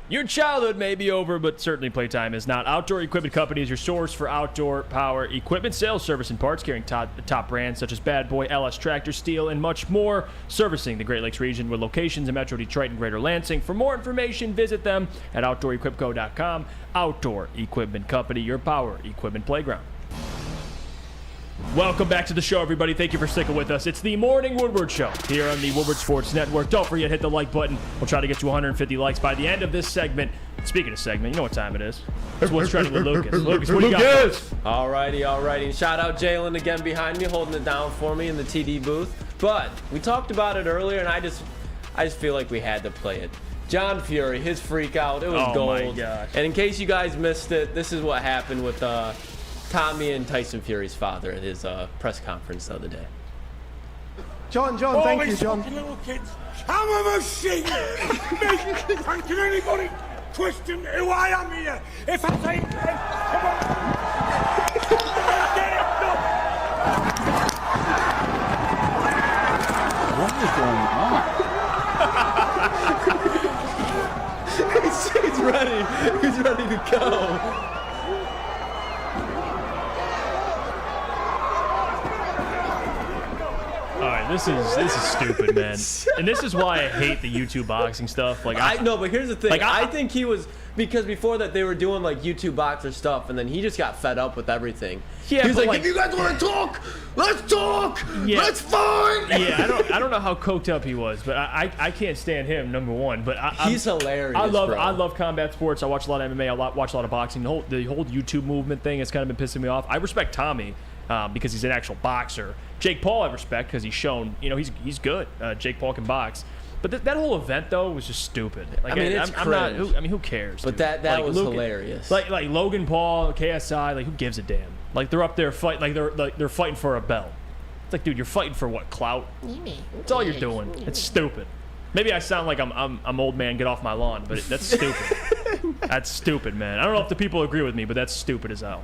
Your childhood may be over, but certainly playtime is not. Outdoor Equipment Company is your source for outdoor power equipment, sales, service, and parts, carrying top brands such as Bad Boy, LS Tractor, Steel, and much more. Servicing the Great Lakes region with locations in Metro Detroit and Greater Lansing. For more information, visit them at OutdoorEquipCo.com. Outdoor Equipment Company, your power equipment playground. Welcome back to the show, everybody. Thank you for sticking with us. It's the Morning Woodward Show here on the Woodward Sports Network. Don't forget, hit the like button. We'll try to get to 150 likes by the end of this segment. Speaking of segment, you know what time it is. It's What's Trending with Lucas. Lucas, what do you got? Alrighty. Shout out Jalen again behind me, holding it down for me in the TD booth. But we talked about it earlier, and I just feel like we had to play it. John Fury, his freak out, it was gold. My gosh. And in case you guys missed it, this is what happened with Tommy and Tyson Fury's father at his press conference the other day. John, thank you, John. Little kids. I'm a machine. And can anybody question who I am here? If I say, come on. Get it done. What is going on? He's ready. He's ready to go. This is stupid, man. And this is why I hate the YouTube boxing stuff. Like I know, but here's the thing. Like, I think he was, because before that they were doing like YouTube boxer stuff, and then he just got fed up with everything. Yeah, he was but like, if you guys want to talk, let's talk. Yeah. Let's fight. Yeah, I don't know how coked up he was, but I can't stand him, number one. But he's hilarious. I bro. love combat sports. I watch a lot of MMA. I watch a lot of boxing. The whole YouTube movement thing has kind of been pissing me off. I respect Tommy. Because he's an actual boxer. Jake Paul I respect because he's shown, he's good. Jake Paul can box. But that whole event, though, was just stupid. Like, I mean, it's cringe. who cares? But dude? that was hilarious. Like Logan Paul, KSI, like who gives a damn? Like they're up there they're fighting for a belt. It's like, dude, you're fighting for what, clout? That's all you're doing. It's stupid. Maybe I sound like I'm old man, get off my lawn, but that's stupid. That's stupid, man. I don't know if the people agree with me, but that's stupid as hell.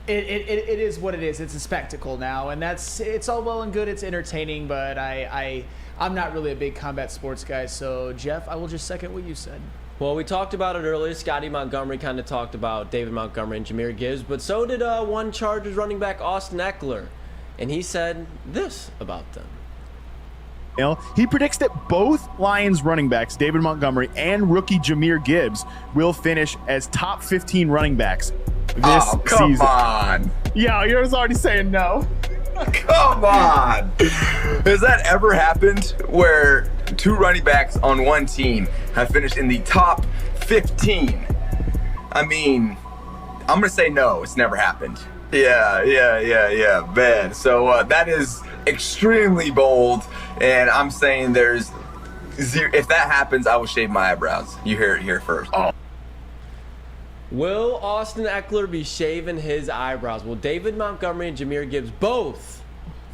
It is what it is. It's a spectacle now, and it's all well and good. It's entertaining, but I'm not really a big combat sports guy. So Jeff, I will just second what you said. Well, we talked about it earlier. Scotty Montgomery kind of talked about David Montgomery and Jahmyr Gibbs, but so did one Chargers running back, Austin Eckler. And he said this about them. He predicts that both Lions running backs, David Montgomery and rookie Jahmyr Gibbs, will finish as top 15 running backs this season. Come on. Yeah, you're already saying no. Come on. Has that ever happened where two running backs on one team have finished in the top 15? I mean, I'm going to say no. It's never happened. Yeah, man. So that is extremely bold, and I'm saying there's zero. If that happens, I will shave my eyebrows. You hear it here first. Oh. Will Austin Eckler be shaving his eyebrows? Will David Montgomery and Jahmyr Gibbs both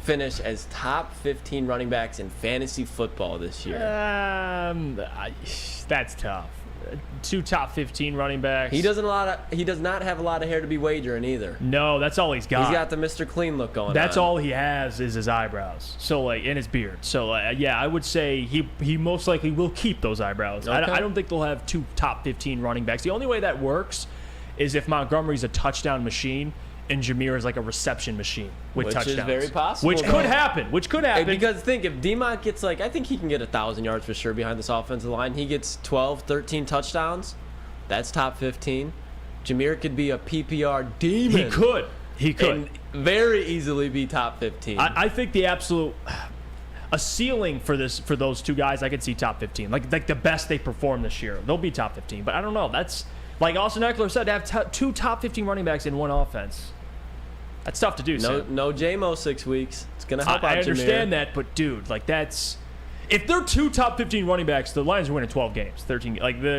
finish as top 15 running backs in fantasy football this year? That's tough. Two top 15 running backs. He does not have a lot of hair to be wagering either. No, that's all he's got. He's got the Mr. Clean look going on. That's all he has is his eyebrows. So and his beard. So yeah, I would say he most likely will keep those eyebrows. Okay. I don't think they'll have two top 15 running backs. The only way that works is if Montgomery's a touchdown machine and Jahmyr is like a reception machine with touchdowns. Which is very possible. Which could happen. Because think, if D-Mont gets I think he can get 1,000 yards for sure behind this offensive line. He gets 12, 13 touchdowns. That's top 15. Jahmyr could be a PPR demon. He could. And very easily be top 15. I think the absolute a ceiling for those two guys, I could see top 15. Like the best they perform this year. They'll be top 15. But I don't know. That's like Austin Eckler said, to have two top 15 running backs in one offense. That's tough to do. No JMO 6 weeks. It's gonna help out. I understand Jahmyr. that, but dude, that's if they're two top 15 running backs, the Lions are winning 12 games, 13.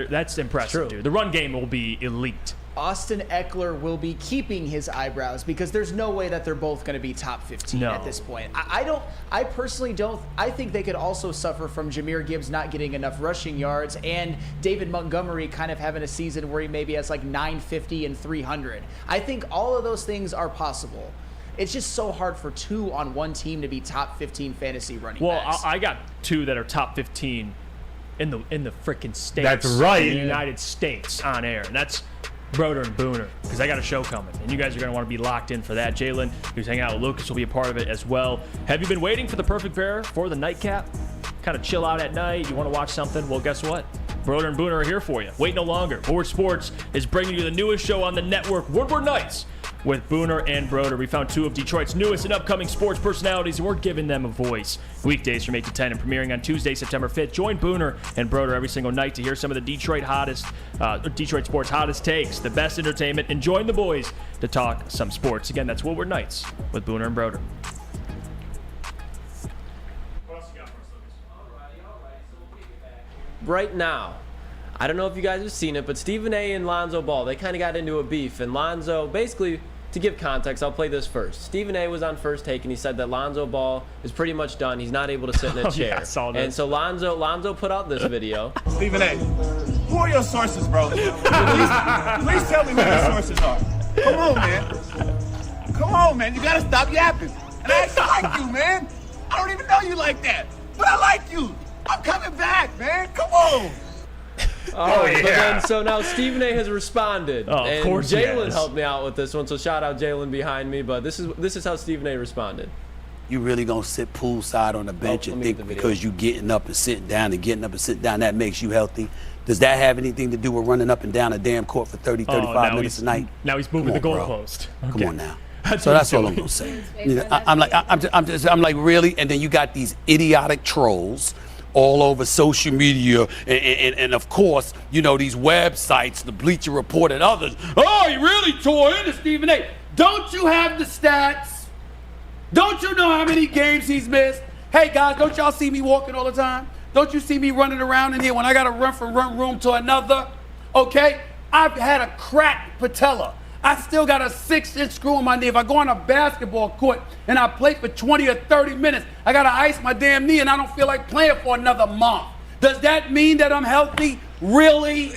That's impressive, dude. The run game will be elite. Austin Eckler will be keeping his eyebrows because there's no way that they're both going to be top 15 at this point. I personally don't. I think they could also suffer from Jahmyr Gibbs not getting enough rushing yards and David Montgomery kind of having a season where he maybe has like 950 and 300. I think all of those things are possible. It's just so hard for two on one team to be top 15 fantasy running backs. I got two that are top 15 in the freaking States. That's right. In the United States on air. And that's Broder and Booner, because I got a show coming, and you guys are going to want to be locked in for that. Jalen, who's hanging out with Lucas, will be a part of it as well. Have you been waiting for the perfect pair for the nightcap? Kind of chill out at night, you want to watch something? Well, guess what? Broder and Booner are here for you. Wait no longer. Woodward Sports is bringing you the newest show on the network, Woodward Nights, with Booner and Broder. We found two of Detroit's newest and upcoming sports personalities, and we're giving them a voice. Weekdays from 8 to 10 and premiering on Tuesday, September 5th. Join Booner and Broder every single night to hear some of the Detroit sports hottest takes, the best entertainment, and join the boys to talk some sports. Again, that's Woodward Nights with Booner and Broder. Right now, I don't know if you guys have seen it, but Stephen A. and Lonzo Ball, they kind of got into a beef. And Lonzo, basically, to give context, I'll play this first. Stephen A. was on First Take, and he said that Lonzo Ball is pretty much done. He's not able to sit in a chair. Yeah, I saw that. And so Lonzo put out this video. Stephen A., who are your sources, bro? Please tell me who your sources are. Come on, man. Come on, man. You got to stop yapping. And I actually like you, man. I don't even know you like that. But I like you. I'm coming back, man. Come on. All right, but then, so now Stephen A. has responded. Oh, of course he Jalen has. helped me out with this one, so shout out Jalen behind me. But this is how Stephen A. responded. You really gonna sit poolside on the bench and let me think get the video. because you getting up and sitting down and getting up and sitting down that makes you healthy? Does that have anything to do with running up and down a damn court for 30, 35 minutes a night? Now he's moving the Come on, bro. goalpost. Come on now. So that's all I'm gonna say. You know, I'm like really, and then you got these idiotic trolls all over social media, and of course, you know, these websites, the Bleacher Report and others. Oh, he really tore into Stephen A. Don't you have the stats? Don't you know how many games he's missed? Hey guys, don't y'all see me walking all the time? Don't you see me running around in here when I gotta run from one room to another? Okay, I've had a cracked patella. I still got a 6-inch screw in my knee. If I go on a basketball court and I play for 20 or 30 minutes, I gotta ice my damn knee and I don't feel like playing for another month. Does that mean that I'm healthy? Really?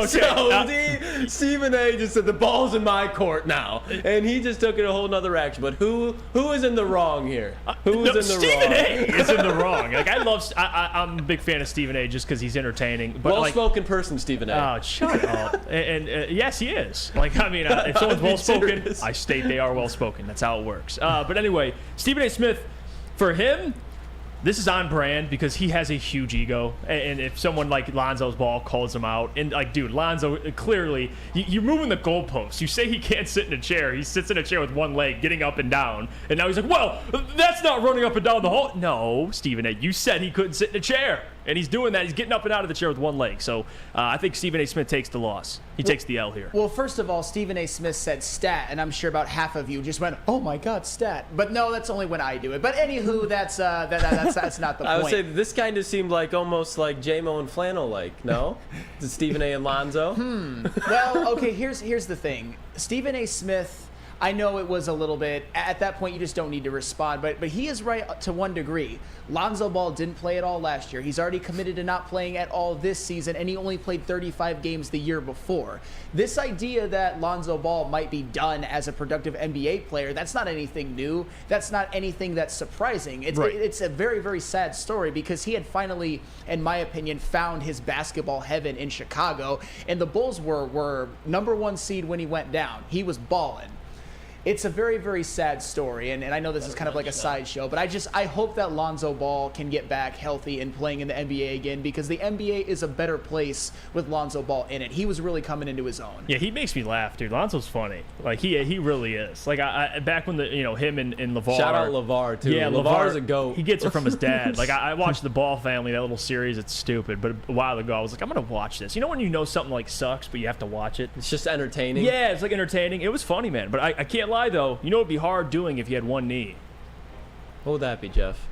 So Stephen A. just said the ball's in my court now, and he just took it a whole nother action. But who is in the wrong here? Who is in the Stephen wrong? A. is in the wrong. Like I'm a big fan of Stephen A. just because he's entertaining. But Well-spoken person, Stephen A. Oh, shut up. And yes, he is. Like, I mean, if someone's well-spoken, I state they are well-spoken. That's how it works. But anyway, Stephen A. Smith, for him, this is on brand because he has a huge ego. And if someone like Lonzo's Ball calls him out, and like, dude, Lonzo, clearly, you're moving the goalposts. You say he can't sit in a chair. He sits in a chair with one leg, getting up and down. And now he's like, well, that's not running up and down the hall. No, Stephen A., you said he couldn't sit in a chair. And he's doing that. He's getting up and out of the chair with one leg. So I think Stephen A. Smith takes the loss. He takes the L here. Well, first of all, Stephen A. Smith said stat, and I'm sure about half of you just went, "Oh my God, stat!" But no, that's only when I do it. But anywho, that's not the point. I would say this kind of seemed like almost like J-Mo and Flannel, like no, to Stephen A. and Lonzo. Well, okay. Here's the thing. Stephen A. Smith. I know it was a little bit, at that point you just don't need to respond, but he is right to one degree. Lonzo Ball didn't play at all last year. He's already committed to not playing at all this season, and he only played 35 games the year before. This idea that Lonzo Ball might be done as a productive NBA player, that's not anything new. That's not anything that's surprising. It's a very, very sad story because he had finally, in my opinion, found his basketball heaven in Chicago, and the Bulls were number 1 seed when he went down. He was balling. It's a very, very sad story, and I know this is kind of like a sideshow, but I hope that Lonzo Ball can get back healthy and playing in the NBA again because the NBA is a better place with Lonzo Ball in it. He was really coming into his own. Yeah, he makes me laugh, dude. Lonzo's funny. Like he really is. Like I back when him and LeVar. Shout out LeVar too. Yeah, LeVar's a goat. He gets it from his dad. Like I watched the Ball Family, that little series. It's stupid, but a while ago I was like, I'm gonna watch this. You know when you know something like sucks, but you have to watch it. It's just entertaining. Yeah, it's like entertaining. It was funny, man. But I can't lie though. You know it'd be hard doing if you had one knee. What would that be, Jeff?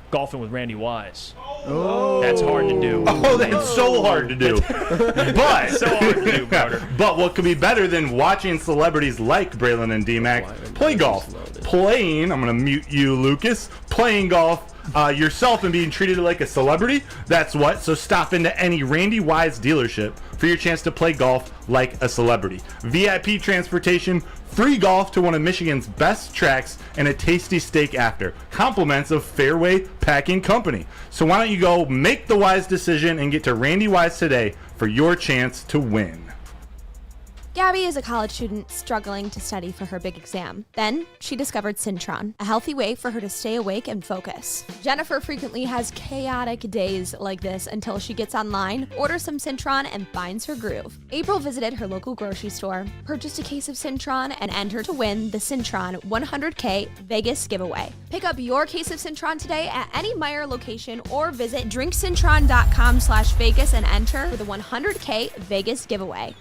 Golfing with Randy Wise. Oh, that's hard to do. Oh, that's so hard to do. But so hard to do, brother. But what could be better than watching celebrities like Braylon and D-Mac play golf? Playing, I'm gonna mute you, Lucas. Playing golf yourself and being treated like a celebrity. That's what. So stop into any Randy Wise dealership for your chance to play golf like a celebrity. VIP transportation, free golf to one of Michigan's best tracks, and a tasty steak after. Compliments of Fairway Packing Company. So why don't you go make the wise decision and get to Randy Wise today for your chance to win. Gabby is a college student struggling to study for her big exam. Then she discovered Syntron, a healthy way for her to stay awake and focus. Jennifer frequently has chaotic days like this until she gets online, orders some Syntron, and finds her groove. April visited her local grocery store, purchased a case of Syntron, and entered to win the Syntron 100K Vegas giveaway. Pick up your case of Syntron today at any Meijer location or visit drinksyntron.com/Vegas and enter for the 100K Vegas giveaway.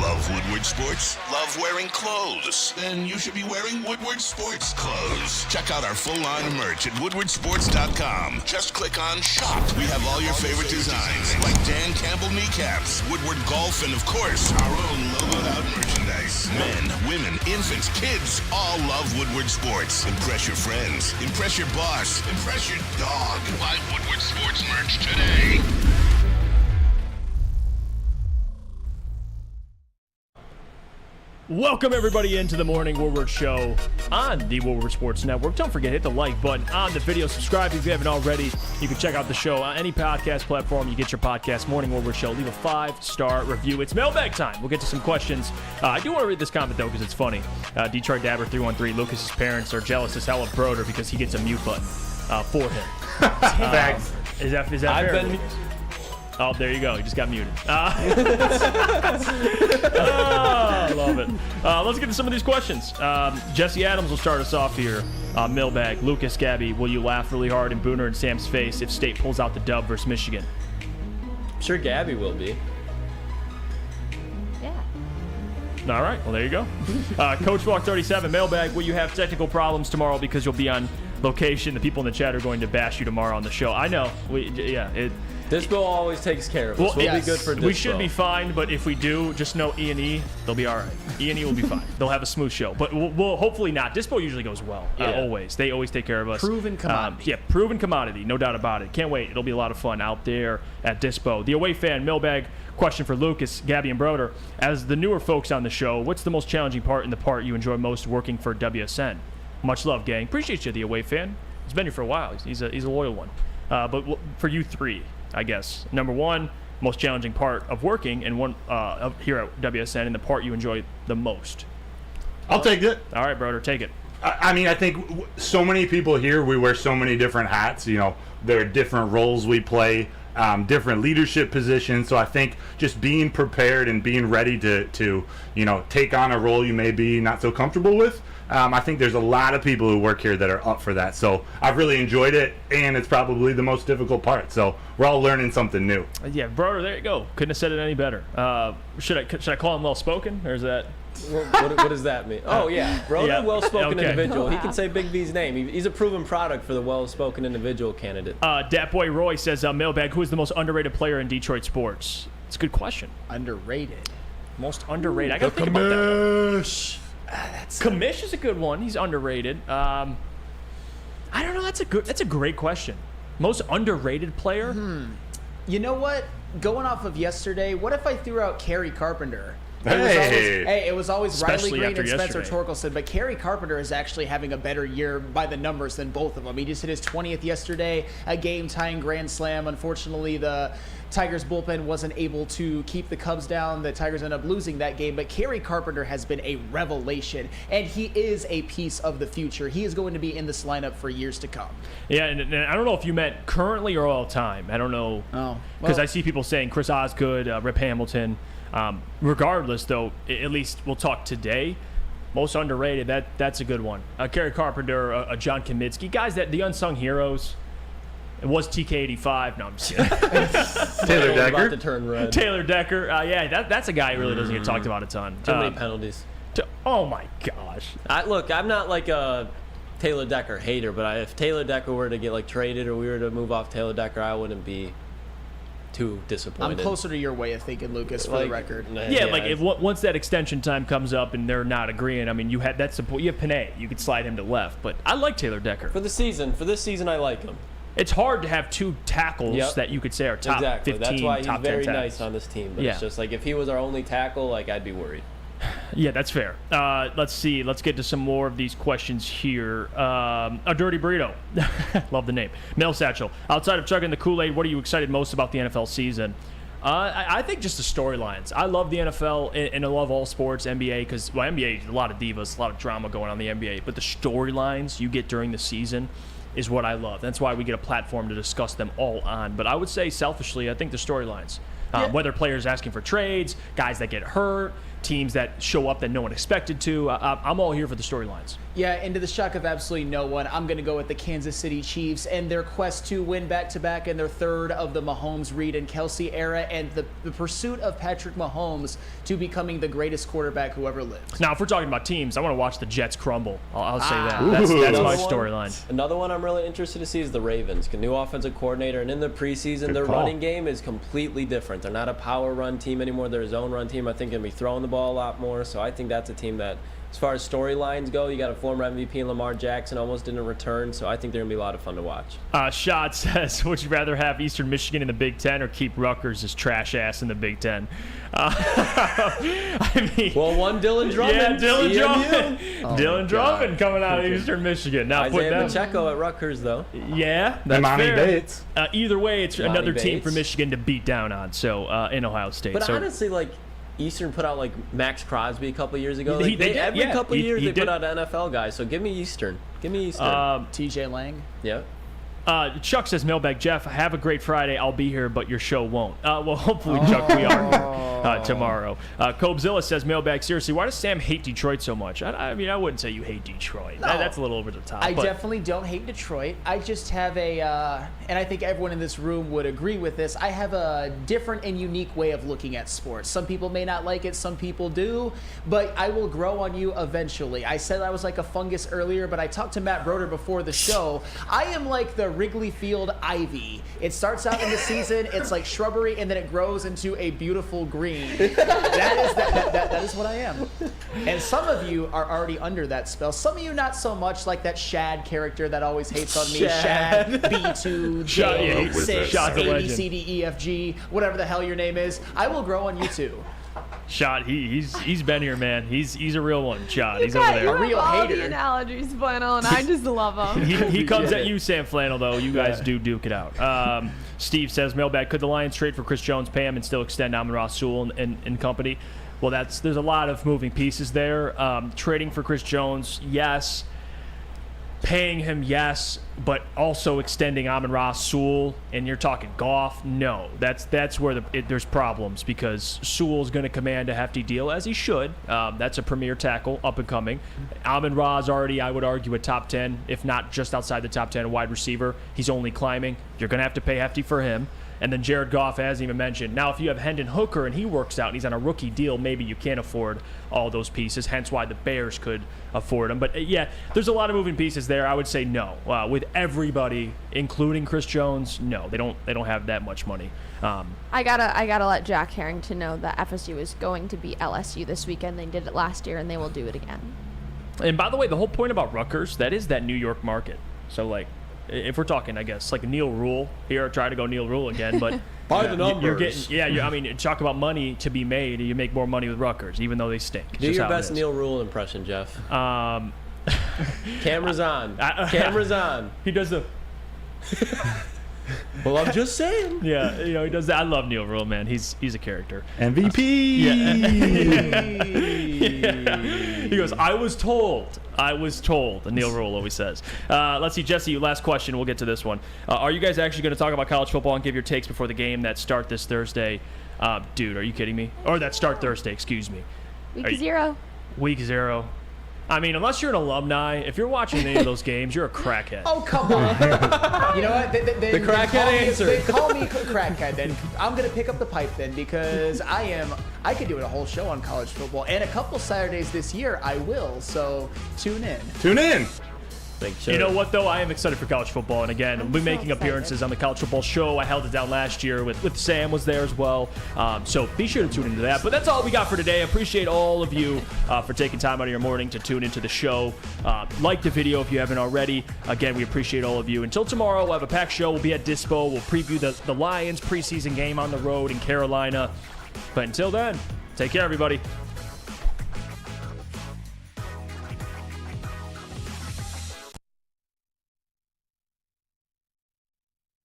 Love Woodward Sports? Love wearing clothes? Then you should be wearing Woodward Sports clothes. Check out our full line of merch at woodwardsports.com. Just click on shop. We have all your favorite designs, like Dan Campbell kneecaps, Woodward golf, and of course, our own logoed out merchandise. Men, women, infants, kids all love Woodward Sports. Impress your friends. Impress your boss. Impress your dog. Buy Woodward Sports merch today. Welcome everybody into the Morning Woodward Show on the Woodward Sports Network. Don't forget, hit the like button on the video. Subscribe if you haven't already. You can check out the show on any podcast platform you get your podcast, Morning Woodward Show. Leave a 5-star review. It's mailbag time. We'll get to some questions. I do want to read this comment, though, because it's funny. Detroit Dabber 313, Lucas's parents are jealous as hell of Broder because he gets a mute button for him. Facts. Is that fair? Oh, there you go. You just got muted. I love it. Let's get to some of these questions. Jesse Adams will start us off here. Mailbag. Lucas, Gabby, will you laugh really hard in Booner and Sam's face if State pulls out the dub versus Michigan? I'm sure Gabby will be. Yeah. All right. Well, there you go. Coach Walk 37. Mailbag. Will you have technical problems tomorrow because you'll be on location? The people in the chat are going to bash you tomorrow on the show. I know. Dispo always takes care of us. We'll be good for Dispo. We should be fine, but if we do, just know E&E, they'll be all right. E&E will be fine. They'll have a smooth show. But we'll hopefully not. Dispo usually goes well, always. They always take care of us. Proven commodity. Proven commodity, no doubt about it. Can't wait. It'll be a lot of fun out there at Dispo. The away fan mailbag question for Lucas, Gabby, and Broder. As the newer folks on the show, what's the most challenging part and the part you enjoy most working for WSN? Much love, gang. Appreciate you, the away fan. He's been here for a while. He's a loyal one. But for you three, I guess. Number one, most challenging part of working and one here at WSN and the part you enjoy the most. I'll take it. All right, Broder, take it. I mean, I think so many people here, we wear so many different hats. You know, there are different roles we play, different leadership positions. So I think just being prepared and being ready to take on a role you may be not so comfortable with. I think there's a lot of people who work here that are up for that. So I've really enjoyed it, and it's probably the most difficult part. So we're all learning something new. Yeah, Broder, there you go. Couldn't have said it any better. Should I call him well-spoken, or is that... What does that mean? Oh, yeah. Broder, well-spoken individual. He can say Big V's name. He's a proven product for the well-spoken individual candidate. Dat Boy Roy says, mailbag, who is the most underrated player in Detroit sports? It's a good question. Underrated. Most underrated. I got to think about that one. Kamish is a good one. He's underrated. I don't know. That's a great question. Most underrated player? You know what? Going off of yesterday, what if I threw out Kerry Carpenter? Hey. It was always Especially Riley Green after and Spencer yesterday. Torkelson, but Kerry Carpenter is actually having a better year by the numbers than both of them. He just hit his 20th yesterday, a game-tying grand slam. Unfortunately, the Tigers bullpen wasn't able to keep the Cubs down. The Tigers ended up losing that game, but Kerry Carpenter has been a revelation, and he is a piece of the future. He is going to be in this lineup for years to come. Yeah, and I don't know if you meant currently or all time. I don't know. Because I see people saying Chris Osgood, Rip Hamilton. Regardless, though, at least we'll talk today. Most underrated, that's a good one. Kerry Carpenter, John Kaminsky, guys that the unsung heroes. It was TK85. No, I'm just kidding. Taylor Decker. About to turn red. Taylor Decker. That's a guy who really doesn't get talked about a ton. Too many penalties. Oh my gosh. Look, I'm not like a Taylor Decker hater, but if Taylor Decker were to get traded or we were to move off Taylor Decker, I wouldn't be too disappointed. I'm closer to your way of thinking, Lucas, for the record. If once that extension time comes up and they're not agreeing, I mean, you have Panay. You could slide him to left, but I like Taylor Decker for the season. For this season, I like him. It's hard to have two tackles that you could say are top 15, That's why top he's very 10 nice on this team. But it's just if he was our only tackle, I'd be worried. Yeah, that's fair. Let's see. Let's get to some more of these questions here. A Dirty Burrito. Love the name. Mail Satchel. Outside of chugging the Kool-Aid, what are you excited most about the NFL season? I think just the storylines. I love the NFL and I love all sports, NBA, because NBA, a lot of divas, a lot of drama going on in the NBA. But the storylines you get during the season is what I love. That's why we get a platform to discuss them all on. But I would say, selfishly, I think the storylines. Whether players asking for trades, guys that get hurt, teams that show up that no one expected to. I'm all here for the storylines. Yeah, and to the shock of absolutely no one, I'm going to go with the Kansas City Chiefs and their quest to win back-to-back and their third of the Mahomes, Reed, and Kelsey era, and the pursuit of Patrick Mahomes to becoming the greatest quarterback who ever lived. Now, if we're talking about teams, I want to watch the Jets crumble. I'll say that. That's my storyline. Another one I'm really interested to see is the Ravens. New offensive coordinator, and in the preseason, their running game is completely different. They're not a power run team anymore. They're a zone run team. I think going to be throwing the ball a lot more, so I think that's a team that, as far as storylines go, you got a former MVP in Lamar Jackson almost didn't return, so I think they're going to be a lot of fun to watch. Shot says, would you rather have Eastern Michigan in the Big Ten or keep Rutgers as trash ass in the Big Ten? I mean, one Dylan Drummond. Yeah, Dylan Drummond. Dylan Drummond coming out of Eastern Michigan. Now Isaiah Pacheco at Rutgers, though. Yeah, that's Ermanni fair. Bates. Either way, it's another team Bates. for Michigan to beat down on. So in Ohio State. But honestly, Eastern put out Max Crosby a couple of years ago. Every couple of years they put out NFL guys. So give me Eastern. TJ Lang. Yeah. Chuck says, Mailbag Jeff, have a great Friday. I'll be here, but your show won't. Well, hopefully, Chuck, we are here tomorrow. Cobezilla says, Mailbag, seriously, why does Sam hate Detroit so much? I mean, I wouldn't say you hate Detroit. No. That's a little over the top. I definitely don't hate Detroit. I just have and I think everyone in this room would agree with this, I have a different and unique way of looking at sports. Some people may not like it, some people do, but I will grow on you eventually. I said I was like a fungus earlier, but I talked to Matt Broder before the show. I am like the Wrigley Field ivy. It starts out in the season, it's like shrubbery, and then it grows into a beautiful green. That is what I am. And some of you are already under that spell. Some of you not so much, like that Shad character that always hates on me. Shad, B2, J6, A, B, C, D, E, F, G, whatever the hell your name is. I will grow on you too. Shot, he's been here, man. He's a real one. Shot, he's You over there. have all the analogies, Flannel, and I just love them. He comes at you, Sam Flannel, though. You guys do duke it out. Steve says, mailbag, could the Lions trade for Chris Jones, pay him, and still extend Amon-Ra Sewell and company? Well, there's a lot of moving pieces there. Trading for Chris Jones, yes. Paying him, yes, but also extending Amon-Ra Sewell, and you're talking Goff, no. That's where there's problems, because Sewell's going to command a hefty deal, as he should. That's a premier tackle, up and coming. Amon-Ra's already, I would argue, a top 10, if not just outside the top 10 wide receiver. He's only climbing. You're going to have to pay hefty for him. And then Jared Goff, as even mentioned. Now, if you have Hendon Hooker and he works out and he's on a rookie deal, maybe you can't afford all those pieces, hence why the Bears could afford him. But, yeah, there's a lot of moving pieces there. I would say no. With everybody, including Chris Jones, no. They don't have that much money. I gotta let Jack Harrington know that FSU is going to beat LSU this weekend. They did it last year, and they will do it again. And, by the way, the whole point about Rutgers, that is that New York market. So, like, if we're talking, I guess, like Neil Rule here, try to go Neil Rule again, but by the numbers, you're getting, I mean, talk about money to be made. You make more money with Rutgers, even though they stink. It's do your best Neil Rule impression, Jeff. Camera's on. Camera's on. He does the. Well, I'm just saying. Yeah, he does that. I love Neil Rule, man. He's a character. MVP. He goes, I was told, Neil Rule always says. Let's see, Jesse, last question. We'll get to this one. Are you guys actually going to talk about college football and give your takes before the game that start this Thursday? Dude, are you kidding me? Or that start Thursday, excuse me. Week 0. Week 0. I mean, unless you're an alumni, if you're watching any of those games, you're a crackhead. Oh, come on. You know what? The crackhead answer. They call me crackhead then. I'm going to pick up the pipe then, because I could do a whole show on college football. And a couple Saturdays this year, I will. So tune in. Tune in. You know what, though? I am excited for college football. And again, we'll be making appearances on the College Football Show. I held it down last year with Sam was there as well. So be sure to tune into that. But that's all we got for today. I appreciate all of you for taking time out of your morning to tune into the show. Like the video if you haven't already. Again, we appreciate all of you. Until tomorrow, we'll have a packed show. We'll be at Dispo. We'll preview the Lions preseason game on the road in Carolina. But until then, take care, everybody.